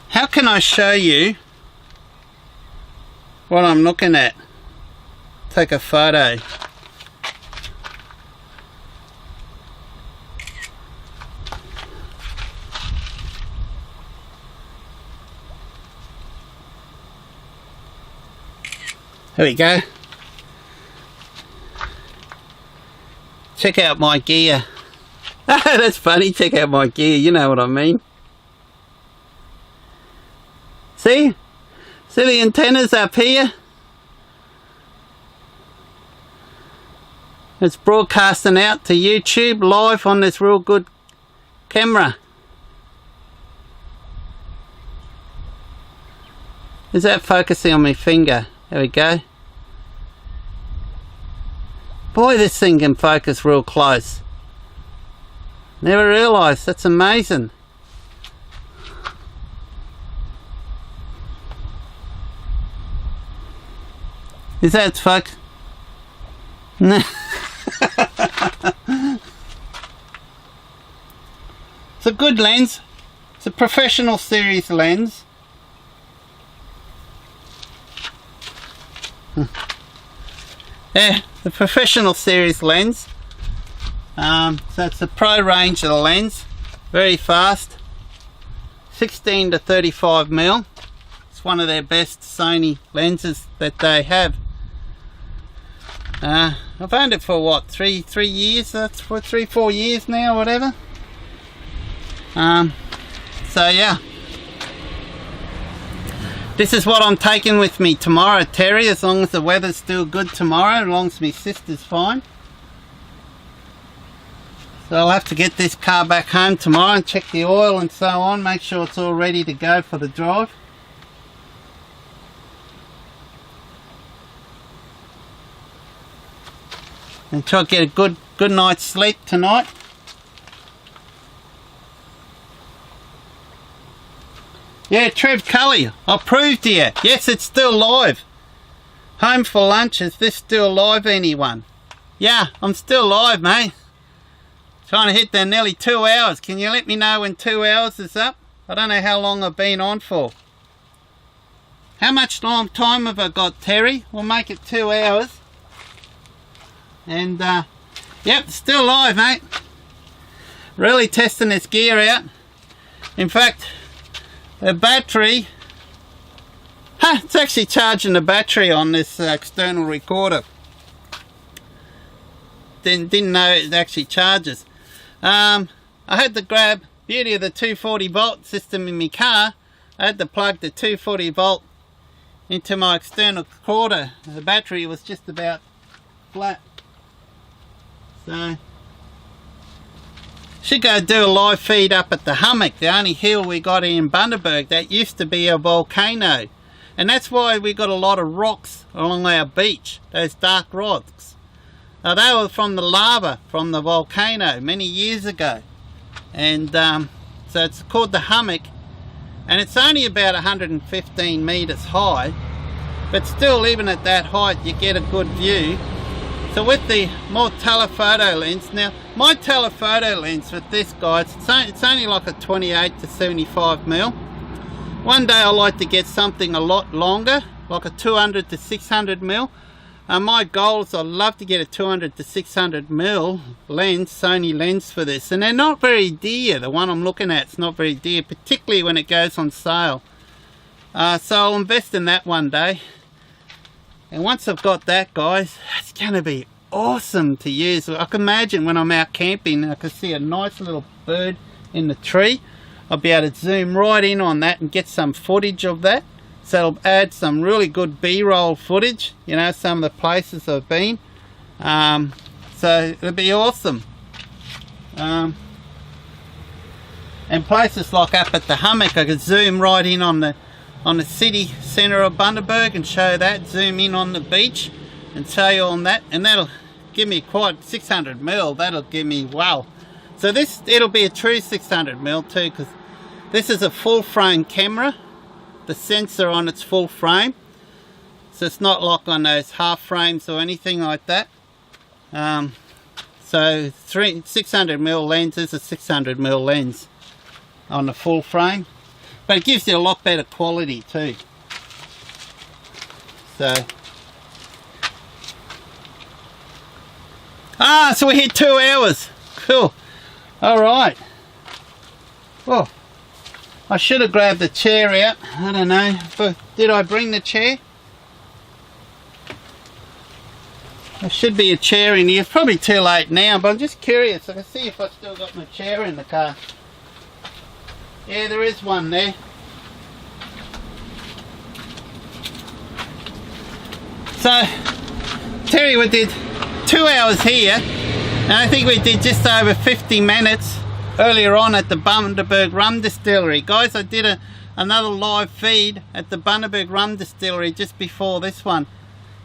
How can I show you what I'm looking at? Take a photo. There we go. Check out my gear. That's funny, check out my gear, you know what I mean. See? See the antennas up here? It's broadcasting out to YouTube live on this real good camera. Is that focusing on my finger? There we go. Boy, this thing can focus real close. Never realised. That's amazing. Is that its focus? No. It's a good lens. It's a professional series lens. Yeah, the professional series lens. So it's the pro range of the lens. Very fast. 16 to 35 mil. It's one of their best Sony lenses that they have. I've owned it for what, three years? That's for 3-4 years now, whatever. So yeah, this is what I'm taking with me tomorrow, Terry, as long as the weather's still good tomorrow, as long as my sister's fine. So I'll have to get this car back home tomorrow and check the oil and so on, make sure it's all ready to go for the drive. And try to get a good night's sleep tonight. Yeah, Trev Cully, I proved to you. Yes, it's still live. Home for lunch, is this still live, anyone? Yeah, I'm still live, mate. Trying to hit the nearly 2 hours. Can you let me know when 2 hours is up? I don't know how long I've been on for. How much time have I got, Terry? We'll make it 2 hours. And, yep, still live, mate. Really testing this gear out. In fact, the battery... it's actually charging the battery on this external recorder. Didn't know it actually charges. I had to grab, beauty of the 240 volt system in my car, I had to plug the 240 volt into my external recorder. The battery was just about flat. So, should go do a live feed up at the hummock, the only hill we got in Bundaberg. That used to be a volcano. And that's why we got a lot of rocks along our beach, those dark rocks. Now, they were from the lava from the volcano many years ago. And so it's called the hummock. And it's only about 115 metres high. But still, even at that height, you get a good view. So with the more telephoto lens, now my telephoto lens with this, guys, it's only like a 28 to 75 mil. One day I like to get something a lot longer, like a 200 to 600 mil. My goal is I'd love to get a 200 to 600 mil lens, Sony lens for this. And they're not very dear. The one I'm looking at is not very dear, particularly when it goes on sale. So I'll invest in that one day. And once I've got that, guys, it's going to be awesome to use. I can imagine when I'm out camping, I can see a nice little bird in the tree. I'll be able to zoom right in on that and get some footage of that. So it'll add some really good B-roll footage, you know, some of the places I've been. So it'll be awesome. And places like up at the hummock, I could zoom right in on the city centre of Bundaberg and show that, zoom in on the beach and show you on that, and that'll give me quite 600 mil. That'll give me, wow. So this, it'll be a true 600 mil too, because this is a full frame camera. The sensor on it's full frame, so it's not like on those half frames or anything like that. So 600 mil lens is a 600 mil lens on the full frame, but it gives you a lot better quality too. So so we hit 2 hours. Cool. All right. Well, I should have grabbed the chair out. I don't know, but did I bring the chair? There should be a chair in here. It's probably too late now, but I'm just curious. I can see if I still got my chair in the car. Yeah, there is one there. So, Terry, we did 2 hours here, and I think we did just over 50 minutes earlier on at the Bundaberg Rum Distillery. Guys, I did another live feed at the Bundaberg Rum Distillery just before this one.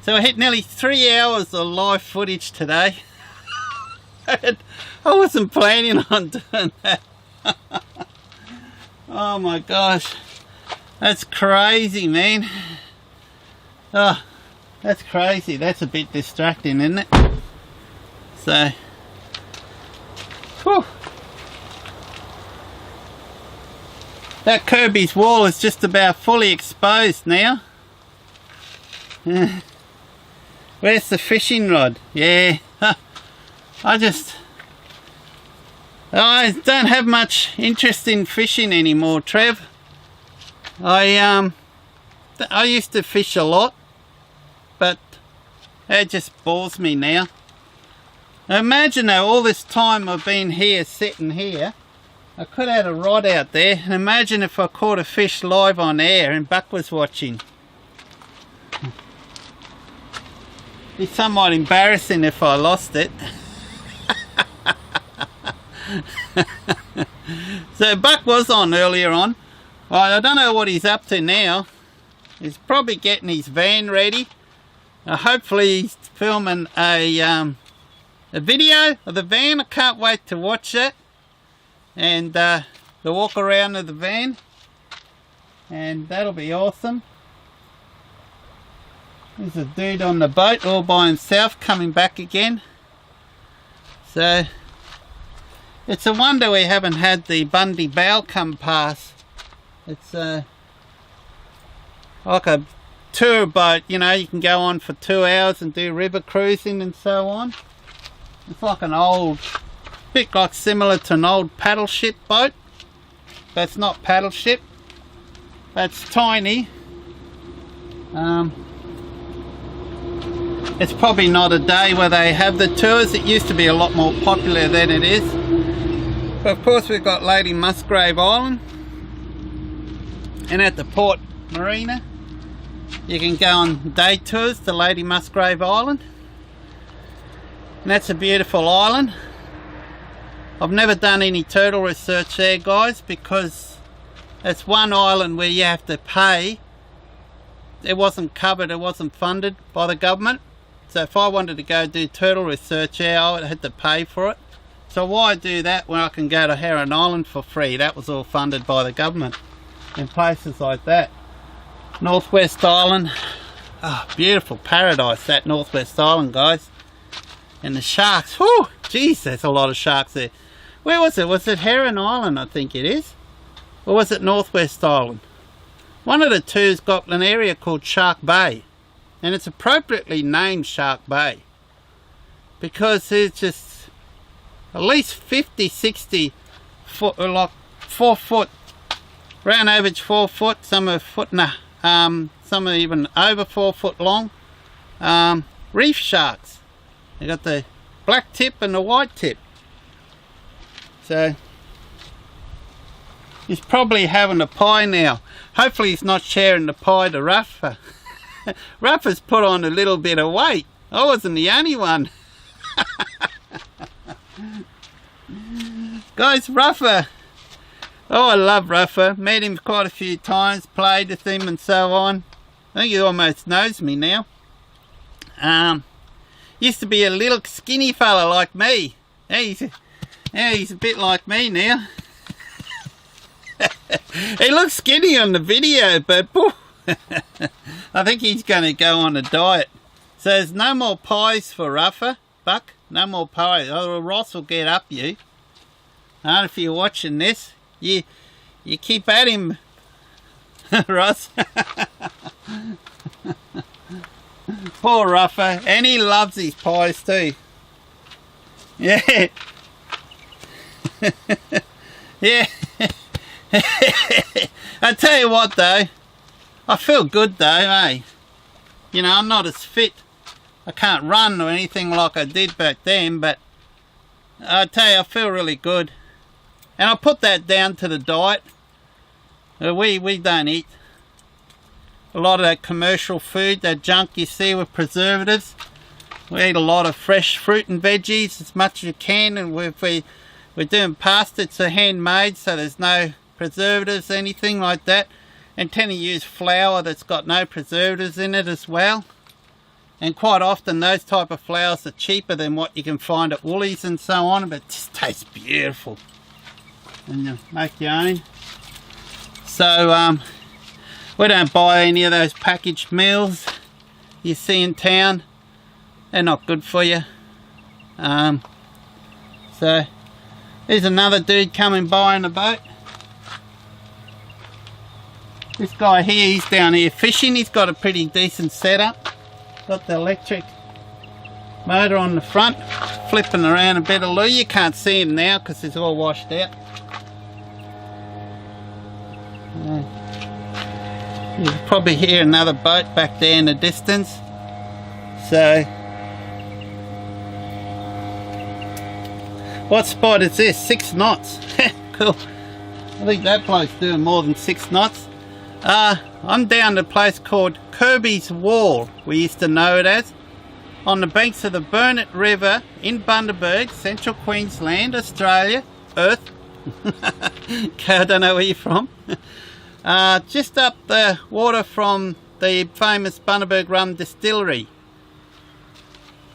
So I hit nearly 3 hours of live footage today. I wasn't planning on doing that. Oh my gosh. That's crazy, man. Oh, that's crazy. That's a bit distracting, isn't it? So, whew. That Kirby's wall is just about fully exposed now. Where's the fishing rod? Yeah. I don't have much interest in fishing anymore, Trev. I used to fish a lot, but It just bores me now. Imagine though, all this time I've been here, sitting here, I could have had a rod out there, and imagine if I caught a fish live on air and Buck was watching. Be somewhat embarrassing if I lost it. So Buck was on earlier on. Well, I don't know what he's up to now. He's probably getting his van ready. Hopefully he's filming a video of the van. I can't wait to watch it. And the walk around of the van. And that'll be awesome. There's a dude on the boat all by himself coming back again. So it's a wonder we haven't had the Bundy Bow come past. It's like a tour boat, you know, you can go on for 2 hours and do river cruising and so on. It's like an old, bit like similar to an old paddle ship boat, but it's not paddle ship. It's tiny. It's probably not a day where they have the tours. It used to be a lot more popular than it is. But of course we've got Lady Musgrave Island, and at the Port Marina you can go on day tours to Lady Musgrave Island, and that's a beautiful island. I've never done any turtle research there, guys, because it's one island where you have to pay. It wasn't covered, it wasn't funded by the government. So if I wanted to go do turtle research there, I would have to pay for it. So why do that when I can go to Heron Island for free? That was all funded by the government in places like that. Northwest Island. Oh, beautiful paradise, that Northwest Island, guys. And the sharks. Whew, geez, there's a lot of sharks there. Where was it? Was it Heron Island, I think it is? Or was it Northwest Island? One of the two's got an area called Shark Bay. And it's appropriately named Shark Bay, because there's just at least 50, 60 foot, or like 4 foot, round average 4 foot, some are foot and some are even over 4 foot long, reef sharks. They got the black tip and the white tip. So he's probably having a pie now. Hopefully he's not sharing the pie to Ruffer. Ruffer's put on a little bit of weight. I wasn't the only one. Guys, Ruffer. Oh, I love Ruffer. Met him quite a few times, played with him and so on. I think he almost knows me now. Used to be a little skinny fella like me. He's a bit like me now. He looks skinny on the video, but I think he's going to go on a diet. So there's no more pies for Ruffer, Buck. No more pies. Oh, Ross will get up you. And if you're watching this, you keep at him, Ross. Poor Ruffer. And he loves his pies too. Yeah. Yeah. I tell you what though, I feel good though, eh? You know, I'm not as fit. I can't run or anything like I did back then, but I tell you, I feel really good. And I put that down to the diet. We don't eat a lot of that commercial food, that junk you see with preservatives. We eat a lot of fresh fruit and veggies as much as you can, and if we're doing pasta, it's handmade, so there's no preservatives, anything like that. And tend to use flour that's got no preservatives in it as well. And quite often those type of flours are cheaper than what you can find at Woolies and so on, but it just tastes beautiful. And you make your own. So we don't buy any of those packaged meals you see in town. They're not good for you. So there's another dude coming by on a boat. This guy here, he's down here fishing. He's got a pretty decent setup. Got the electric motor on the front, flipping around a bit of lure. You can't see him now because it's all washed out. You can probably hear another boat back there in the distance. So What spot is this? 6 knots. Cool. I think that bloke's doing more than 6 knots. I'm down at a place called Kirby's Wall, we used to know it as, on the banks of the Burnett River in Bundaberg, Central Queensland, Australia, Earth. Okay, I don't know where you're from. Just up the water from the famous Bundaberg Rum Distillery.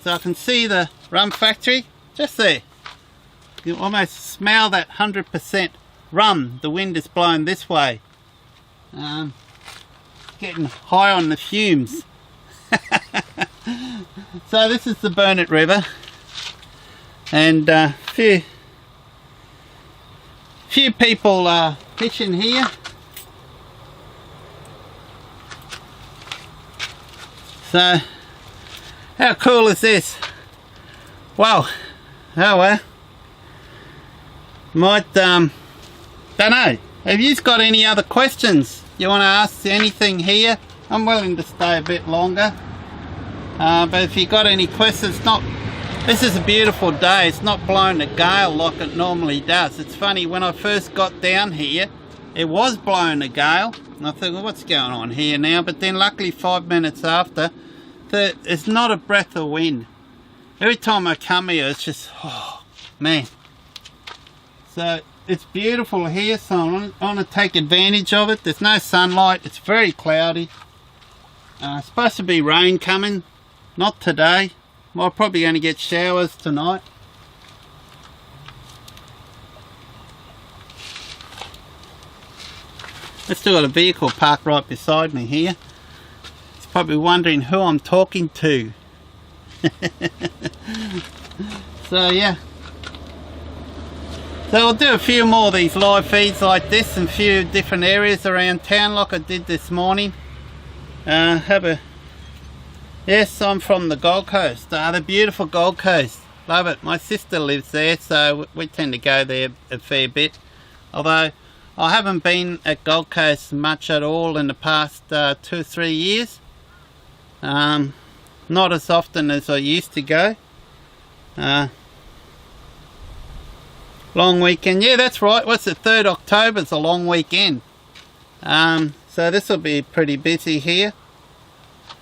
So I can see the rum factory just there. You can almost smell that 100% rum. The wind is blowing this way. Getting high on the fumes. So this is the Burnett River, and few people fishing here. So how cool is this? Wow. Oh well. Might don't know. Have you got any other questions you want to ask anything here? I'm willing to stay a bit longer. But if you got any questions, this is a beautiful day. It's not blowing a gale like it normally does. It's funny, when I first got down here, it was blowing a gale. And I thought, well, what's going on here now? But then luckily 5 minutes after, it's not a breath of wind. Every time I come here, it's just, oh, man. So it's beautiful here, so I want to take advantage of it. There's no sunlight. It's very cloudy. It's supposed to be rain coming. Not today. We're probably going to get showers tonight. I've still got a vehicle parked right beside me here. It's probably wondering who I'm talking to. So yeah. So I'll do a few more of these live feeds like this in a few different areas around town like I did this morning. Yes, I'm from the Gold Coast, the beautiful Gold Coast. Love it. My sister lives there, so we tend to go there a fair bit. Although I haven't been at Gold Coast much at all in the past 2 or 3 years. Not as often as I used to go. Long weekend. Yeah, that's right. What's it? 3rd October is a long weekend. So this will be pretty busy here.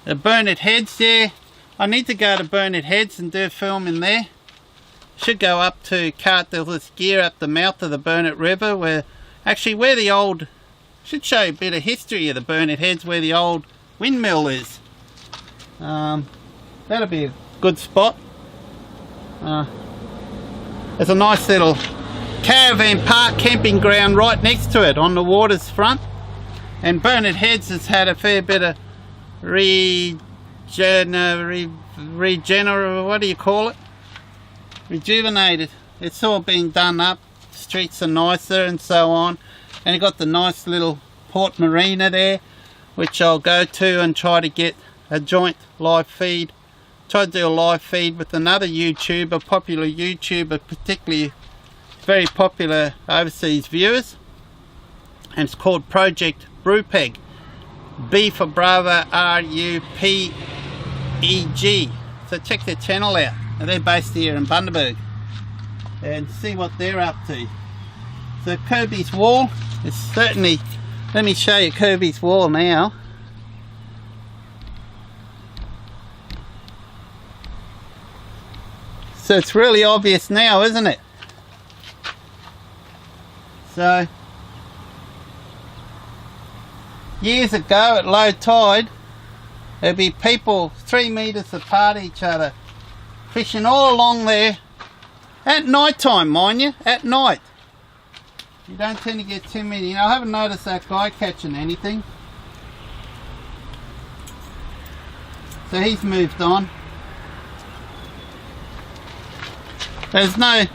The Burnett Heads, yeah. I need to go to Burnett Heads and do a film in there. Should go up to Cartell's Gear up the mouth of the Burnett River, where the old, should show you a bit of history of the Burnett Heads, where the old windmill is. That'll be a good spot. There's a nice little caravan park camping ground right next to it on the water's front. And Burnett Heads has had a fair bit of rejuvenated. It's all been done up. The streets are nicer and so on. And you've got the nice little port marina there, which I'll go to and try to get a joint live feed. Try to do a live feed with another YouTuber, popular YouTuber, particularly very popular overseas viewers. And it's called Project Brewpeg. B for Bravo, R-U-P-E-G. So check their channel out. And they're based here in Bundaberg. And see what they're up to. So Kirby's Wall is certainly... Let me show you Kirby's Wall now. So it's really obvious now, isn't it? So... years ago at low tide, there'd be people 3 meters apart each other fishing all along there at night time, mind you, at night. You don't tend to get too many. I haven't noticed that guy catching anything. So he's moved on. There's no